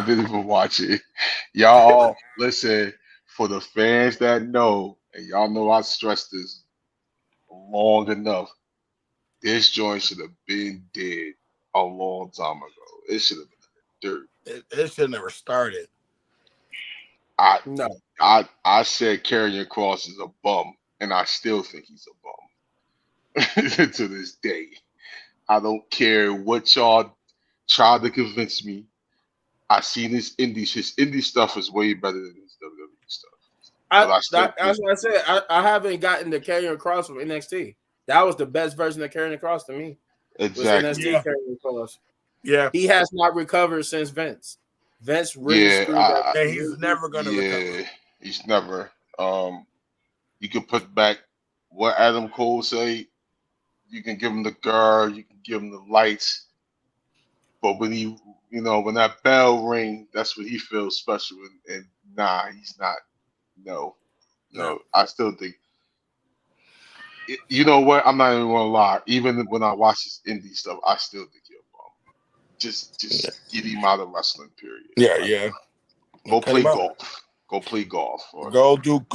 didn't even watch it. Y'all, listen, for the fans that know, and y'all know I stressed this long enough, this joint should have been dead a long time ago. It should have been dirt. It should have never started. I said Karrion Kross is a bum, and I still think he's a bum to this day. I don't care what y'all try to convince me. I seen his indie stuff is way better than his WWE stuff. That's what I said. I haven't gotten the Karrion Kross from NXT. That was the best version of Karrion Kross to me. Exactly. Karrion Kross. Yeah. He has not recovered since Vince. Vince really screwed up. And he's never going to recover. He's never. You can put back what Adam Cole say. You can give him the girl. You can give him the lights. But when when that bell ring, that's when he feels special. And nah, he's not. No. I still think. You know what? I'm not even gonna lie. Even when I watch this indie stuff, I still think you're a bum. Just get him out of wrestling. Period. Yeah. Go play golf. Go play golf. Or go do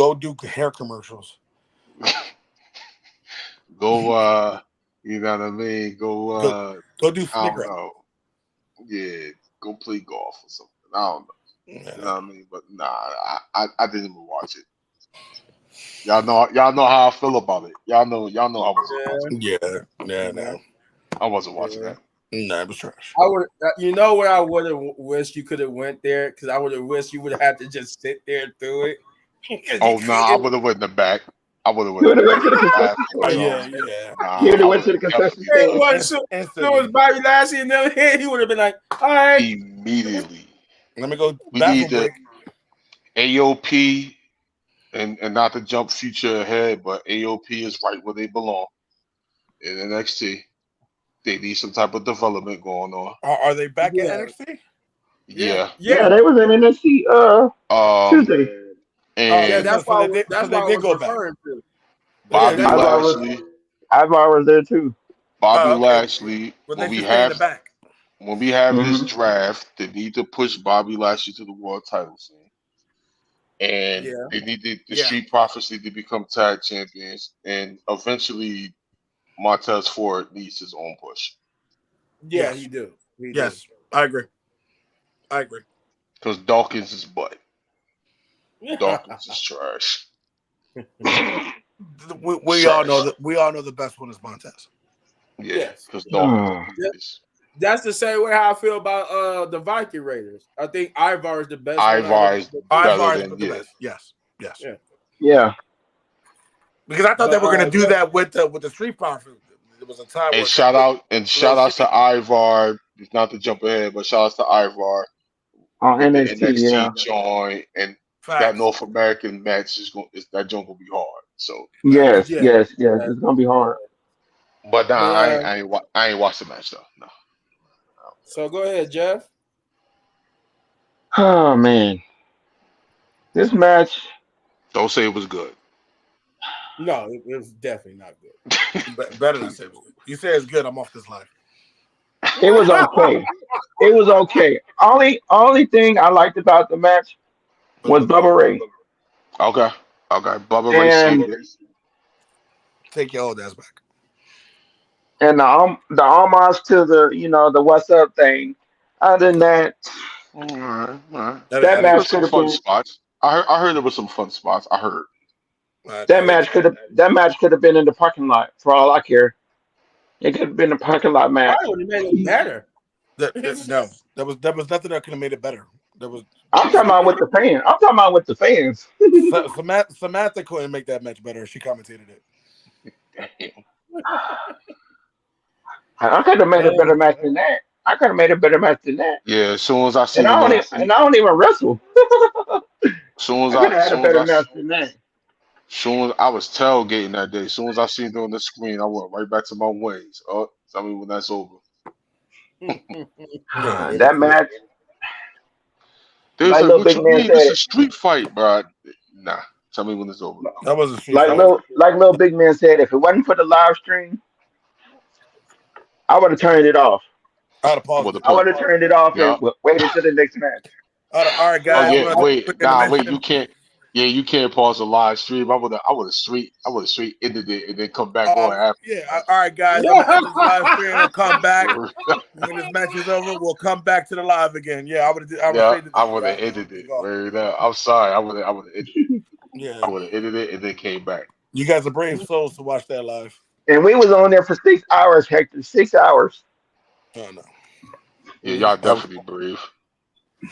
hair commercials. Go. You know what I mean? Go do I don't know. Yeah. Go play golf or something. I don't know. Yeah. You know what I mean? But nah, I didn't even watch it. Y'all know how I feel about it. Y'all know I wasn't watching it. No. I wasn't watching that. No, it was trash. I would, where I would have wished you could have went there, because I would have wished you would have had to just sit there and do it. Oh no, I would have went in the back. I would have went in the back. Yeah. He would have went to the concession stand. So it was Bobby Lashley and them here. He would have been like, all right. Immediately. Let me go. We need to. AOP and not to jump future ahead, but AOP is right where they belong in NXT. They need some type of development going on. Are they back at Yeah, NXT? yeah, Yeah. Yeah, yeah, they was in NXT Um Tuesday. Oh, yeah. okay, and That's so why. they did. So That's they why I did was go back. referring to. Yeah, Bobby that's why. Ivar was there too. Oh, okay. Lashley, Well, they should stay in the back. when we have this Hmm. draft, they need to push Bobby Lashley to the world title scene. And Yeah, they need the Yeah. Street Profits need to become tag champions. And eventually Montez Ford needs his own push. yeah. Yes. He do. He do. Yes. I agree. I agree. Because Dawkins is butt. Dawkins is trash. We all know Trash. that. We all know the best one is Montez. Yeah, Yes. because Dawkins Yeah. is That's the same way how I feel about the Viking Raiders. I think Ivar is the best one out Ivar of is the three. better Ivar is than the best. Yes. Yes. Yeah. Yeah. Because I thought they But were going to do that with the Street Profits. There was a time where And it kind of shout low outs to key. Ivar. Not to jump ahead, but shout outs to Ivar On with the NXT, yeah. NXT joint and that Facts. North American match is that joint gonna be hard. So, Facts. Yes, Yeah. yes, yes. Uh, It's gonna be hard. but nah, But I ain't watched the match though. No, so go ahead, Jeff. Oh man. This match, don't say it was good. No, it was definitely not Better than say it was good. You say it's good. I'm off this live. it was okay. It was okay. Only thing I liked about the match was Bubba Ray. Okay, Bubba Ray And saved it. Take your old ass back. the homage to the what's up thing. Other than that, All right, all right. that That There match was could some have fun been spots. I heard there was some fun spots. I heard. that match could have been in the parking lot for all I care. It could have been a parking lot match. probably would have made it better. No, there was nothing that could have made it better. There was I'm talking about with the fans. I'm talking about with the fans. Samantha couldn't make that match better. She commentated it. Damn. I could have made a better Man, match than that. I could have made a better match than that. Yeah, as soon as I And seen the little I don't even wrestle. I could have had a soon as better I match than that. soon as I was tailgating that day, soon as I seen it on the screen, I went right back to my ways. Oh, tell me when that's over. Yeah, That match, They was like like, little "What big you man mean? This said, is a street fight, bro?" Nah, tell me when it's over. that was a street fight. like little big man said, if it wasn't for the live stream, I would have turned it off. I'd have paused What the it. I point? would have turned it off and Yeah. waited to the next match. All right, Oh guys. I'm yeah. gonna take a Wait. quick Nah. Wait. You intermission. can't. Yeah, you can't pause the live stream. I would have straight ended it and then come back on Yeah. All right, guys. I'm gonna end this live stream. We'll come back after. when this match is over. We'll come back to the live again. Yeah, I would Yeah, say I that. would Yeah, have ended it. go. Right now. I'm sorry. I would have ended it. Yeah. I would have ended it and then came back. You guys are brave souls to watch that live. And we was on there for 6 hours, Hector. 6 hours. Oh no, Yeah, y'all Um, definitely brave.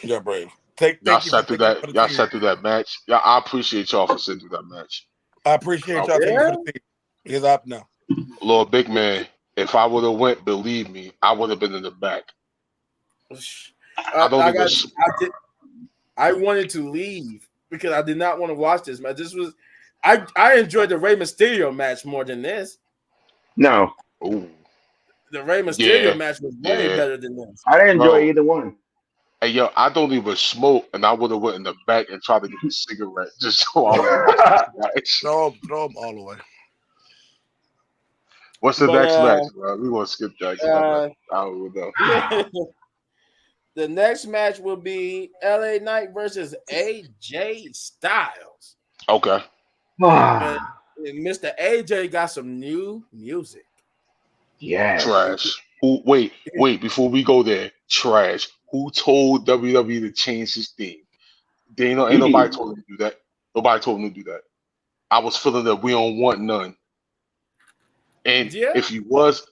you're brave. Y'all Thank you for sat through sticking that. for the Y'all team. sat through that match. Yeah, I appreciate y'all for sitting through that match. I appreciate y'all taking yeah. for the team. Because I no. Lord Big Man, if I would have went, believe me, I would have been in the back. I don't I even. got. I did. I wanted to leave because I did not want to watch this match. This was. I enjoyed the Rey Mysterio match more than this. No, Ooh, The Rey Mysterio yeah, match was way yeah, better than this. I didn't enjoy bro. either one. Hey yo, I don't even smoke, and I would have went in the back and tried to get a cigarette just so I would watch this match. Throw them all away. What's the But next match, bro? We want to skip that because I don't know. the next match will be LA Knight versus AJ Styles. Okay, And Mr. AJ got some new music. Yes. trash. Who? Wait. Before we go there, trash. Who told WWE to change his theme? Ain't He nobody did. told him to do that. Nobody told him to do that. I was feeling that we don't want none. And Yeah. if you was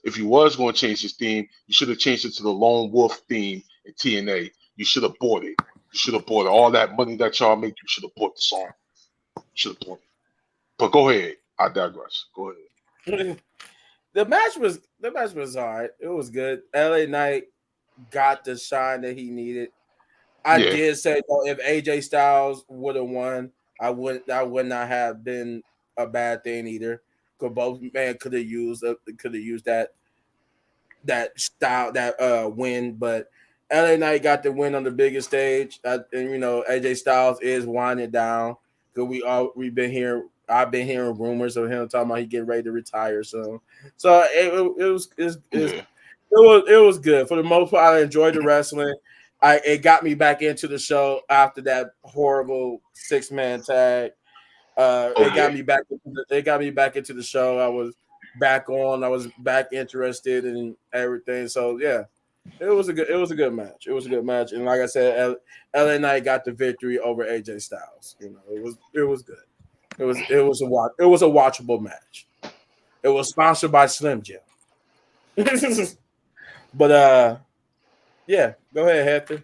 going to change his theme, you should have changed it to the Lone Wolf theme in TNA. You should have bought it. You should have bought it. All that money that y'all make, you should have bought the song. You should have bought it. But go ahead. I digress. Go ahead. The match was all right. It was good. LA Knight got the shine that he needed. I Yeah. did say though, if AJ Styles would have won, that would not have been a bad thing either. Because both men could have used that style win, but LA Knight got the win on the biggest stage. And AJ Styles is winding down because we've been here. I've been hearing rumors of him talking about he getting ready to retire soon. So Yeah. it was good for the most part. I enjoyed the wrestling. It got me back into the show after that horrible 6-man tag. Oh yeah. It got me back into the show. I was back on. I was back interested in everything. So yeah, it was a good match. It was a good match. And like I said, LA Knight got the victory over AJ Styles. It was good. It was a watchable match. It was sponsored by Slim Jim. But yeah, go ahead, Hector.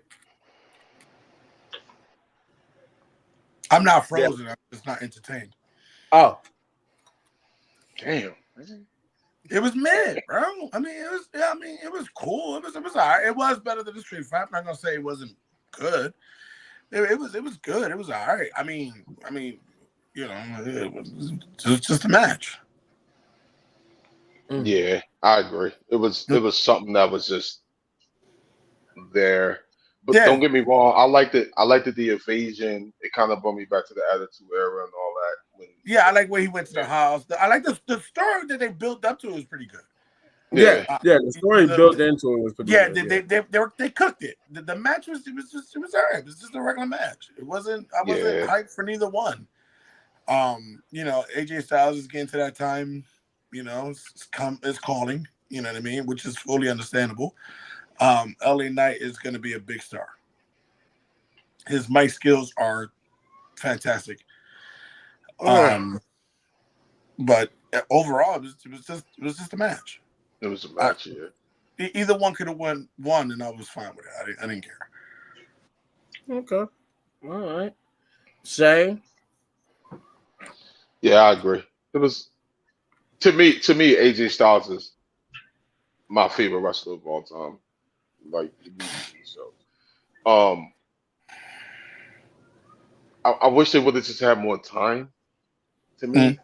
I'm not Yeah. frozen. I'm just not entertained. Oh, Damn. It was mid, bro. I mean, it was cool. It was all right. It was better than the Street Fight. I'm not gonna say it wasn't good. It was good. It was all right. I mean, it was just a match. Yeah, I agree. It was something that was just there. But Yeah. don't get me wrong, I liked it. I liked the evasion. It kind of brought me back to the Attitude Era and all that. Yeah, I like where he went to the house. I like the story that they built up to was pretty good. yeah. The story built into it was pretty good. They cooked it. The match was all right. It was just a regular match. I wasn't hyped for neither one. AJ Styles is getting to that time, it's calling, you know what I mean, which is fully understandable. LA Knight is gonna be a big star. His mic skills are fantastic. But overall, it was just a match. It was a match, yeah. Either one could have won, and I was fine with it. I didn't care. Okay, all right. Shay. Yeah, I agree. It was to me. AJ Styles is my favorite wrestler of all time. Like so. I wish they would have just had more time. To me,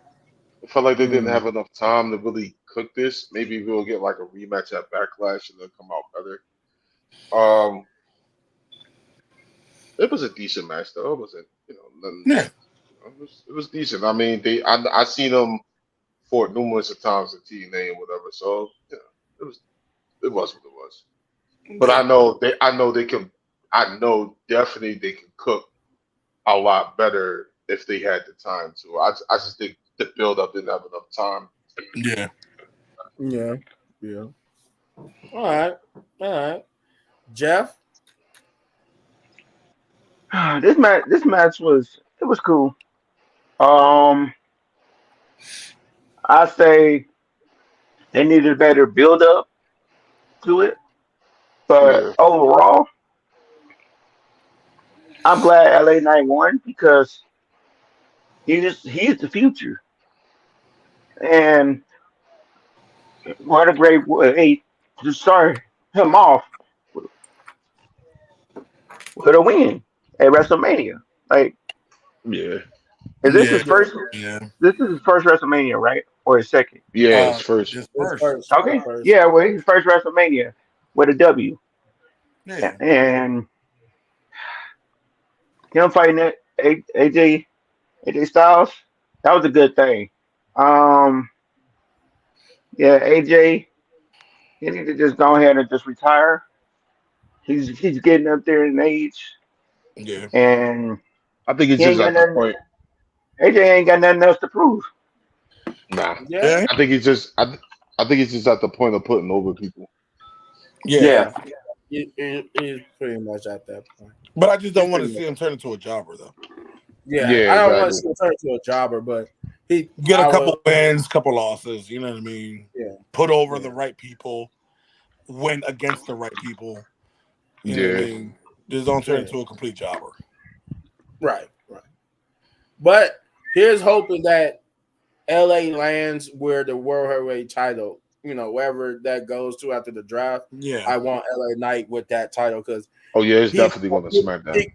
I felt like they didn't have enough time to really cook this. Maybe we'll get like a rematch at Backlash and they'll come out better. It was a decent match though. It wasn't, nothing. Yeah. It was decent. I mean, I seen them fought numerous of times in TNA and whatever. So it was what it was. But I know definitely they can cook a lot better if they had the time to. I just think the build up didn't have enough time. Yeah. All right. Jeff. This match was cool. I say they needed a better build up to it, but Yeah. overall, I'm glad LA Knight won because he's the future, and what a great way to start him off with a win at WrestleMania. Like, Yeah. is this his first? Yeah. This is his first WrestleMania, right, or his second? Yeah, it's first. His It's first. Okay, first. yeah, well, his first WrestleMania with a W, Yeah. and him fighting AJ Styles, that was a good thing. Yeah, AJ, he need to just go ahead and just retire. He's getting up there in age, Yeah. and I think it's he ain't just got at the nothing. point. AJ ain't got nothing else to prove. Nah. Yeah. I think it's just I think it's just at the point of putting over people. Yeah, He's pretty much at that point. But I just don't want to Pretty see him turn into a jobber though. Yeah, Yeah, I don't want to exactly. see him turn to a jobber, but Get a couple wins, couple losses. You know what I mean? Yeah. Put over the right people. Win against the right people. You know what I mean? Just don't turn into a complete jobber. Right. But here's hoping that LA lands where the World Heavyweight title wherever that goes to after the draft. Yeah. I want LA Knight with that title because Oh yeah, it's he, definitely going to SmackDown.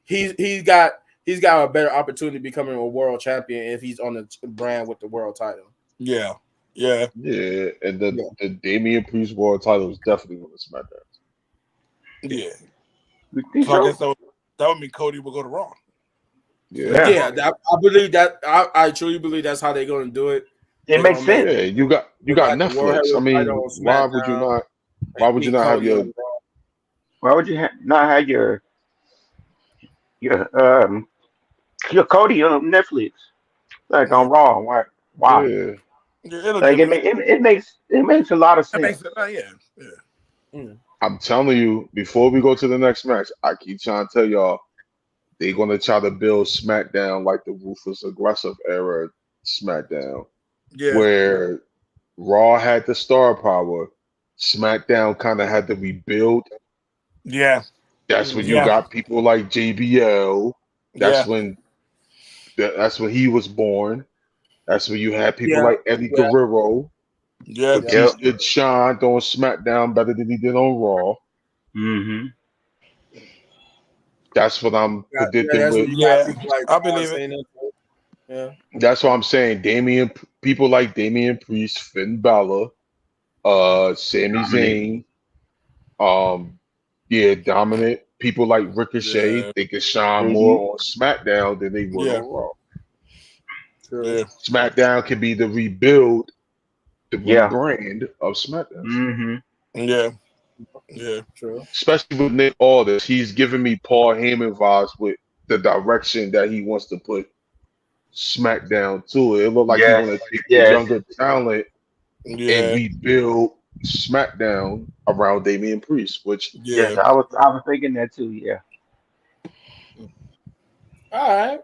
he's got a better opportunity becoming a world champion if he's on the brand with the world title. Yeah. Yeah. Yeah, and the Damian Priest World title is definitely going to SmackDown. Yeah. You think So I so? guess that would mean Cody will go to Raw. Yeah. Yeah, I believe that. I truly believe that's how they're going to do it. It They're makes going to make sense. Yeah, you got the world Netflix. I heavyweight title mean, on why would you SmackDown not? Why and would you meet not have Cody your? on Raw. Why would you not have your your Cody on Netflix, like Yeah. on Raw? Why? Yeah, Yeah, it'll Like give it. it makes a lot of That makes sense. it. Yeah. Yeah. Mm. I'm telling you. Before we go to the next match, I keep trying to tell y'all they're gonna try to build SmackDown like the ruthless aggressive era SmackDown, Yeah. where Raw had the star power, SmackDown kind of had to rebuild. Yeah. That's when you Mhm. Yeah. got people like JBL. That's Yeah. when that's when he was born. That's when you had people Yeah, like Eddie yeah, Guerrero. Yeah. yeah, Batista shined on SmackDown better than he did on Raw. Hmm. That's what I'm yeah. predicting That's with. when you got Yeah. people like I John believe it. Cena. Yeah, That's what I'm saying. People like Damian Priest, Finn Balor, Sami Dominic. Zayn, yeah, Dominant. People like Ricochet, Yeah. they can shine Hmm. more on SmackDown than they would Yeah. on Raw. true. Yeah. SmackDown can be the rebuild, the Yeah. rebrand of SmackDown. Hmm. Yeah. Yeah. True. Especially with Nick Aldis, he's giving me Paul Heyman vibes with the direction that he wants to put SmackDown to. It looked like he Yes. want to take the Yes. younger talent and Yeah. rebuild SmackDown around Damian Priest, which Yes. Yeah. I was thinking that too. Yeah. All right,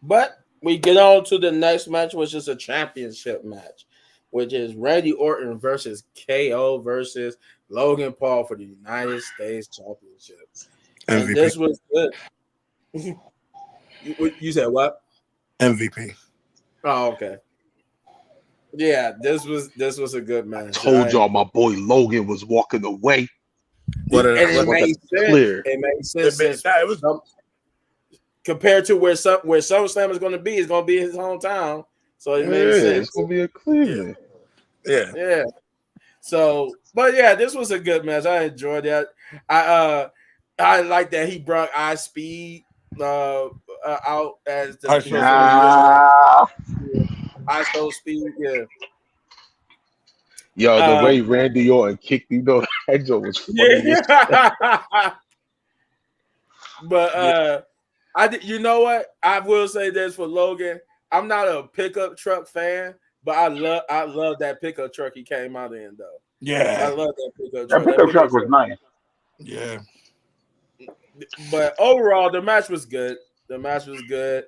but we get on to the next match, which is a championship match, which is Randy Orton versus KO versus Logan Paul for the United States Championship, and MVP. this was good. You said what? MVP. Oh, okay. Yeah, this was a good match. told y'all my boy Logan was walking away. What And did I, it Just what, wanted made to sense. clear. It made sense since it was. compared to where SummerSlam is going to be, it's going to be his hometown, so it Yeah, made it's sense. gonna be a Yeah. Cleveland. Yeah. Yeah. So, but yeah, this was a good match. I enjoyed that. I like that he brought I Speed out as I the show his speed. little Yeah. Nah. I Show Speed. Yeah. Yo, the Uh, way Randy Orton kicked him, though, that joke was funny. yeah. But Yeah. you know what? I will say this for Logan. I'm not a pickup truck fan, but I love that pickup truck he came out in though. I Yeah. love that pickup That truck. That pickup pickup truck was truck. nice. Yeah. But overall, the match was good. The match was good,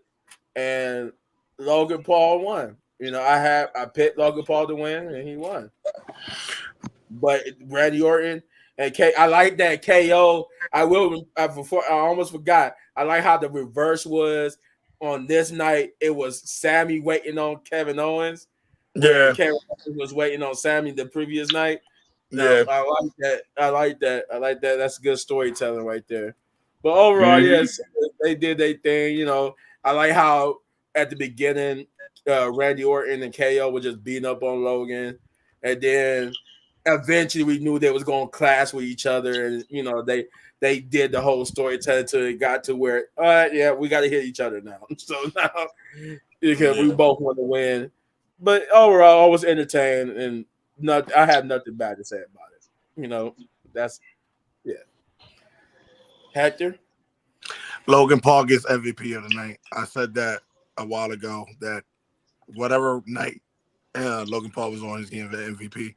and Logan Paul won. I picked Logan Paul to win, and he won. But Randy Orton and I like that KO. Before I almost forgot. I like how the reverse was on this night. It was Sammy waiting on Kevin Owens, where Yeah. Kevin Owens was waiting on Sammy the previous night. Now Yeah. I like that. I like that. I like that. That's good storytelling right there. But overall, Hmm. yes, they did their thing. I like how at the beginning, Randy Orton and KO were just beating up on Logan, and then eventually we knew they was going to clash with each other, and they did the whole storytelling until it got to where, all right, yeah, we got to hit each other now. So now because we Yeah. both want to win, but overall, I was entertained, and I have nothing bad to say about it. That's yeah. Hector. Logan Paul gets MVP of the night. I said that a while ago that whatever night Logan Paul was on, he's getting the MVP,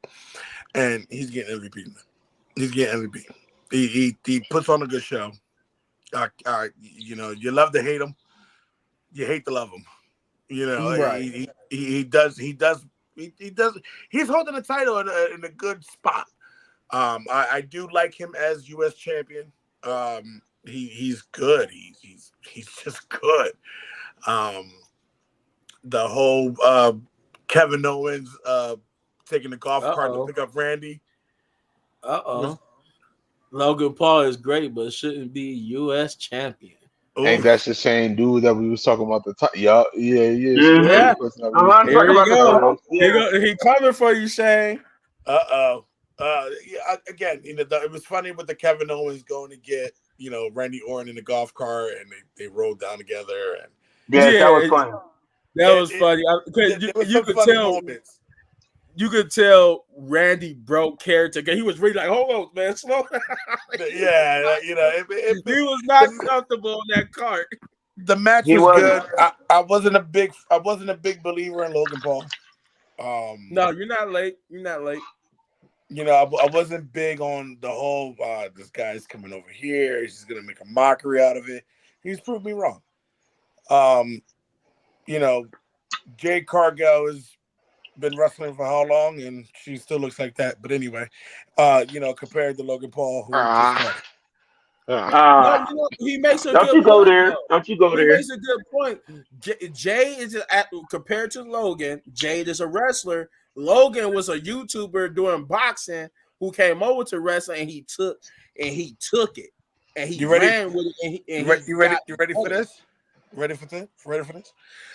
and he's getting MVP. He's getting MVP. He puts on a good show. You love to hate him, you hate to love him. Right. He does. He's holding the title in a good spot. I do like him as U.S. champion. He's good. He's just good. Um, the whole Kevin Owens taking the golf cart to Uh-oh. pick up Randy. Uh-oh. Logan Paul is great, but shouldn't be U.S. champion. Ain't Oof. that's the same dude that we was talking about the time? Yeah, yeah. It's the Mm-hmm. same Yeah, person that we was I'm talking here talking we about the go. about. same. Yeah. He coming for you, Shane. Uh-oh. Yeah, again, it was funny with the Kevin Owens going to get, Randy Orton in the golf cart, and they rode down together, and Yes, that was Yeah, funny. that it, was it, funny. there, Because there was some funny moments. you could tell Randy broke character. 'Cause he was really like, "Hold on, man, slow down." Yeah, He was not the, comfortable in that cart. the match He was wasn't. good. I wasn't a big believer in Logan Paul. No, you're not late. You're not late. I wasn't big on the whole this guy's coming over here. He's just gonna make a mockery out of it. He's proved me wrong. Um, you know, Jade Cargill has been wrestling for how long, and she still looks like that. But anyway, compared to Logan Paul, who just Ah, started. ah. No, Uh, he makes a don't good you go point there. though. Don't you go He there. makes a good point. Jay is compared to Logan. Jade is a wrestler. Logan was a YouTuber doing boxing who came over to wrestling, and he took it and he You ready? ran with it and You he ready? You ready? got You ready for better. this? Ready for this? Ready for this?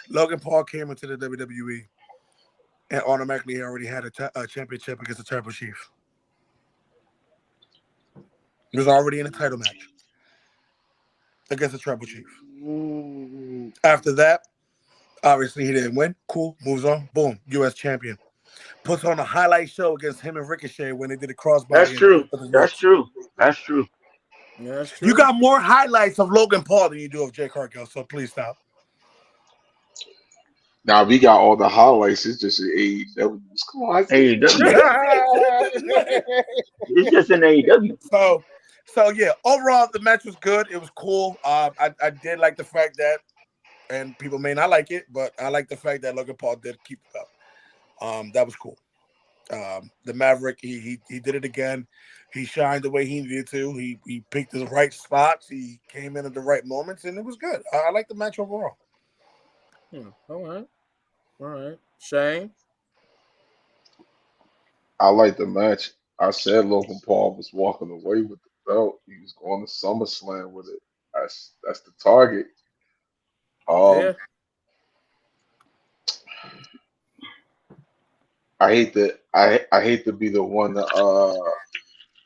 Logan Paul came into the WWE and automatically already had a championship against the Tribal Chief. He was already in a title match against the Tribal Chief. After that, obviously he didn't win. Cool, moves on. Boom, U.S. champion. Puts on a highlight show against him and Ricochet when they did a That's crossbody and true. broke the That's ropes. true. That's true. Yeah, that's You true. got more highlights of Logan Paul than you do of Jay Cargill, so please stop. Now we got all the highlights. It's just an AEW's closet. AEW. It's just in AEW. So yeah, overall the match was good. It was cool. I did like the fact that, and people may not like it, but I like the fact that Logan Paul did keep it up. That was cool. The Maverick, he did it again. He shined the way he needed to. He picked the right spots. He came in at the right moments, and it was good. I like the match overall. All right. Shane. I like the match. I said Logan Paul was walking away with the belt. He was going to SummerSlam with it. That's the target. Yeah. Um, I hate to be the one to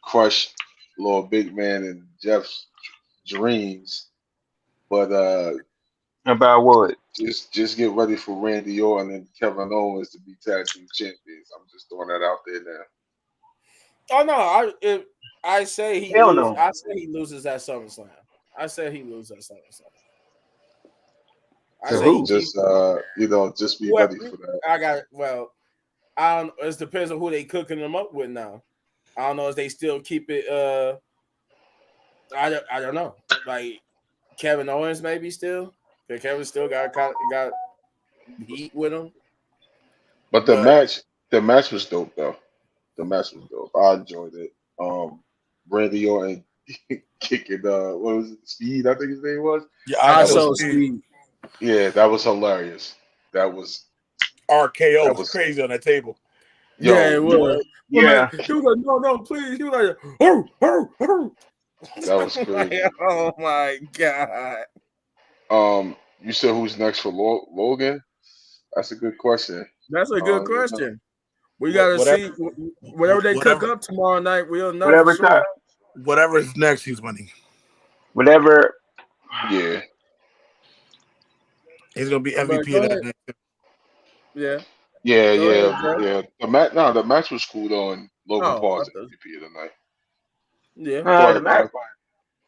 crush little big man and Jeff's dreams, but About what? just get ready for Randy Orton and Kevin Owens to be tag team champions. I'm just throwing that out there now. Oh no, I say he Hell loses. no. I say he loses at SummerSlam. I say he loses at SummerSlam. I To say So he who? keeps just be whoever. ready for that. I got well. I don't. It depends on who they cooking them up with now. I don't know if they still keep it. I don't know. Like Kevin Owens maybe still. 'Cause Kevin still got heat with him, But but the match was dope though. The match was dope. I enjoyed it. Randy Orton kicking what was it, Speed? I think his name was. Yeah, I I That was saw so Speed. speed. yeah, that was hilarious. That was RKO that was was crazy on that table. Yeah, it yo, was. Oh, man, Yeah. he was like, no, please. He was like, oh. that was Like, crazy. oh my god. You said who's next for Logan? That's a good question. That's a good You know, question. We gotta Whatever, see whatever they cook whatever, up tomorrow night. We'll know for Whatever time. sure. whatever is next, he's winning. Whatever. yeah, He's gonna be But MVP go of that ahead. night. Yeah, yeah, go yeah, ahead, Jay. yeah. The match was cool though, and Logan Oh, Paul's MVP of the night. yeah. Go The ahead, match. Kev.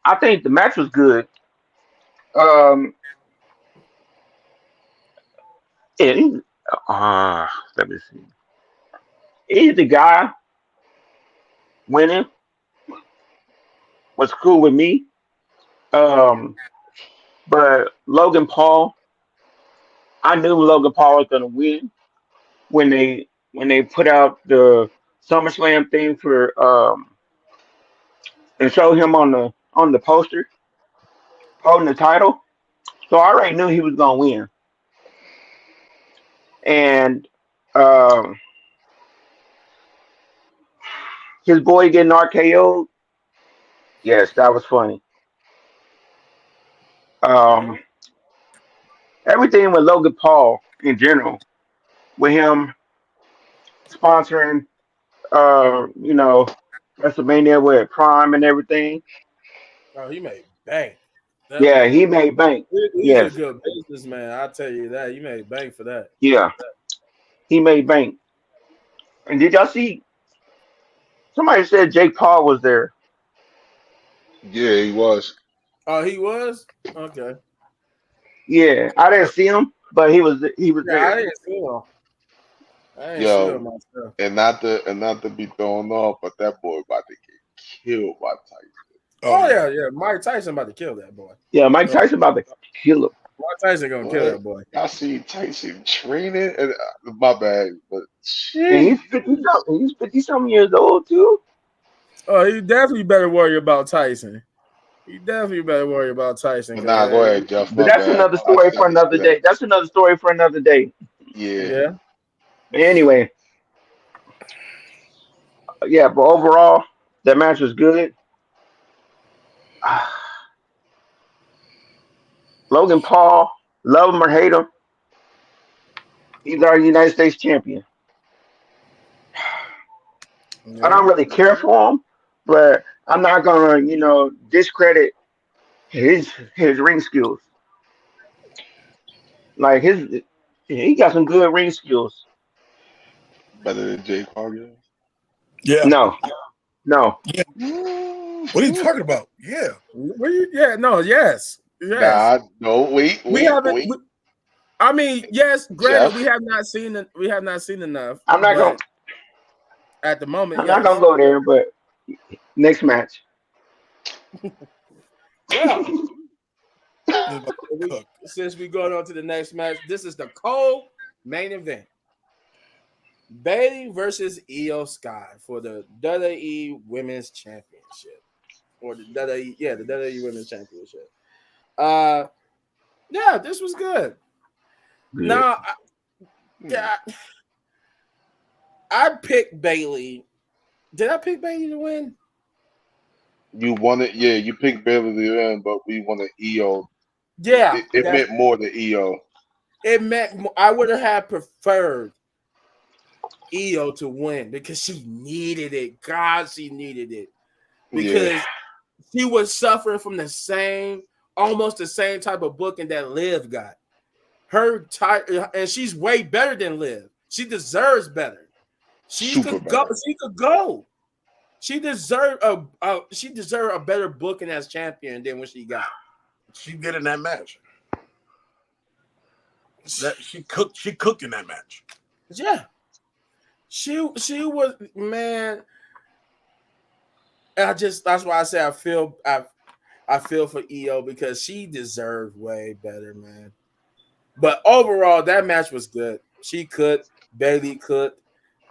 I think the match was good. Um. Yeah. Let me see. Either the guy winning was cool with me. Um. But Logan Paul, I knew Logan Paul was gonna win when they put out the SummerSlam thing for and showed him on the poster holding the title. So I already knew he was gonna win. And um his boy getting RKO'd. Yes, that was funny. Um, everything with Logan Paul in general, with him sponsoring, WrestleMania with Prime and everything. Oh, he made bank. That Yeah, he man, made bank. he's a Yes, good businessman. I'll tell you that. He made bank for that. yeah, he made bank. And did y'all see? Somebody said Jake Paul was there. Yeah, he was. Oh, he was? Okay. Yeah, I didn't see him, but he was Yeah, I there. didn't see him. I didn't see him Yo, myself. and not to be thrown off, but that boy about to get killed by Tyson. Oh Oh yeah. yeah, yeah. Mike Tyson about to kill that boy. Yeah, Mike Tyson about to kill him. Mike Tyson gonna kill What? that boy. I see Tyson training, and my bad, but And sheesh. 50 something years old too. Oh, he definitely better worry about Tyson. He definitely better worry about Tyson But nah, go because ahead, Jeff. But My that's bad. another I story for didn't see another that. day. That's another story for another day. Yeah, yeah. Anyway, yeah, but overall, that match was good. Logan Paul, love him or hate him, he's our United States champion. I Yeah. don't really care for him, but I'm not gonna, discredit his ring skills. Like he got some good ring skills. better than Jake Paul. Yeah. No, no, Yeah. Yeah. What are you talking about? Yeah. Yeah, no, yes. Yes. Nah, no, wait, We wait, haven't wait, I mean, yes, granted, Jeff. we have not seen enough, I'm not gonna but at the moment, I'm not gonna yes. go there. But next match, Well, It's about to we, cook. since we're going on to the next match, this is the co-main event. Bailey versus Io Sky for the WWE Women's Championship. Or the WWE, yeah, the WWE Women's Championship. Uh yeah, this was good. good. Now Hmm. yeah, I picked Bailey. Did I pick Bailey to win? You wanted, yeah, you picked Bailey to win, but we wanted EO. Yeah, It that meant more to EO. it meant I would have preferred Io to win because she needed it. God, she needed it Yeah, because she was suffering from almost the same type of booking that Liv got. Her type, and she's way better than Liv. She deserves better. She super could go. better. She could go. She deserved a better booking as champion than what she got. She did in that match. That she cooked in that match. Yeah, she was, man. That's why I say I feel for EO because she deserved way better, man. But overall, that match was good. She could, Bailey could.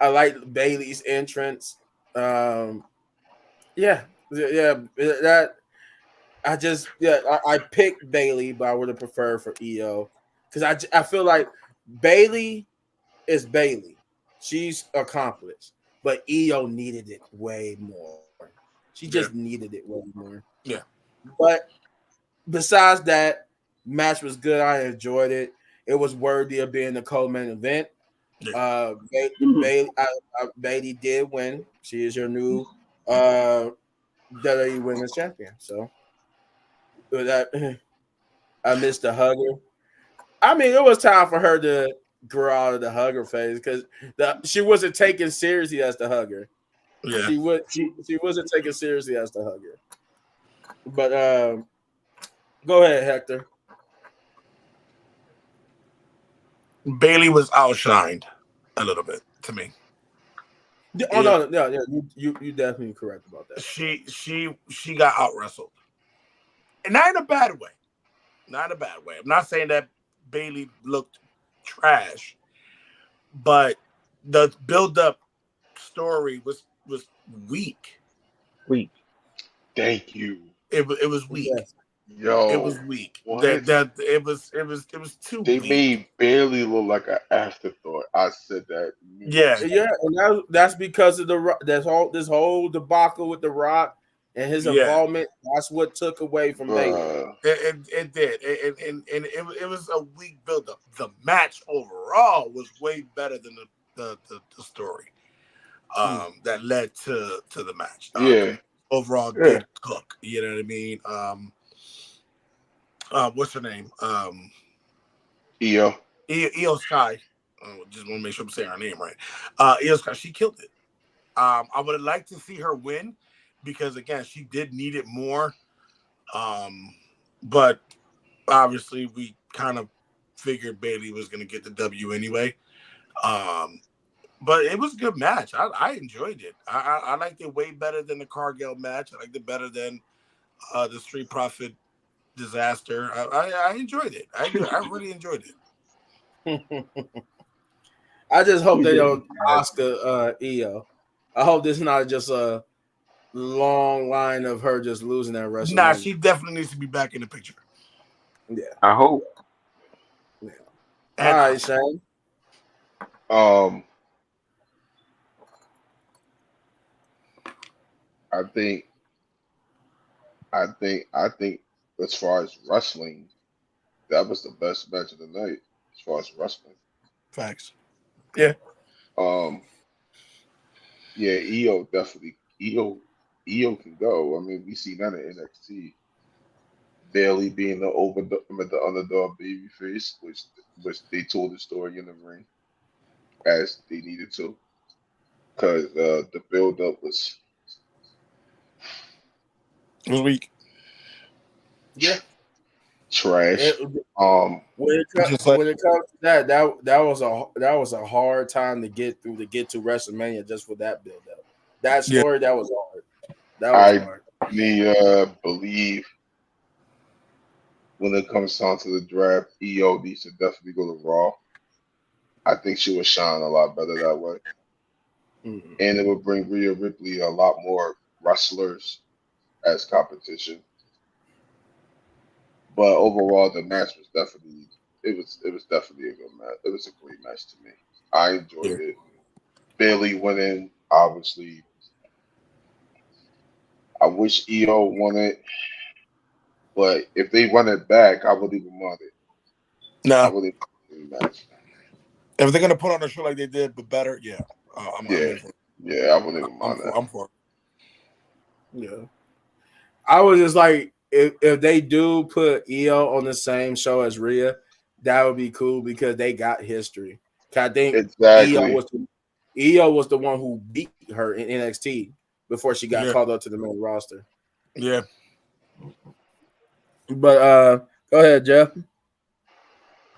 I like Bailey's entrance. Yeah, yeah, that I picked Bailey, but I would have preferred for EO because I feel like Bailey is Bailey. She's accomplished, but EO needed it way more. She just Yeah. needed it way more. Yeah. But besides that, match was good. I enjoyed it. It was worthy of being the co-main event. Yeah. Mhm. Bailey did win. She is your new WWE Women's Champion. So with that, I missed the hugger. I mean, it was time for her to grow out of the hugger phase because she wasn't taken seriously as the hugger. Yeah. She wasn't taken seriously as the hugger. But go ahead, Hector. Bailey was outshined a little bit to me. Oh It, no, you definitely correct about that. she got out wrestled, and not in a bad way. Not in a bad way. I'm not saying that Bailey looked trash, but the build up story was weak. Weak. Thank you. It was weak. Yes. Yo, It was weak. what? It was too They weak. made Bailey look like an afterthought. I said that. Yeah. Yeah, and that's because of this whole debacle with The Rock and his Yeah. involvement. That's what took away from Bailey. It did. And it was a weak buildup. The match overall was way better than the story that led to the match. The overall did cook. You know what I mean? What's her name? Io Sky. Just want to make sure I'm saying her name right. Io Sky. She killed it. I would have liked to see her win because again, she did need it more. But obviously, we kind of figured Bailey was going to get the W anyway. But it was a good match. I enjoyed it. I liked it way better than the Cargill match. I liked it better than the Street Profit disaster. I enjoyed it. I really enjoyed it. I just hope they don't Oscar Io. I hope this is not just a long line of her just losing that WrestleMania. Nah, she definitely needs to be back in the picture. Yeah, I hope. Yeah. All right, Shane. I think as far as wrestling, that was the best match of the night as far as wrestling. Facts. Yeah. Yeah, EO definitely EO can go. I mean, we see that in NXT. Bailey being the underdog babyface, which they told the story in the ring as they needed to, because the build up was weak. Yeah. Trash. When it comes to that was a hard time to get through to get to WrestleMania just for that build up. That story that was hard. That was hard. I believe when it comes down to the draft, EO needs to definitely go to Raw. I think she would shine a lot better that way. Mm-hmm. And it would bring Rhea Ripley a lot more wrestlers as competition. But overall, the match was definitely definitely a good match. It was a great match to me. I enjoyed it. Bailey winning, obviously. I wish EO won it, but if they run it back, I wouldn't even want it. No, I wouldn't even match. If they're gonna put on a show like they did, but better, yeah. I'm in for it. Yeah, I wouldn't even mind that. I'm for it. Yeah. I was just like, if they do put EO on the same show as Rhea, that would be cool because they got history. I think exactly. EO was the one who beat her in NXT before she got called up to the main roster. Yeah. But go ahead, Jeff.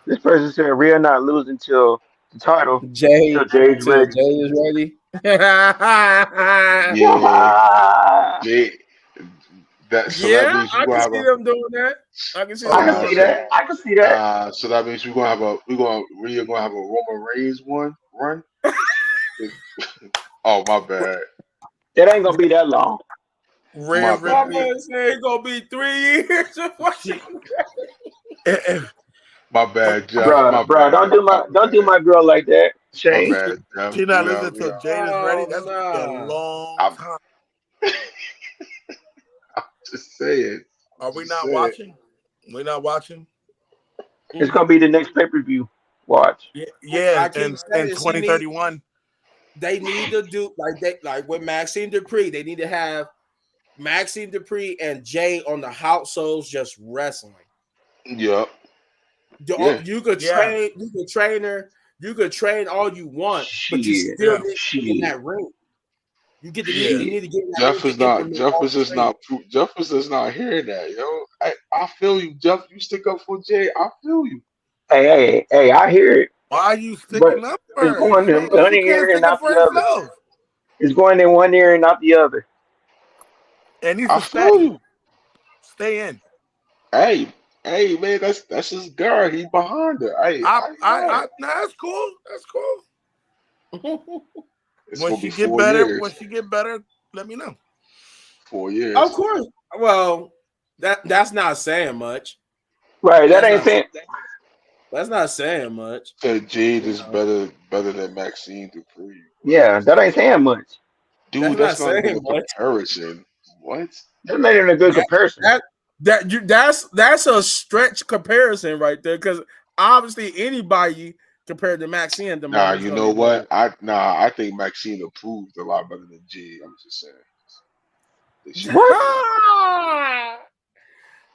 This person said Rhea not losing till the title. Jay Jay's ready. Jay is ready. Yeah. Jay. Yeah, I can see them doing that. I can see that. I can see that. So that means Rhea gonna have a Roman Reigns run. Oh, my bad. It ain't gonna be that long. My man said it's gonna be 3 years. My bad, Jeff. Bro, don't do my girl like that, Shane. My bad, Jeff. She's not listening until Jade is ready. That's gonna be a long time. I'm just saying. Are we not watching? We're not watching. It's gonna be the next pay-per-view. Watch. Yeah, in 2031. They need to do like with Maxine Dupree. They need to have Maxine Dupree and Jay on the house shows just wrestling. Yep. You could train. You could train her. You could train all you want, but you still need to get in that ring. You get you need to get in that ring. Jeff is not hearing that, yo. I feel you, Jeff. You stick up for Jay. I feel you. Hey, I hear it. Why are you sticking up for her? It's going in one ear and not the other. It's going in one ear and not the other. And I feel you. Stay in. Hey, man, that's his girl. He behind her. Nah, that's cool. That's cool. When she get better, let me know. 4 years. Of course. Well, That's not saying much. Right. That That's ain't not saying. that's not saying much. Said Jade You is know, better than Maxine Dupree. What? Yeah, that ain't saying much. that's Dude, not that's not even saying a much. comparison. What? That's not even a good That comparison. that's a stretch comparison right there because obviously anybody compared to Maxine at the Nah, moment is you going know to be better. what? I think Maxine improved a lot better than Jade. I'm just saying. Think she What? improved a lot.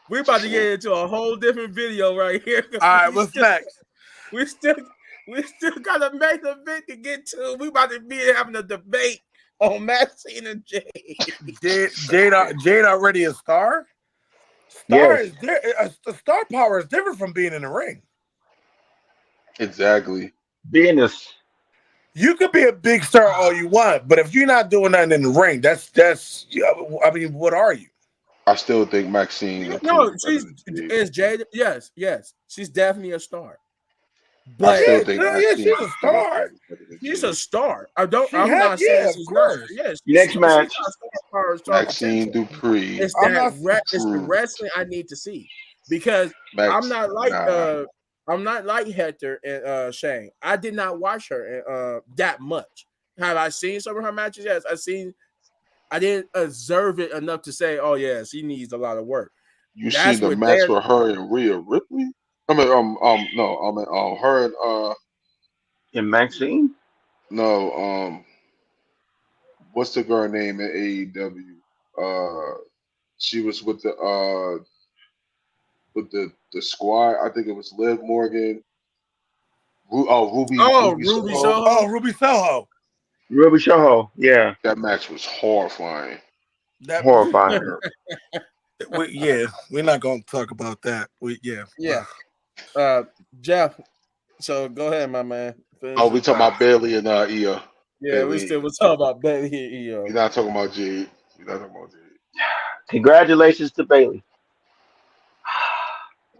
We're about Just to get saying. into a whole different video right here. All right, what's next? We still we still got a main event to get to. We about to be having a debate on Maxine and Jade. Jade already a star. Yes. The star power is different from being in the ring. Exactly. Business. You could be a big star all you want, but if you're not doing nothing in the ring, that's. I mean, what are you? I still think Maxine No, improved better she's than Jade. is Jade. Yes, she's definitely a star. I But still Yeah, think hell yeah, Maxine she's a Dupree star. is better than she's a Jade. star. I'm not saying Yeah, of she's not. course. Yes, Next she's match. got star power, star Maxine potential. Dupree It's I'm that not. it's the improved. wrestling I need to see because I'm Max, not like nah. Hector and Shane. I did not watch her that much. Have I seen some of her matches? Yes, I didn't observe it enough to say, oh yeah, she needs a lot of work. You seen That's the what match they're with her and Rhea Ripley? No, her and And Maxine? no, what's the girl name in AEW? She was with the squad. I think it was Liv Morgan. Ruby Ruby Soho. Oh, Soho. Ruby Soho. Ruby Soho. Yeah. That match was horrifying. That. Horrifying. We're not gonna talk about that. Yeah. Jeff. So go ahead, my man. Oh, Finish we your talking thought. about Bailey and Io. Yeah, we Bailey. still was talking about Betty here, EO. You're not talking about Jade. You're not talking about Jade. Congratulations to Bailey.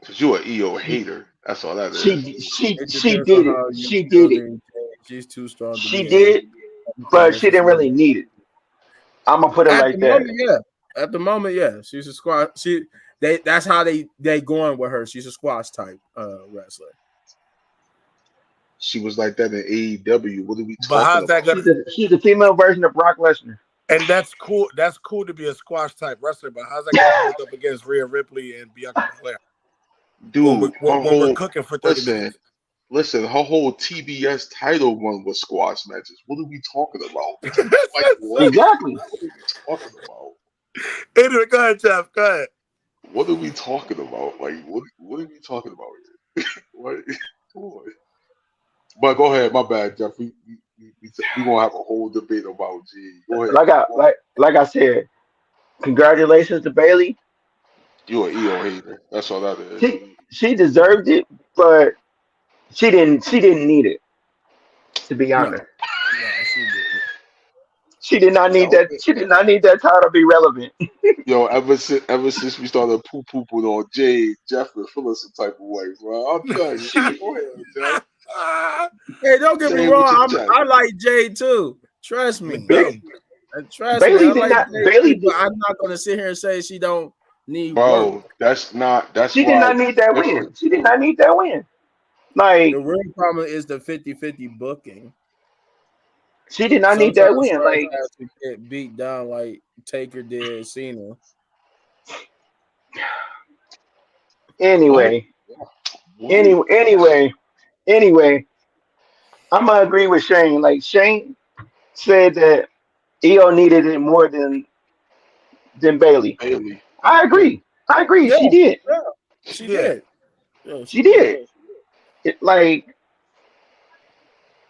Cause you're an EO hater. That's all that is. It She depends on did it. how you She feel. did it. Then she's too strong to She be hated. did it, but she didn't really need it. I'm gonna put it At the like that. moment, yeah. At the moment, yeah. She's a squash. That's how they going with her. She's a squash type wrestler. She was like that in AEW. What are we But talking how's that about? gonna? She's a female version of Brock Lesnar. And that's cool. That's cool to be a squash type wrestler. But how's that gonna hold up against Rhea Ripley and Bianca Belair when Dude, her when we're whole cooking for 30 listen, minutes? listen, her whole TBS title run was squash matches. What are we talking about? Like what? Exactly. What are we talking about? Anyway, go ahead, Jeff. Go ahead. What are we talking about? Like what are we talking about here? What? Come on. But go ahead, my bad, Jeff. We gonna have a whole debate about G. Go ahead. Like I said, congratulations to Bailey. You an EO hater. That's all that is. She deserved it, but she didn't need it, to be No, honest. she didn't. She did not need Yo, that. She did not need that title to be relevant. yo, ever since we started pooping on Jade, Jeff been feeling some type of way, bro. I'm telling you, man. Go ahead, Jeff. Hey, don't get me Say it with your wrong. chest. I like Jay too. Trust Me me. too. Trust me. Bailey I did like not. Jay Bailey too, but did. I'm not gonna sit here and say she don't need work. Bro, that's She did why not it's need that win. different, She did bro. not need that win. The Like real problem is the 50-50 booking. she did not need that Sometimes win. stars Like have to get beat down like Taker did Cena. What? anyway, What? anyway. I'm gonna agree with Shane. Like Shane said that EO needed it more than Bailey. Bailey. I agree. I agree. Yeah, She did. yeah, she Yeah. did. Yeah, she She did. did. Like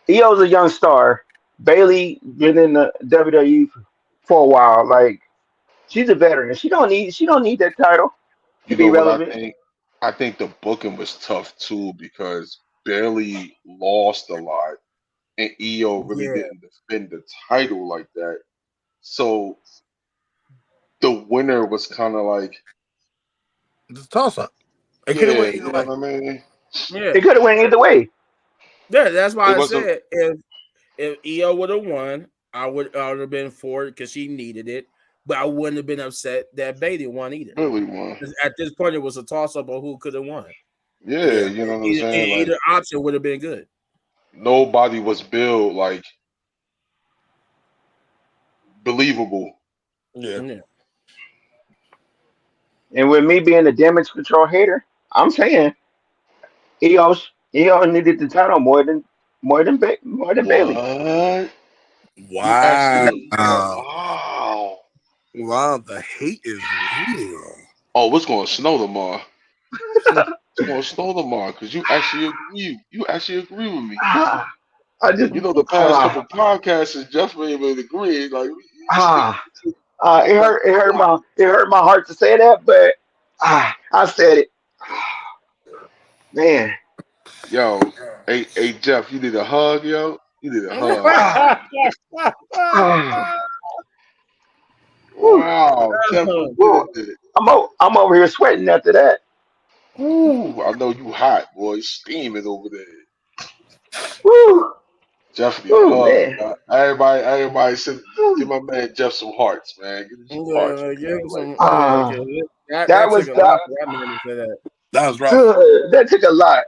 EO's a young star. Bailey been in the WWE for a while. Like she's a veteran. She don't need that title to You be know what I relevant. think? I think the booking was tough too because Bailey lost a lot and EO really Yeah, didn't defend the title like that. So the winner was kind of like, It's a toss up. It could have yeah, went you either know way. what I mean? yeah, It could have went either way. yeah. That's why It I wasn't. said if EO would have won, I would have been for it because she needed it. but I wouldn't have been upset that Bailey won either. Really won. 'Cause at this point, it was a toss up on who could have won. Yeah, you know what I'm saying? Like Either option would have been good. nobody was built like believable. Yeah. Yeah. And with me being a damage control hater, I'm saying EO needed the title more than Bailey. What? You Wow. actually wow. Wow, the hate is real. Oh, it's gonna snow tomorrow. It's gonna snow tomorrow because you actually agree. You actually agree with me. Ah, I just You know, the past couple podcasts is Jeff ain't even agreed. Like this ah, nigga, like it hurt my heart to say that, but I said it. Man, yo, hey Jeff, you need a hug, yo. You need a hug. ah, ah, whew, Wow, Jeff, you whew. did it. I'm over here sweating after that. Ooh, I know you hot, boy. Steaming over there. Whew, Jeff need a whew, hug. man. Everybody, give my man Jeff some hearts, man. Give him some hearts. Give him some. Ah, that That was took a lot for that man to say that. That was rough. that took a lot.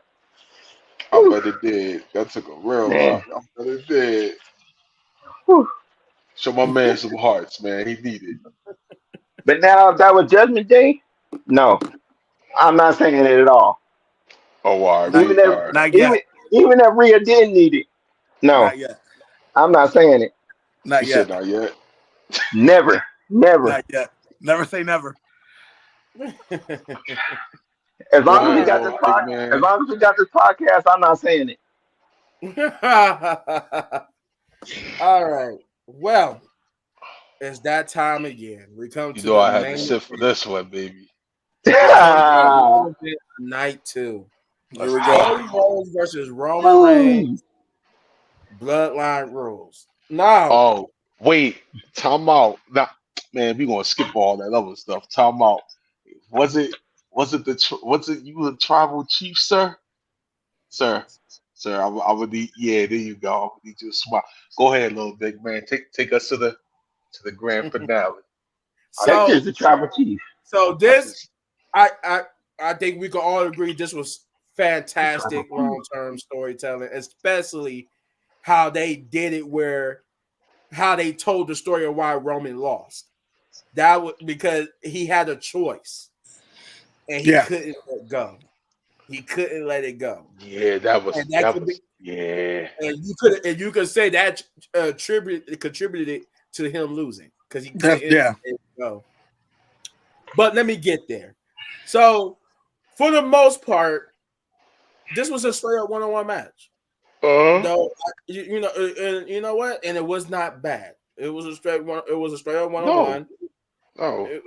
I Whew, bet it did. That took a real man. lot. I bet it did. Whew. Show my man some hearts, man. He needed. But now if that was Judgment Day, no, I'm not saying it at all. Oh, all right, Not, Even we if all right. not even yet. even if Rhea didn't need it, no, Not yet. I'm not saying it. Not You said yet. not yet. Never, never. Not yet. Never say never. As Go long as we ahead, got All this little big as man. long as we got this podcast, I'm not saying it. right. All right. Well, it's that time again. We come You to know the I had to main sit for event. this one, baby. We come to the main event of night 2. Here Let's we go. Cody go. Rhodes versus Roman Woo. Reigns. Bloodline rules. Now, Oh, wait. Time out. Nah, man, we gonna skip all that other stuff. Time out. Was it? Was it you the tribal chief, sir? Sir, I would need. Yeah, there you go. I would need you to smile. Go ahead, little big man. Take us to the grand finale. I That's so just the tribal chief. so I this just I think we can all agree this was The tribal fantastic chief. long term storytelling, especially how they did it, where how they told the story of why Roman lost. That was because he had a choice and he Yeah. couldn't let go. He couldn't let it go, yeah, and that could be yeah. you could say that contributed to him losing because he That's, couldn't yeah. let it go. But let me get there. So for the most part, this was a straight up 1-on-1 match. Uh No, and you know what? And it was not bad. It was a straight one. It was a straight up no, 1-on-1. no, It,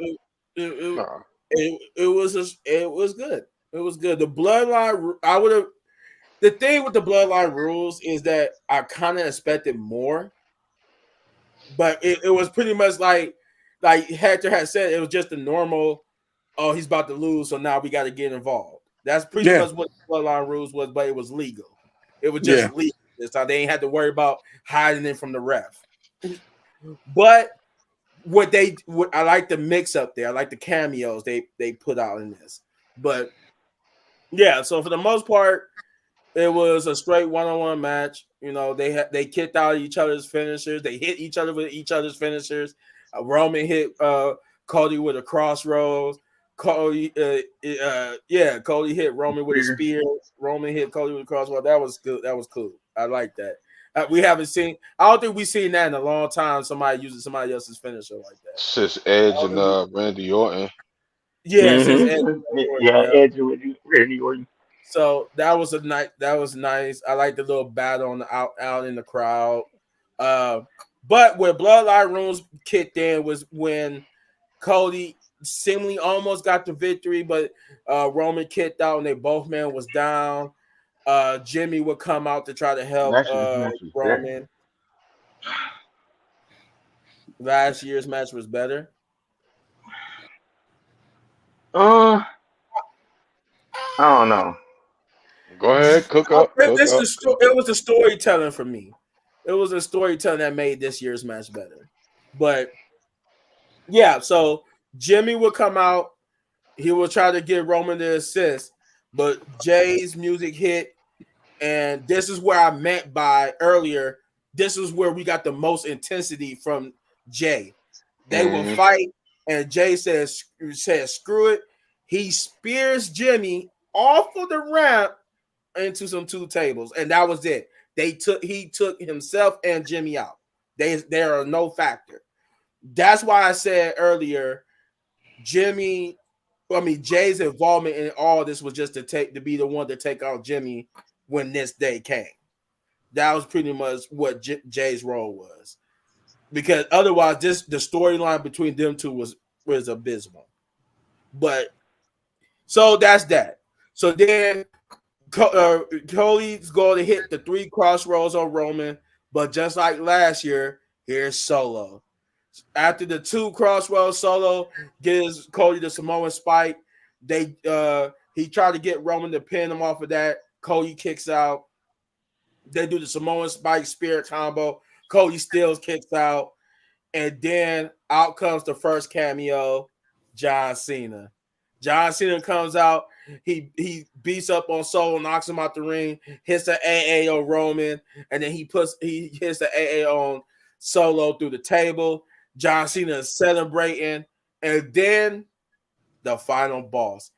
it, it, nah. it was good. It was good. The bloodline. I would have. The thing with the bloodline rules is that I kind of expected more, but it was pretty much like Hector had said. It was just the normal. Oh, he's about to lose, so now we got to get involved. That's pretty Yeah. much what the bloodline rules was, but it was legal. It was just Yeah. legal. So they ain't had to worry about hiding it from the ref. But what I like the mix up there. I like the cameos they put out in this. But yeah, so for the most part, it was a straight 1-on-1 match. You know, they kicked out each other's finishers. They hit each other with each other's finishers. Roman hit Cody with a crossroads. Cody hit Roman with a spear. Roman hit Cody with a crossroads. That was good. That was cool. I like that. We haven't seen. I don't think we've seen that in a long time. Somebody using somebody else's finisher like that. Sis Edge and Randy Orton. Yeah, since Ed, Yeah, yeah. Edge with Randy Orton. So that was a nice. That was nice. I like the little battle on the out in the crowd. But where Bloodline Rules kicked in was when Cody seemingly almost got the victory, but Roman kicked out and they both man was down. Jimmy would come out to try to help Last year's match was better. Roman. Last year's match was better. I don't know. Go ahead, cook up, cook up. It was the storytelling for me. It was a storytelling that made this year's match better. But Yeah, so Jimmy would come out. He would try to get Roman to assist, but Jay's music hit, and this is where I meant by earlier. This is where we got the most intensity from Jay. They will Mm-hmm. fight, and Jay says screw it. He spears Jimmy off of the ramp into some two tables, and that was it. He took himself and Jimmy out. They are no factor. That's why I said earlier, Jay's involvement in all this was just to be the one to take out Jimmy when this day came. That was pretty much what Jay's role was, because otherwise, the storyline between them two was abysmal. But so that's that. So then Cody's going to hit the 3 crossroads on Roman, but just like last year, here's Solo. After the 2 crossroads, Solo gives Cody the Samoan spike. He tried to get Roman to pin him off of that. Cody kicks out. They do the Samoan spike spirit combo. Cody still kicks out. And then out comes the first cameo, John Cena. John Cena comes out. He beats up on Solo, knocks him out the ring, hits the AA on Roman, and then he hits the AA on Solo through the table. John Cena is celebrating, and then the final boss.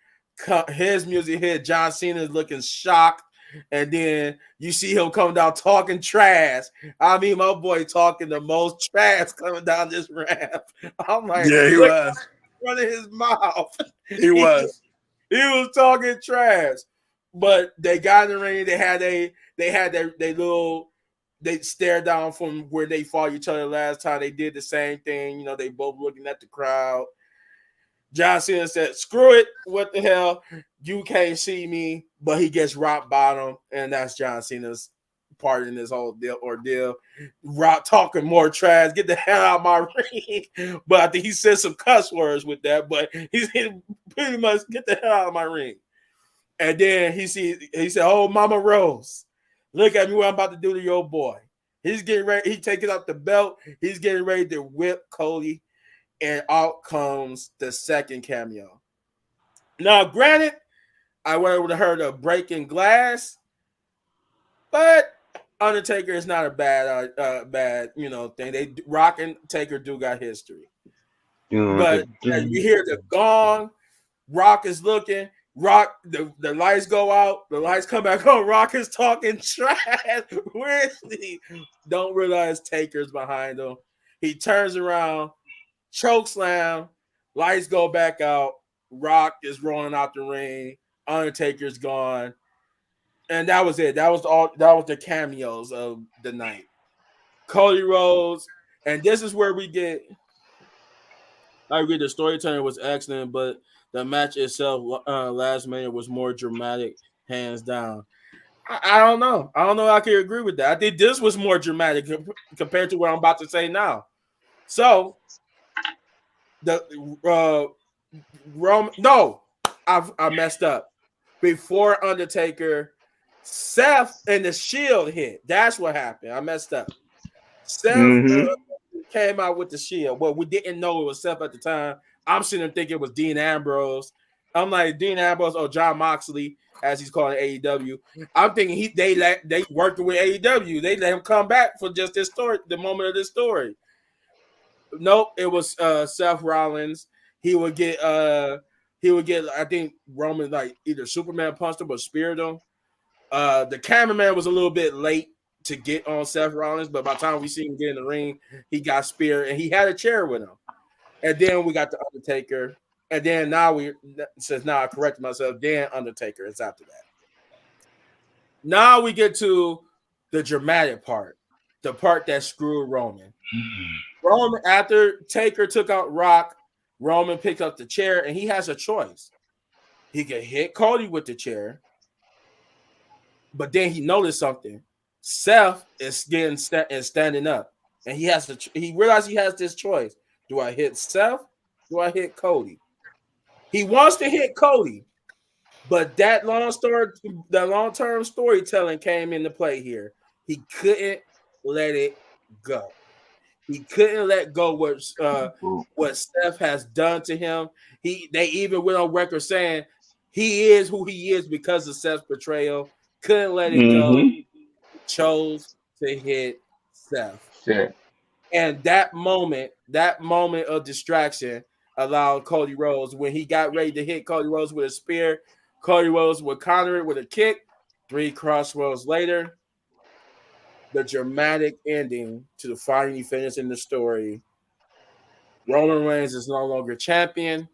His music hit. John Cena is looking shocked. And then you see him coming down talking trash. I mean, my boy talking the most trash coming down this ramp. I'm like, Yeah, he was running his mouth. He was. He was talking trash. But they got in the ring. They had their little. They stared down from where they fought each other last time. They did the same thing. You know, they both looking at the crowd. John Cena said, screw it. What the hell? You can't see me. But he gets rock bottom. And that's John Cena's part in this whole ordeal. Rock talking more trash. Get the hell out of my ring. But I think he said some cuss words with that. But he's pretty much get the hell out of my ring. And then he said, oh, Mama Rose, look at me what I'm about to do to your boy. He's getting ready. He taking out the belt. He's getting ready to whip Cody. And out comes the second cameo. Now, granted, I would have heard a breaking glass, but Undertaker is not a bad thing. Rock and Taker do got history. But you hear the gong, Rock is looking, Rock, the lights go out, the lights come back on, Rock is talking trash. Where is he? Don't realize Taker's behind him. He turns around, choke slam, lights go back out, Rock is rolling out the ring, Undertaker's gone. And that was it. That was the cameos of the night. Cody Rhodes, and this is where we get. I agree. The storytelling was excellent, but the match itself, last Mania, was more dramatic, hands down. I don't know. I don't know. I can agree with that. I think this was more dramatic compared to what I'm about to say now. So the I messed up. Before Undertaker, Seth and the Shield hit. That's what happened. I messed up. Seth came out with the Shield. Well, we didn't know it was Seth at the time. I'm sitting there thinking it was Dean Ambrose. I'm like, Dean Ambrose or John Moxley, as he's calling AEW. I'm thinking they working with AEW. They let him come back for just this story, the moment of this story. Nope, it was Seth Rollins. He would get I think Roman like either Superman punched him or speared him. The cameraman was a little bit late to get on Seth Rollins, but by the time we see him get in the ring, he got speared and he had a chair with him. And then we got the Undertaker. And then now I correct myself, then Undertaker is after that. Now we get to the dramatic part, the part that screwed Roman. Roman, after Taker took out Rock, Roman picked up the chair and he has a choice. He could hit Cody with the chair, but then he noticed something. Seth is standing up, and he realized he has this choice. Do I hit Seth? Do I hit Cody? He wants to hit Cody, but that long-term storytelling came into play here. He couldn't let it go. He couldn't let go what Seth has done to him. They even went on record saying he is who he is because of Seth's betrayal. Couldn't let it go. Mm-hmm. Chose to hit Seth. Shit. And that moment of distraction allowed Cody Rhodes, when he got ready to hit Cody Rhodes with a spear, Cody Rhodes would counter it with a kick. 3 crossroads later, the dramatic ending to the final finish in the story. Roman Reigns is no longer champion.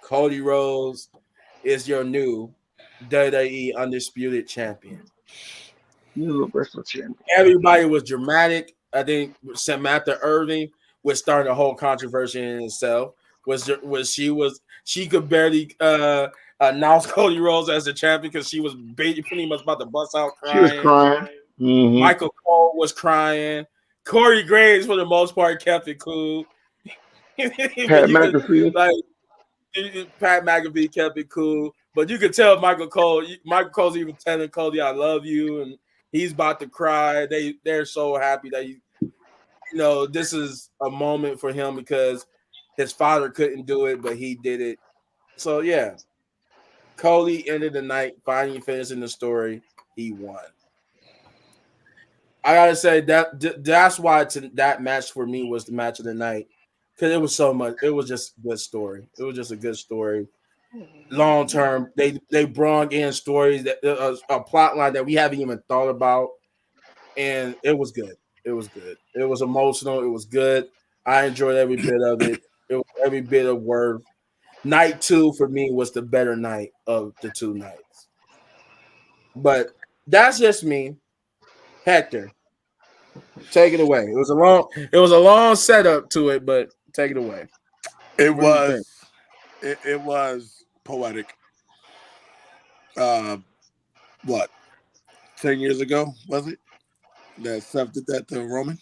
Cody Rhodes is your new WWE Undisputed Champion. Universal Champion. Everybody was dramatic. I think Samantha Irving was starting a whole controversy in itself. She could barely announce Cody Rhodes as the champion because she was pretty much about to bust out She was crying. crying. Mm-hmm. Michael Cole was crying. Corey Graves, for the most part, kept it cool. Pat McAfee. Pat McAfee kept it cool, but you could tell Michael Cole's even telling Cody, "I love you," and he's about to cry. They're so happy that this is a moment for him because his father couldn't do it, but he did it. So yeah, Cody ended the night, finally finishing the story. He won. I gotta say that's why that match for me was the match of the night, because it was so much. It was just a good story. It was just a good story. Long term, they brought in stories that a plot line that we haven't even thought about, and it was good. It was good. It was emotional. It was good. I enjoyed every bit of it. It was every bit of worth. Night 2 for me was the better night of the 2 nights. But that's just me. Hector, take it away. It was a long setup to it, but take it away. It What do you think? it was poetic. What 10 years ago was it that Seth did that to Roman?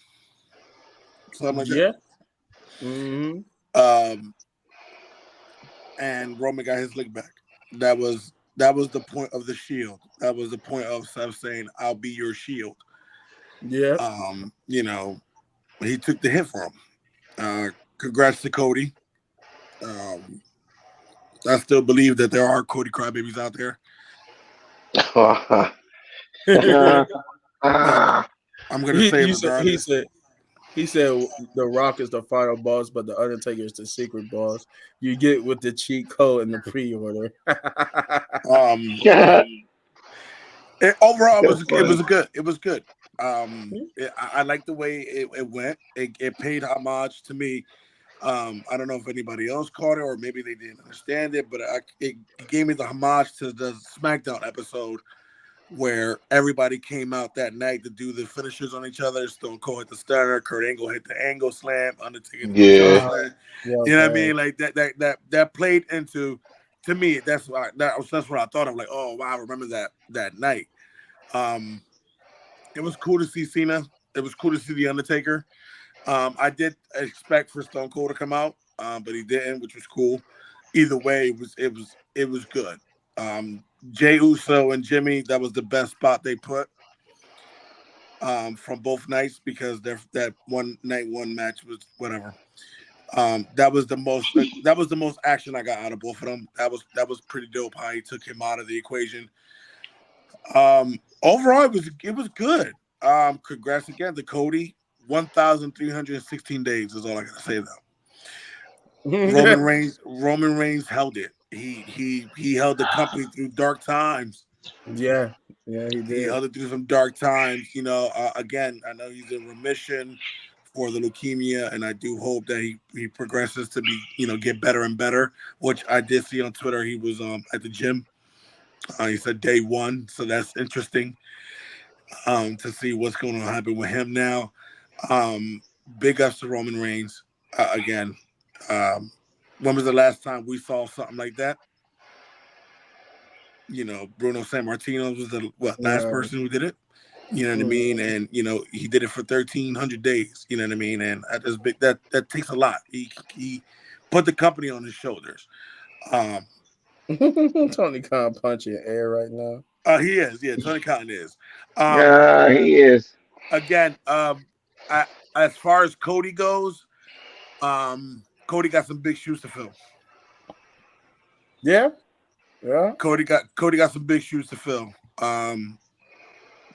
Something like Yeah. Mm-hmm. that. And Roman got his lick back. That was the point of the Shield. That was the point of Seth saying, "I'll be your Shield." Yeah. He took the hit for him. Congrats to Cody. I still believe that there are Cody crybabies out there. I'm gonna say regardless. He said the Rock is the final boss, but the Undertaker is the secret boss. You get with the cheat code and the pre-order. Overall, it was good. I like the way it went. It paid homage to me. I don't know if anybody else caught it or maybe they didn't understand it, but it gave me the homage to the SmackDown episode where everybody came out that night to do the finishers on each other. Stone Cold hit the stunner, Kurt Angle hit the angle slam, Undertaker hit the Yeah. slam. You know what I mean? Like that played into, to me. That's what I thought of. Like, oh wow, I remember that night. It was cool to see Cena. It was cool to see the Undertaker. I did expect for Stone Cold to come out, but he didn't, which was cool. Either way, it was good. Jey Uso and Jimmy, that was the best spot they put from both nights because that one match was whatever. That was the most action I got out of both of them. That was pretty dope how he took him out of the equation. Overall, it was good. Congrats again to Cody. 1,316 days is all I gotta say though. Roman Reigns held it. He held the company through dark times. Yeah, he did. He held it through some dark times. Again, I know he's in remission for the leukemia, and I do hope that he progresses to be, get better and better. Which I did see on Twitter. He was at the gym. He said day 1, so that's interesting. To see what's going to happen with him now. Big ups to Roman Reigns again. When was the last time we saw something like that? Bruno Sammartino was the last person who did it. You know what I mean? And he did it for 1,300 days. You know what I mean? And that takes a lot. He put the company on his shoulders. Tony Khan punching air right now. He is. Yeah, Tony Khan is. He is. Again, I as far as Cody goes, Cody got some big shoes to fill. Yeah. Yeah. Cody got some big shoes to fill.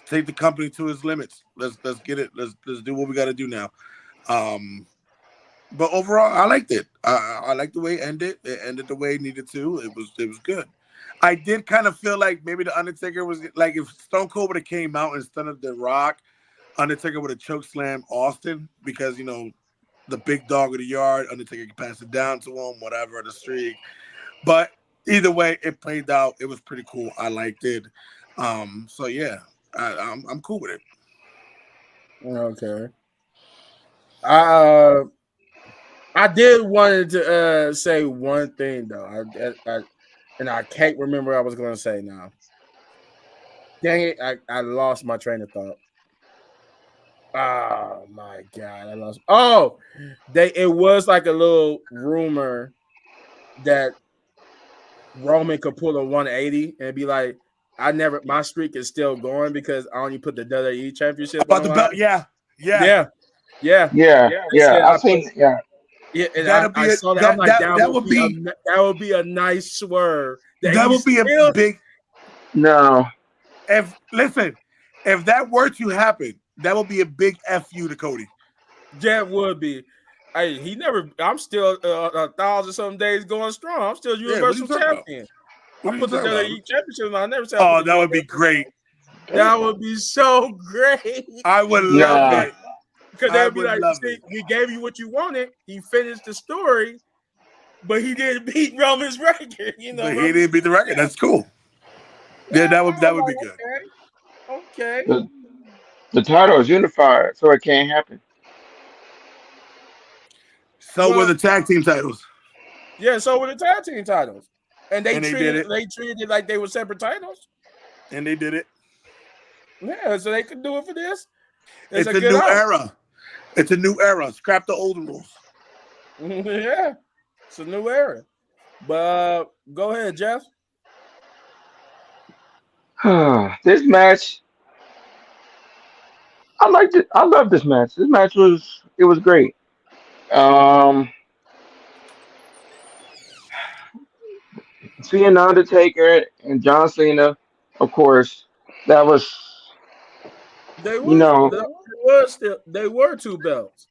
Take the company to its limits. Let's get it. Let's do what we got to do now. But overall, I liked it. I liked the way it ended. It ended the way it needed to. It was good. I did kind of feel like maybe the Undertaker was like if Stone Cold would have came out instead of The Rock, Undertaker would have choke slammed Austin because the big dog of the yard. Undertaker could pass it down to him, whatever the streak. But either way, it played out. It was pretty cool. I liked it. So yeah, I'm cool with it. Okay. I did wanted to say one thing though. I can't remember what I was gonna say now. Dang it! I lost my train of thought. Oh my god! I lost. Oh, it was like a little rumor that Roman could pull a 180 and be like, my streak is still going because I only put the WWE championship About on the the belt, line. yeah. Yeah. I've seen it. Yeah, Yeah, and That'll be I a, saw that. I'm like, that would be that would be a nice swerve. that would be a big. no. If that were to happen, that would be a big fu to Cody. That would be. Hey, he never. I'm still 1,000 some days going strong. I'm still Universal Champion. I put the WWE Championship on. I never said. Oh, that would be great. That would be so great. I would love it. Because they would be like, we gave you what you wanted. He finished the story, but he didn't beat Roman's record. But he didn't beat the record. That's cool. Yeah, that would be good. Okay. The title is unified, so it can't happen. So were the tag team titles. Yeah, so were the tag team titles. And they treated it like they were separate titles. And they did it. Yeah, so they could do it for this. It's a new era. It's a new era. Scrap the old rules. Yeah, it's a new era. But go ahead, Jeff. This match, I liked it. I love this match. This match was great. Seeing Undertaker and John Cena, of course, that was they were two belts.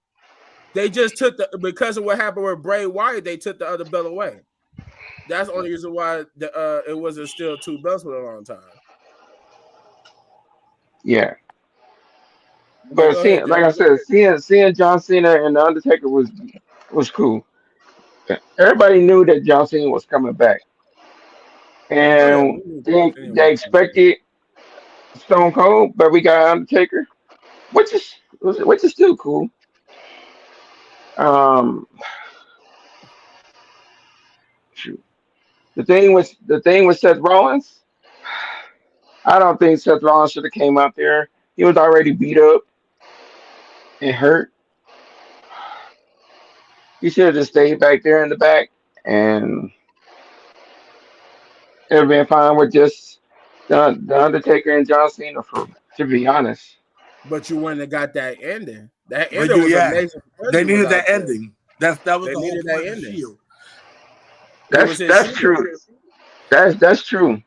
They just took because of what happened with Bray Wyatt, they took the other belt away. That's the only reason why it wasn't still two belts for a long time. Yeah. But like I said, seeing John Cena and the Undertaker was cool. Everybody knew that John Cena was coming back, and they expected Stone Cold, but we got Undertaker, which is still cool. Shoot. The thing with Seth Rollins, I don't think Seth Rollins should have came out there. He was already beat up and hurt. He should have just stayed back there in the back, and it would have been fine with just the Undertaker and John Cena, to be honest. But you wouldn't have got that ending. That ending was amazing. They needed that ending. That was the whole point of the Shield. That's true. That's true.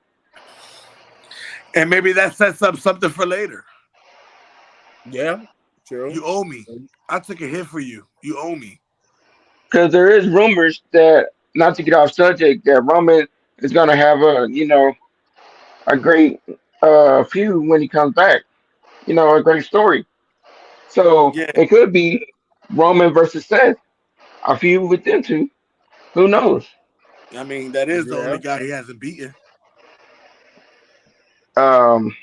And maybe that sets up something for later. Yeah, true. You owe me. I took a hit for you. You owe me. Because there is rumors that, not to get off subject, that Roman is going to have a great feud when he comes back. A great story. So it could be Roman versus Seth, a feud with them two. Who knows? I mean, that is the only guy he hasn't beaten. But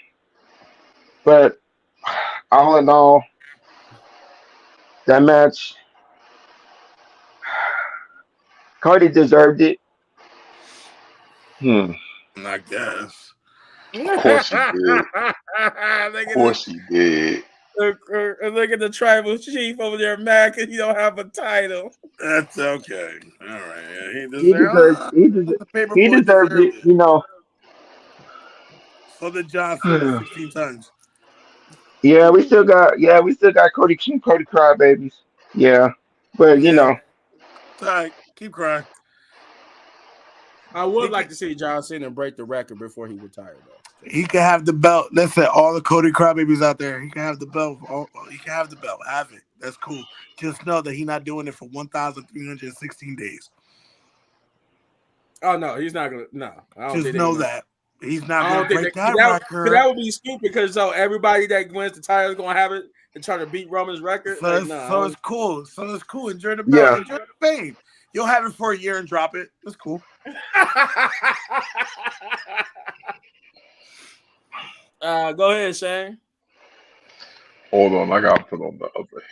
all in all, that match, Cody deserved it. I guess. Of course he did. Of course he did. Look at the tribal chief over there, mad because you don't have a title. That's okay. All right. He deserved it. So did John Cena 16 times. Yeah, we still got Cody King, Cody Cry babies. Yeah, but Yeah. It's all right. Keep crying. I would He like can, to see John Cena break the record before he retired, though. he can have the belt. Listen, all the Cody crybabies out there, he can have the belt. He can have the belt. Have it. That's cool. Just know that he's not doing it for 1,316 days. Oh no, he's not gonna. No, I don't Just think they're know gonna. that he's not I going don't to think break that that that record. would be stupid because so everybody that wins the title is gonna have it and try to beat Roman's record. So Like it's, no, so it's cool. So it's cool. Enjoy the belt. yeah. Enjoy the fame. You'll have it for a year and drop it. That's cool. Go ahead, Shane. Hold on, I gotta put on the other.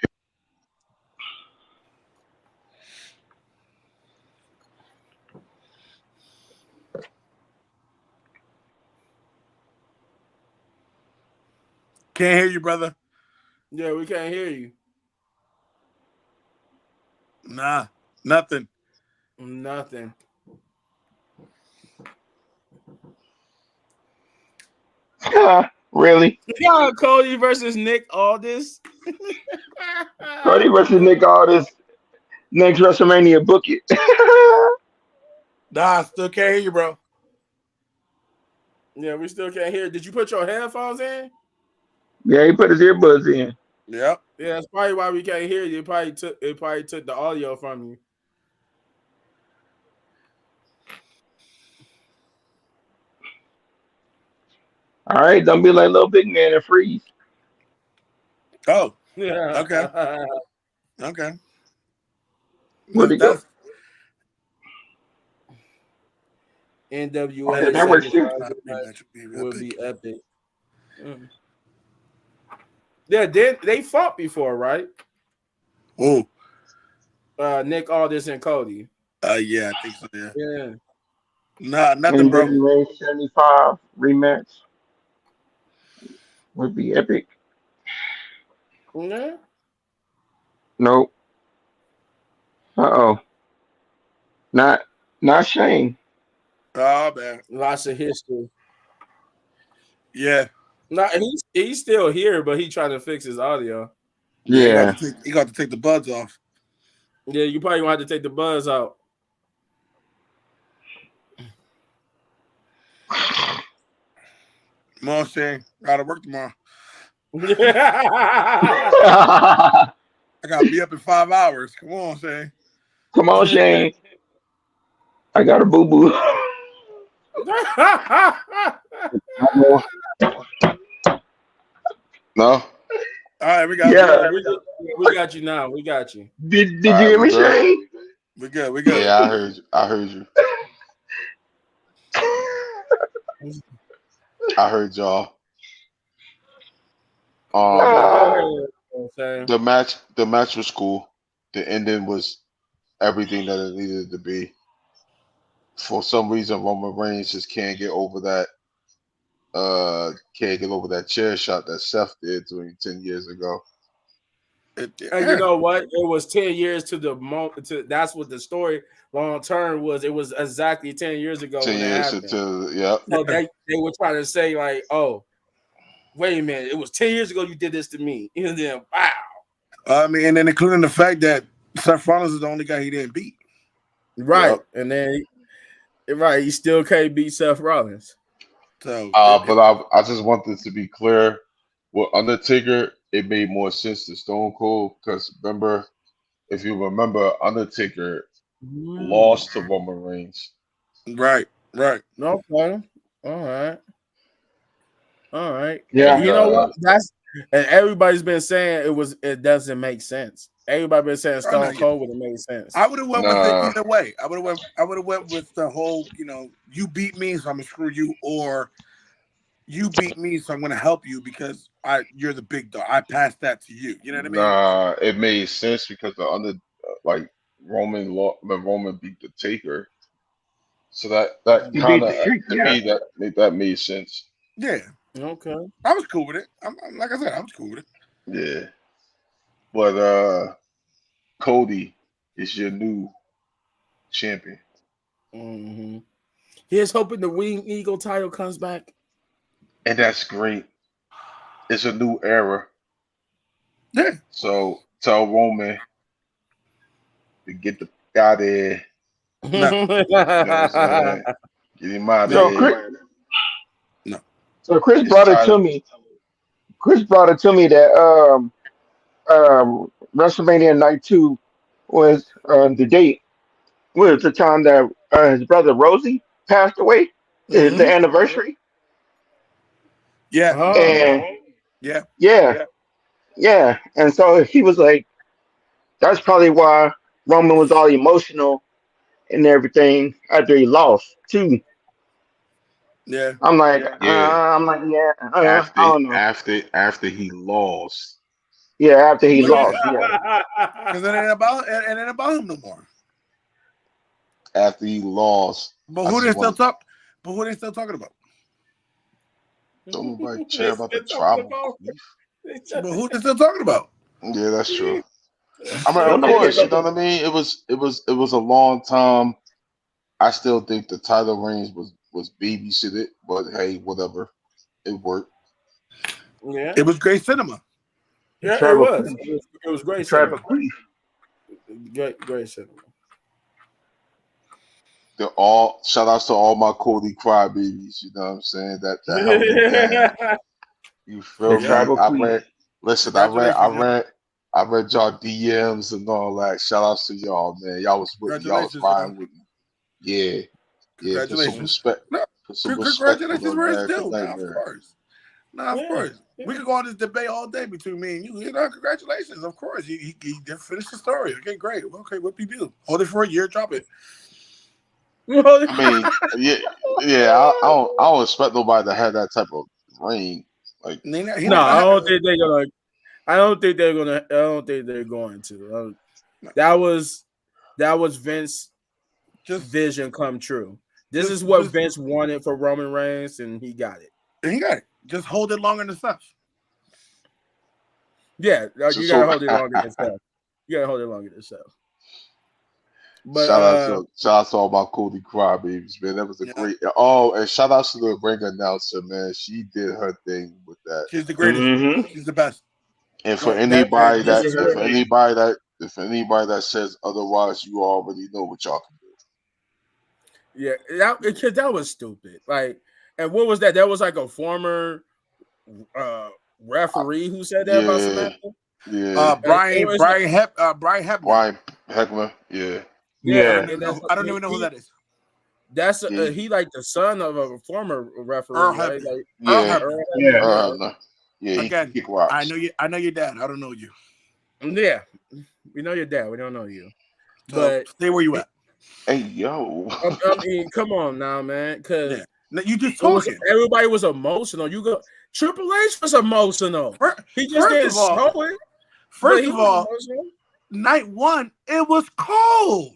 Can't hear you, brother. Yeah, we can't hear you. Nah, nothing. Nothing. Really? Yeah, Cody versus Nick Aldis. Cody versus Nick Aldis next WrestleMania. Book it. Nah, I still can't hear you, bro. Yeah, we still can't hear. Did you put your headphones in? Yeah, he put his earbuds in. Yep. Yeah, that's probably why we can't hear you. It probably took the audio from you. All right, don't be like little big man and freeze. Oh, Yeah. okay. Okay. Where'd he go? That's On the NWA network too. semifinal match rematch would be would epic. be epic. Mm. Yeah, they fought before, right? Oh, Nick Aldis and Cody. yeah, I think so. Yeah. Yeah. Nah, nothing, bro. NWA 75 rematch would be epic. Yeah. Nope. Uh-oh. Not not Shane. Oh man. Lots of history. Yeah. No, he's still here, but he's trying to fix his audio. Yeah. Yeah. He got to take the buds off. Yeah, you probably gonna have to take the buzz out. Come on, Shane. Gotta work tomorrow. I gotta be up in 5 hours. Come on, Shane. Come on, Shane. I got a boo boo. No? All All right, we got Yeah. we got you now. We got you. Did you right, hear we me, good? Shane? we good. We good. Yeah, I heard you. I heard you. I heard y'all. Okay, go Ah, ahead, Sam. The match was cool. The ending was everything that it needed to be. For some reason, Roman Reigns just can't get over that chair shot that Seth did to him 10 years ago. And you Yeah. know what? It was 10 years to the moment. That's what the story long term was. It was exactly 10 years ago Ten when it years happened. until yeah. So they were trying to say like, oh, wait a minute, it was 10 years ago you did this to me, and then wow. I mean, and then including the fact that Seth Rollins is the only guy he didn't beat. Right, Yep. and then right, he still can't beat Seth Rollins. So But I just wanted to be clear. With Undertaker, it made more sense to Stone Cold because remember, if you remember, Undertaker lost to Roman Reigns. right. Okay, all right, all right. yeah. And You know what? That's and everybody's been saying it doesn't make sense. Everybody been saying Oh, no, Stone Cold would have made sense. I would have went with it nah, either way. I would have went with the whole, you beat me, so I'm gonna screw you, or you beat me, so I'm gonna help you because you're the big dog. I passed that to you. You know what I mean? it made sense because like when Roman beat the Taker, so that You kind beat of the freak. to Yeah. me that made sense. Yeah. Okay. I was cool with it. Like I said, I was cool with it. Yeah, but Cody is your new champion. Mm-hmm. Here's hoping the Wing Eagle title comes back. And that's great. It's a new era. Yeah. So tell Roman to get the out of there. No. You know what I'm saying? Get him out of No. So Chris, there. No. so Chris It's brought it to time. me. Chris brought it to me that WrestleMania Night 2 was the date was the time that his brother Rosie passed away. Is the Mm-hmm. anniversary, Yeah. Oh. and Yeah. yeah, yeah, and so he was like, that's probably why Roman was all emotional and everything after he lost too. Yeah. Yeah. I'm like, yeah, I After don't know. after he lost. Yeah, after he Well, yeah. lost, yeah. Because it ain't about him no more. After he lost. But I who they just still want talk? But who they still talking about? don't nobody care They about the spit up the tribal phone. beef. But who they still talking about? Yeah, that's true. I mean, of Nobody cares course, you about know the. what I mean. It was a long time. I still think the title reigns was babysitted, but hey, whatever. It worked. Yeah, It was great cinema. yeah, it Tribal was. Queen. It was great Tribal cinema. Queen. Great cinema. They're all shout outs to all my Cody crybabies. You know what I'm saying? That held it down. You The feel Yeah. me? Tribal Queen. Listen, Congratulations, yo. I read y'all DMs and all that. Shout outs to y'all, man. Y'all was with me. Y'all was Congratulations, yo. riding with me. Yeah, yeah. Put some Congratulations. respect. No, Put some respect on the congratulations, Rhodes, American too. Nah, of Nightmare. course. Nah, of Yeah, course. We yeah. could go on this debate all day between me and you. You know, congratulations, of course. He did finish the story. Okay, great. Okay, what do you do? Hold it for a year, drop it. I mean, yeah, yeah. I don't expect nobody to have that type of reign. Like, He No, not gonna I have don't think they're gonna. I don't think they're gonna. I don't think they're going to. That was Vince's just vision come true. This just is what just Vince wanted for Roman Reigns, and he got it. he got it. Just hold it longer than stuff. Yeah, so, you gotta so hold it longer than self. You gotta hold it longer than self. But shout out to all my Cody crybabies, man. That was a Yeah. great. Oh, and shout out to the ring announcer, man. She did her thing with that. She's the greatest. Mm-hmm. She's the best. And for that anybody this that, is if her. anybody that says otherwise, you already know what y'all can do. Yeah, that was stupid. Like, and what was that? That was like a former referee who said that about Yeah, Samantha. yeah. Brian It's like, Hebner. Brian Heckman, yeah, yeah, Yeah. and I don't even know who that is. that's yeah, he like the son of a former Earl referee, right? Hebner. Like Earl yeah. Hebner. Earl Yeah. Hebner, No. Yeah, he can Again, kick I rocks. know you. I know your dad. I don't know you. yeah. We know your dad. We don't know you, So but stay where you at. Hey, yo. I mean, come on now, man, because Yeah. No, you just it was talking. everybody was emotional. You go Triple H was emotional. He just First didn't of all, show it, but he was emotional. night one, it was cold.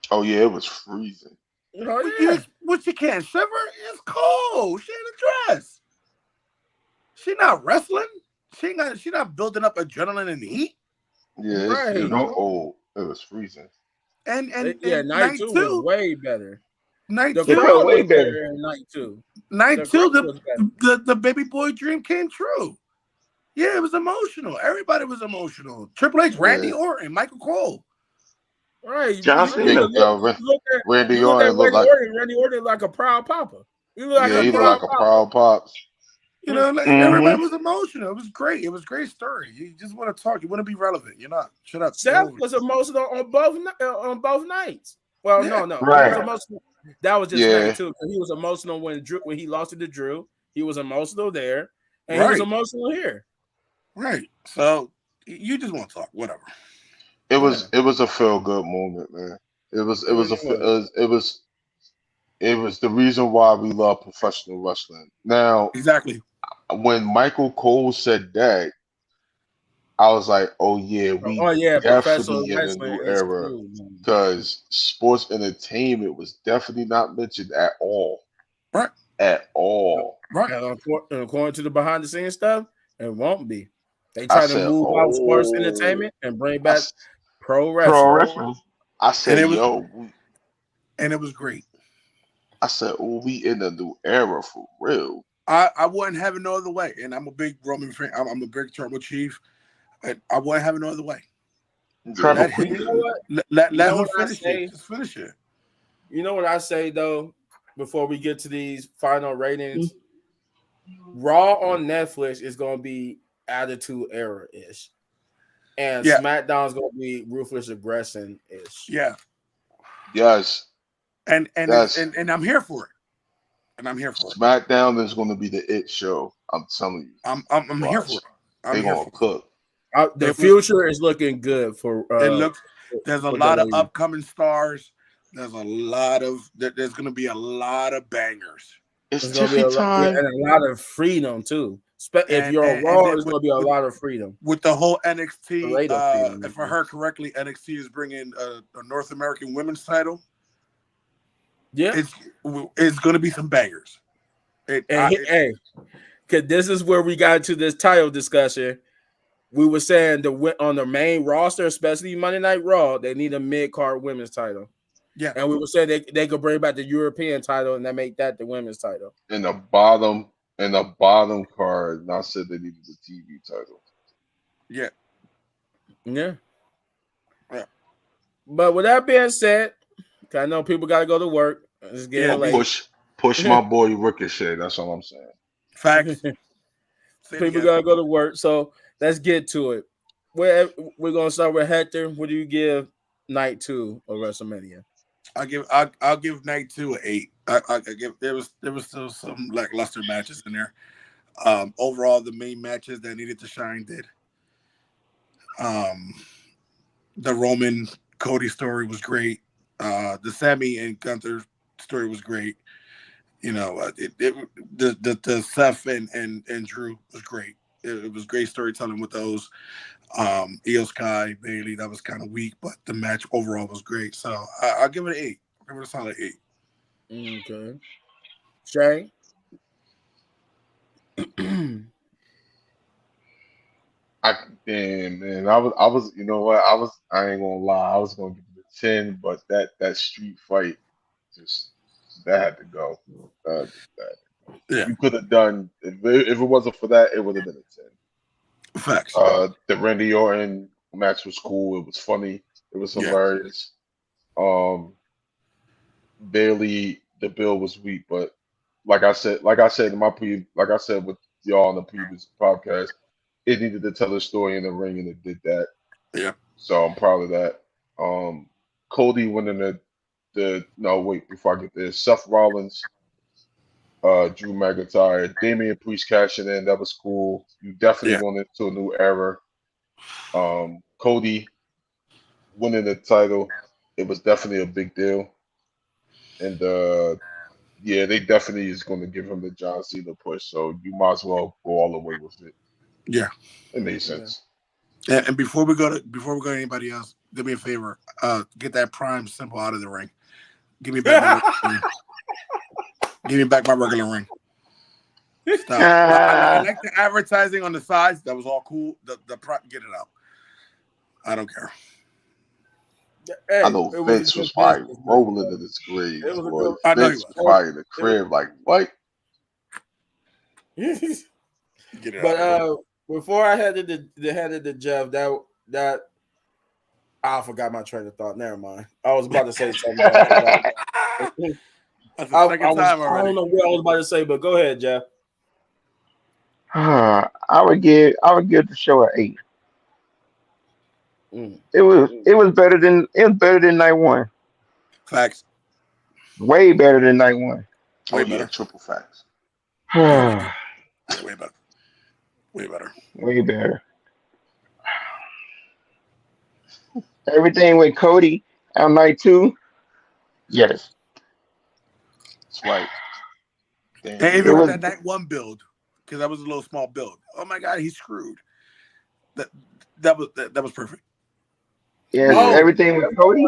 Oh yeah, it was freezing. Oh yeah. What you can't shiver? It's cold. She in a dress. She not wrestling. She not building up adrenaline and heat. Yeah, it Right. was No. cold. It was freezing. Yeah, And night two was way better. The It felt crowd way was better. better in night two. night The crowd two, was better. the baby boy dream came true. Yeah, it was emotional. Everybody was emotional. Triple H, Randy Yeah. Orton, Michael Cole. Right. John You Big Cena. could look Randy you look at Orton looked like Randy Orton like a proud papa. You look like yeah, a he looked proud like a papa. proud pops. You know, like Mm-hmm. everybody was emotional. It was great. It was a great story. You just want to talk. You want to be relevant. You're not. Shut up. Seth was emotional on both nights. Well, Yeah. no, he was Right. emotional. That was just Yeah. night two because he was emotional when he lost it to Drew. He was emotional there, and he was Right. emotional here. Right. So you just want to talk. Whatever. It Yeah. was a feel good moment, man. It really was. It was the reason why we love professional wrestling. Now, Exactly. when Michael Cole said that, I was like, oh yeah, we Oh yeah, professional definitely in a wrestling new is era cool. Man. because sports entertainment was definitely not mentioned at all. Right. At all. Right. And according to the behind the scenes stuff, it won't be. They I try to said, move out sports oh, entertainment and bring I, back s- pro Pro wrestling. wrestling. I And said, it was yo, and it was great. I said, oh, we in a new era for real. I wouldn't have it no other way. And I'm a big Roman fan. I'm a big Tribal Chief. And I wouldn't have it no other way. Tribal Let Chief. him You know what? let him What I finish it. say? Just finish it. You know what I say though. Before we get to these final ratings, Raw on Netflix is going to be Attitude Era ish, and Yeah, SmackDown's going to be Ruthless Aggression ish. yeah. Yes, that's And I'm here for it. And I'm here for it. SmackDown is going to be the it show. I'm telling you. I'm here for Watch. it. I'm They here gonna for it. cook. The It was future is looking good for it looks there's a for lot of WWE. upcoming stars. There's gonna be a lot of bangers. It's It's going to be Tiffy a lot, yeah, time. and a lot of freedom too. If you're on And Raw, then it's going to be a lot of freedom, with the whole NXT, creative freedom. if I heard correctly, NXT is bringing a North American Women's title. Yeah, It's going to be some bangers. hey, because this is where we got into this title discussion. We were saying on the main roster, especially Monday Night Raw, they need a mid-card women's title. Yeah, And we were saying they could bring back the European title and then make that the women's title. In the bottom card, and I said they needed the TV title. yeah. Yeah. Yeah. But with that being said, I know people got to go to work. It's getting Yeah, late. Push my boy Ricochet. That's all I'm saying. Facts. Say it People again. got to go to work. So let's get to it. We're going to start with Hector. What do you give night 2 of WrestleMania? I'll give night 2 an 8. I give there was still some lackluster matches in there. Overall, the main matches that needed to shine did. The Roman Cody story was great. The Sammy and Gunther story was great. You know, the Seth and Drew was great. It was great storytelling with those. Io Sky, Bailey, that was kind of weak, but the match overall was great. So I'll give it an 8. I'll give it a solid 8. Okay. Shay? I was, you know what? I ain't gonna lie. I was gonna give it a 10, but that street fight just that had to go. That. Yeah, You could have done if it wasn't for that, it would have been a 10. facts. The Randy Orton match was cool. It was funny. It was Yeah, hilarious. Bailey, the bill was weak, but like I said in like I said with y'all in the previous podcast, it needed to tell a story in the ring, and it did that. yeah, So I'm proud of that. Cody winning the no wait before I get there, Seth Rollins, Drew McIntyre, Damian Priest cashing in. That was cool. You definitely yeah, going into a new era. Cody winning the title, it was definitely a big deal. And yeah, they definitely is going to give him the John Cena push. So you might as well go all the way with it. yeah. It made sense. And before we go to anybody else, do me a favor. Get that Prime symbol out of the ring. Give me back my regular ring. Give me back my regular ring. Stop. I like the advertising on the sides. That was all cool. The get it out. I don't care. Hey, I know Vince was probably rolling in his grave. It was a Boy. good- I know he Vince was was. probably in the crib like, what? Get it But out. before I headed to Jeff, that I forgot my train of thought. Never mind. I was about to say something. But I forgot. That's the second time I already. don't know what I was about to say, but go ahead, Jeff. I would give the show an 8. Mm. It was better than night 1. Facts. Way better than night 1. Oh, Way yeah, better. triple facts. Yeah, way better. Way better. Way better. Everything with Cody on night 2. Yes, That's right. Damn, And it even with was. that night 1 build, because that was a little small build. Oh my God, he's screwed. That was perfect. Yes, Oh, everything with Cody.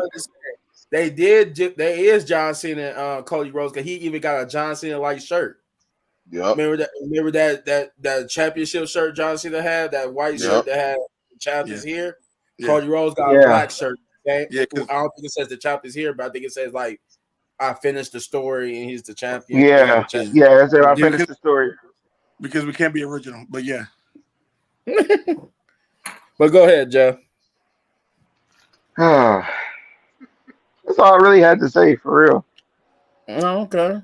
They did. There is John Cena and Cody Rhodes because he even got a John Cena like shirt. Yep. Remember that championship shirt John Cena had, that white shirt Yep. that had the champ is Yeah. here. Yeah. Cody Rhodes got a Yeah. black shirt. Okay? Yeah, I don't think it says the champ is here, but I think it says like I finished the story and he's the champion. Yeah, Champion. yeah. That's it. I Yeah, finished the story. because we can't be original. But yeah, But go ahead, Jeff. That's all I really had to say for real. Oh, okay.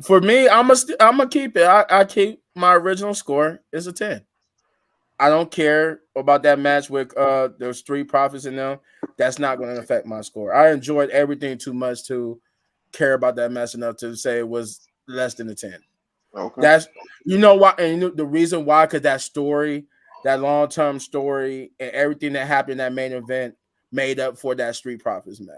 For me, I'm gonna keep it. I keep my original score is a 10. I don't care about that match with those three prophets in them. That's not going to affect my score. I enjoyed everything too much to care about that match enough to say it was less than a 10. Okay. That's you know why, and the reason why, because that story, that long term story, and everything that happened in that main event made up for that Street Profits match.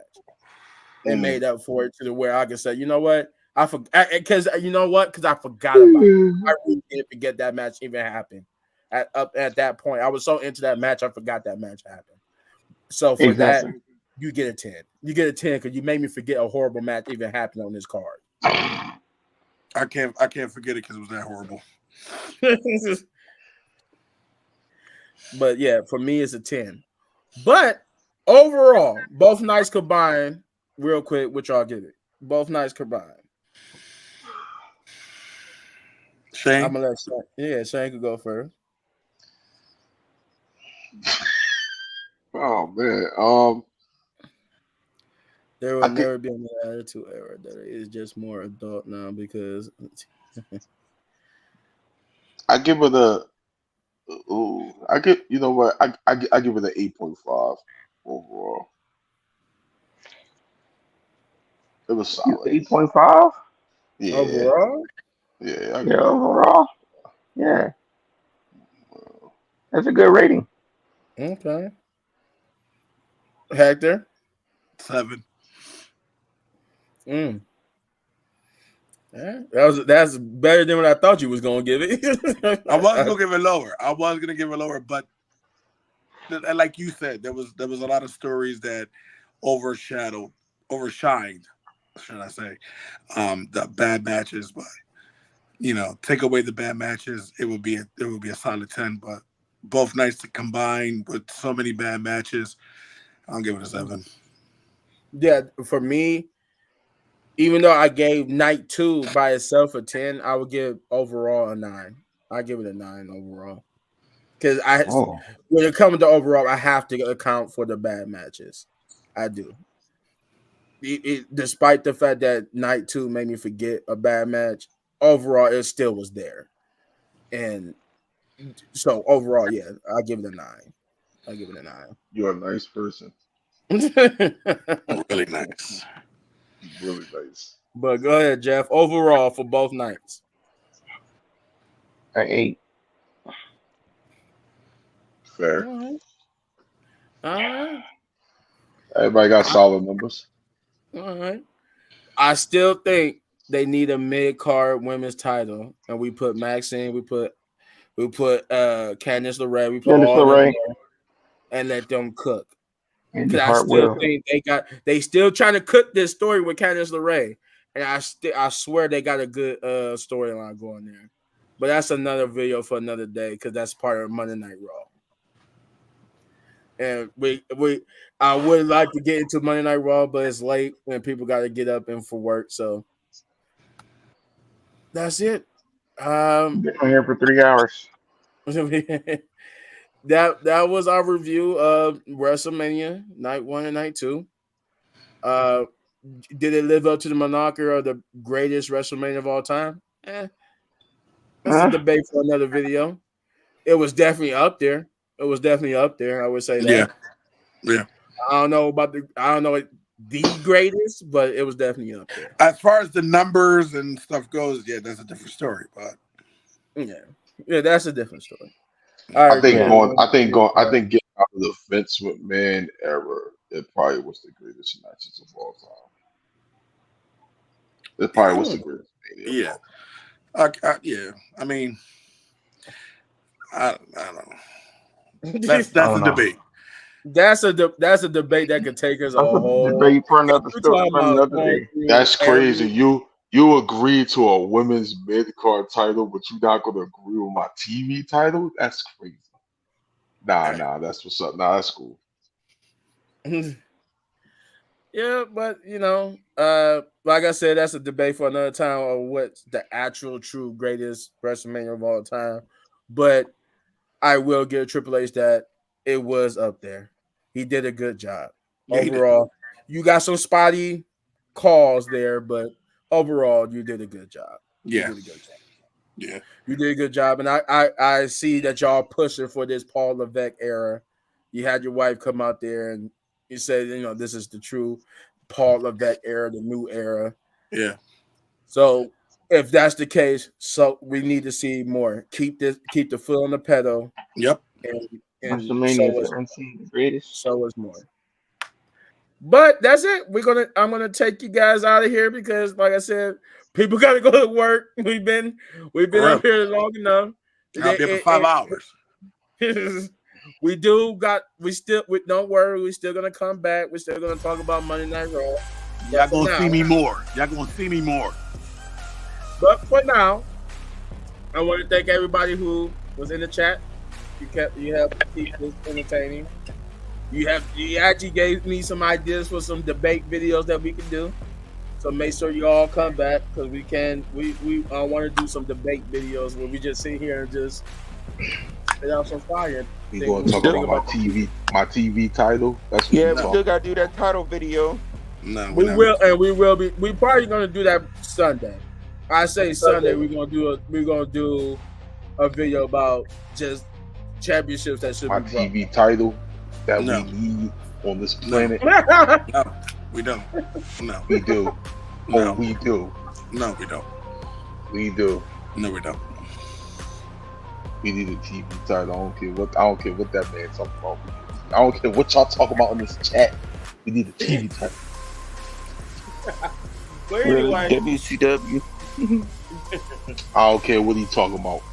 It Mm. made up for it to the where I can say, you know what, I forgot because you know what, because I forgot about it. I really didn't forget that match even happened. At that point, I was so into that match, I forgot that match happened. So for that, Exactly. you get a 10. You get a 10 because you made me forget a horrible match even happened on this card. I can't forget it because it was that horrible. But yeah, for me, it's a 10. But overall, both nights combined, real quick, which y'all give it. Both nights combined. I'm Shane, gonna let Shane could go first. Oh man. There will I think never be an attitude era that is just more adult now because I give it a. Ooh, I give. You know what? I give it an 8.5 overall. It was You solid. 8.5? Yeah. overall, Yeah. I Yeah, give it. overall. Yeah, Uh, that's a good rating. okay. Hector, 7. mm. Yeah, that's better than what I thought you was gonna give I was it. gonna give it lower. But like you said, there was a lot of stories that overshined, should I say, the bad matches. But take away the bad matches, it would be a solid 10. But both nights to combine with so many bad matches, I'll give it a 7. Yeah, for me, even though I gave night two by itself a 10, I would give overall a 9. I give it a 9 overall. Because Oh, when it comes to overall, I have to account for the bad matches. I do. Despite the fact that night two made me forget a bad match, overall it still was there. And so overall, yeah, I give it a 9. I give it a 9. you're a nice person. Really nice. Really nice. But go ahead, Jeff. Overall for both nights. an 8. Fair. All right. All right. Everybody got solid numbers. All right. I still think they need a mid card women's title, and we put Maxine, we put Candice LeRae, we put Candice all them LeRae, there and let them cook. Andy Because I still Hartwell. think they still trying to cook this story with Candice LeRae, and I swear they got a good storyline going there. But that's another video for another day because that's part of Monday Night Raw. And we I would like to get into Monday Night Raw, but it's late and people got to get up and for work. So that's it. Been on here for 3 hours. that was our review of WrestleMania Night 1 and Night 2. Uh, did it live up to the moniker of the greatest WrestleMania of all time? That's a Huh? debate for another video. It was definitely up there. It was definitely up there. I would say Yeah, that. yeah. I don't know the greatest, but it was definitely up there. As far as the numbers and stuff goes, yeah, that's a different story. But Yeah, yeah, that's a different story. All I right, think Yeah. Greg. going. I think going. I think getting out of the Vince McMahon era, it probably was the greatest matches of all time. It probably was the Mm. greatest Mania of yeah, all yeah. I mean, I don't know. I That's a don't know. debate. That's a debate that could take us a That's a whole. debate for If another we're story talking for about another going day. through That's crazy. every. You agreed to a women's mid card title, but you're not gonna agree with my TV title? That's crazy. Nah, Hey. nah, that's what's up. Nah, that's cool. Yeah, but like I said, that's a debate for another time of what's the actual true greatest WrestleMania of all time. But I will give Triple H that it was up there. He did a good job. Yeah, he did. Overall, you got some spotty calls there, but overall, you did a good job. You Yeah, did a good job. yeah, You did a good job. And I see that y'all pushing for this Paul Levesque era. You had your wife come out there and you said, this is the true Paul Levesque era, the new era. yeah. So if that's the case, so we need to see more. Keep the foot on the pedal, Yep. and WrestleMania 17, the greatest. show us more. But that's it. I'm gonna take you guys out of here because, like I said, people gotta go to work. We've been up here long enough. I'll be up for 5 hours. Don't worry, we're still gonna come back. We're still gonna talk about Monday Night Raw. Y'all gonna see me more. Y'all gonna see me more. But for now, I want to thank everybody who was in the chat. You helped keep this entertaining. You actually gave me some ideas for some debate videos that we can do. So make sure you all come back because we want to do some debate videos where we just sit here and just spit out some fire. We going to talk about my TV title. That's what we still got to do that title video. No, we probably gonna do that Sunday. I say Sunday we're gonna do a video about just championships that should my be TV title that we need on this planet. No, we don't. No, we do. No, we do. No, we don't. We do. No, we don't. We need a TV title. I don't care what that man talking about. I don't care what y'all talking about in this chat. We need a TV title. But anyway, WCW. I don't care what he talking about.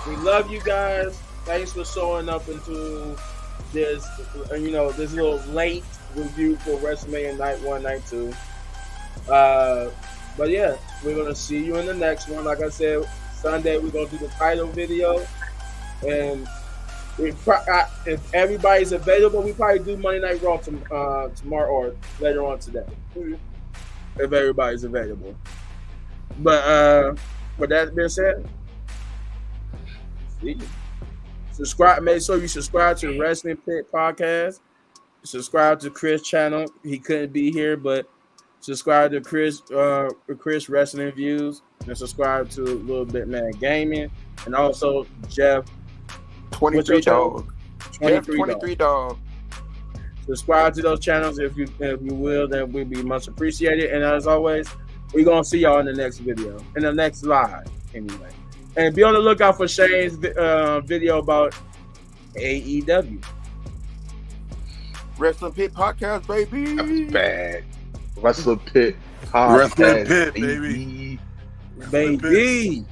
We love you guys. Thanks for showing up into this, this little late review for WrestleMania Night 1, Night 2. But yeah, we're gonna see you in the next one. Like I said, Sunday we're gonna do the title video, and if everybody's available, we probably do Monday Night Raw tomorrow or later on today, if everybody's available. But with that being said, see you. Subscribe. Make sure you subscribe to the Wrestling Pit Podcast. Subscribe to Chris' channel. He couldn't be here, but subscribe to Chris Wrestling Views, and subscribe to Little Bit Man Gaming, and also Jeff 23 Dog. 23 Dog. Subscribe to those channels if you will. Then we'd be much appreciated. And as always, we're gonna see y'all in the next video, in the next live, anyway. And be on the lookout for Shane's video about AEW. Wrestling Pit Podcast, baby. That's bad. Wrestling Pit Podcast, Wrestling Pit, baby. Baby.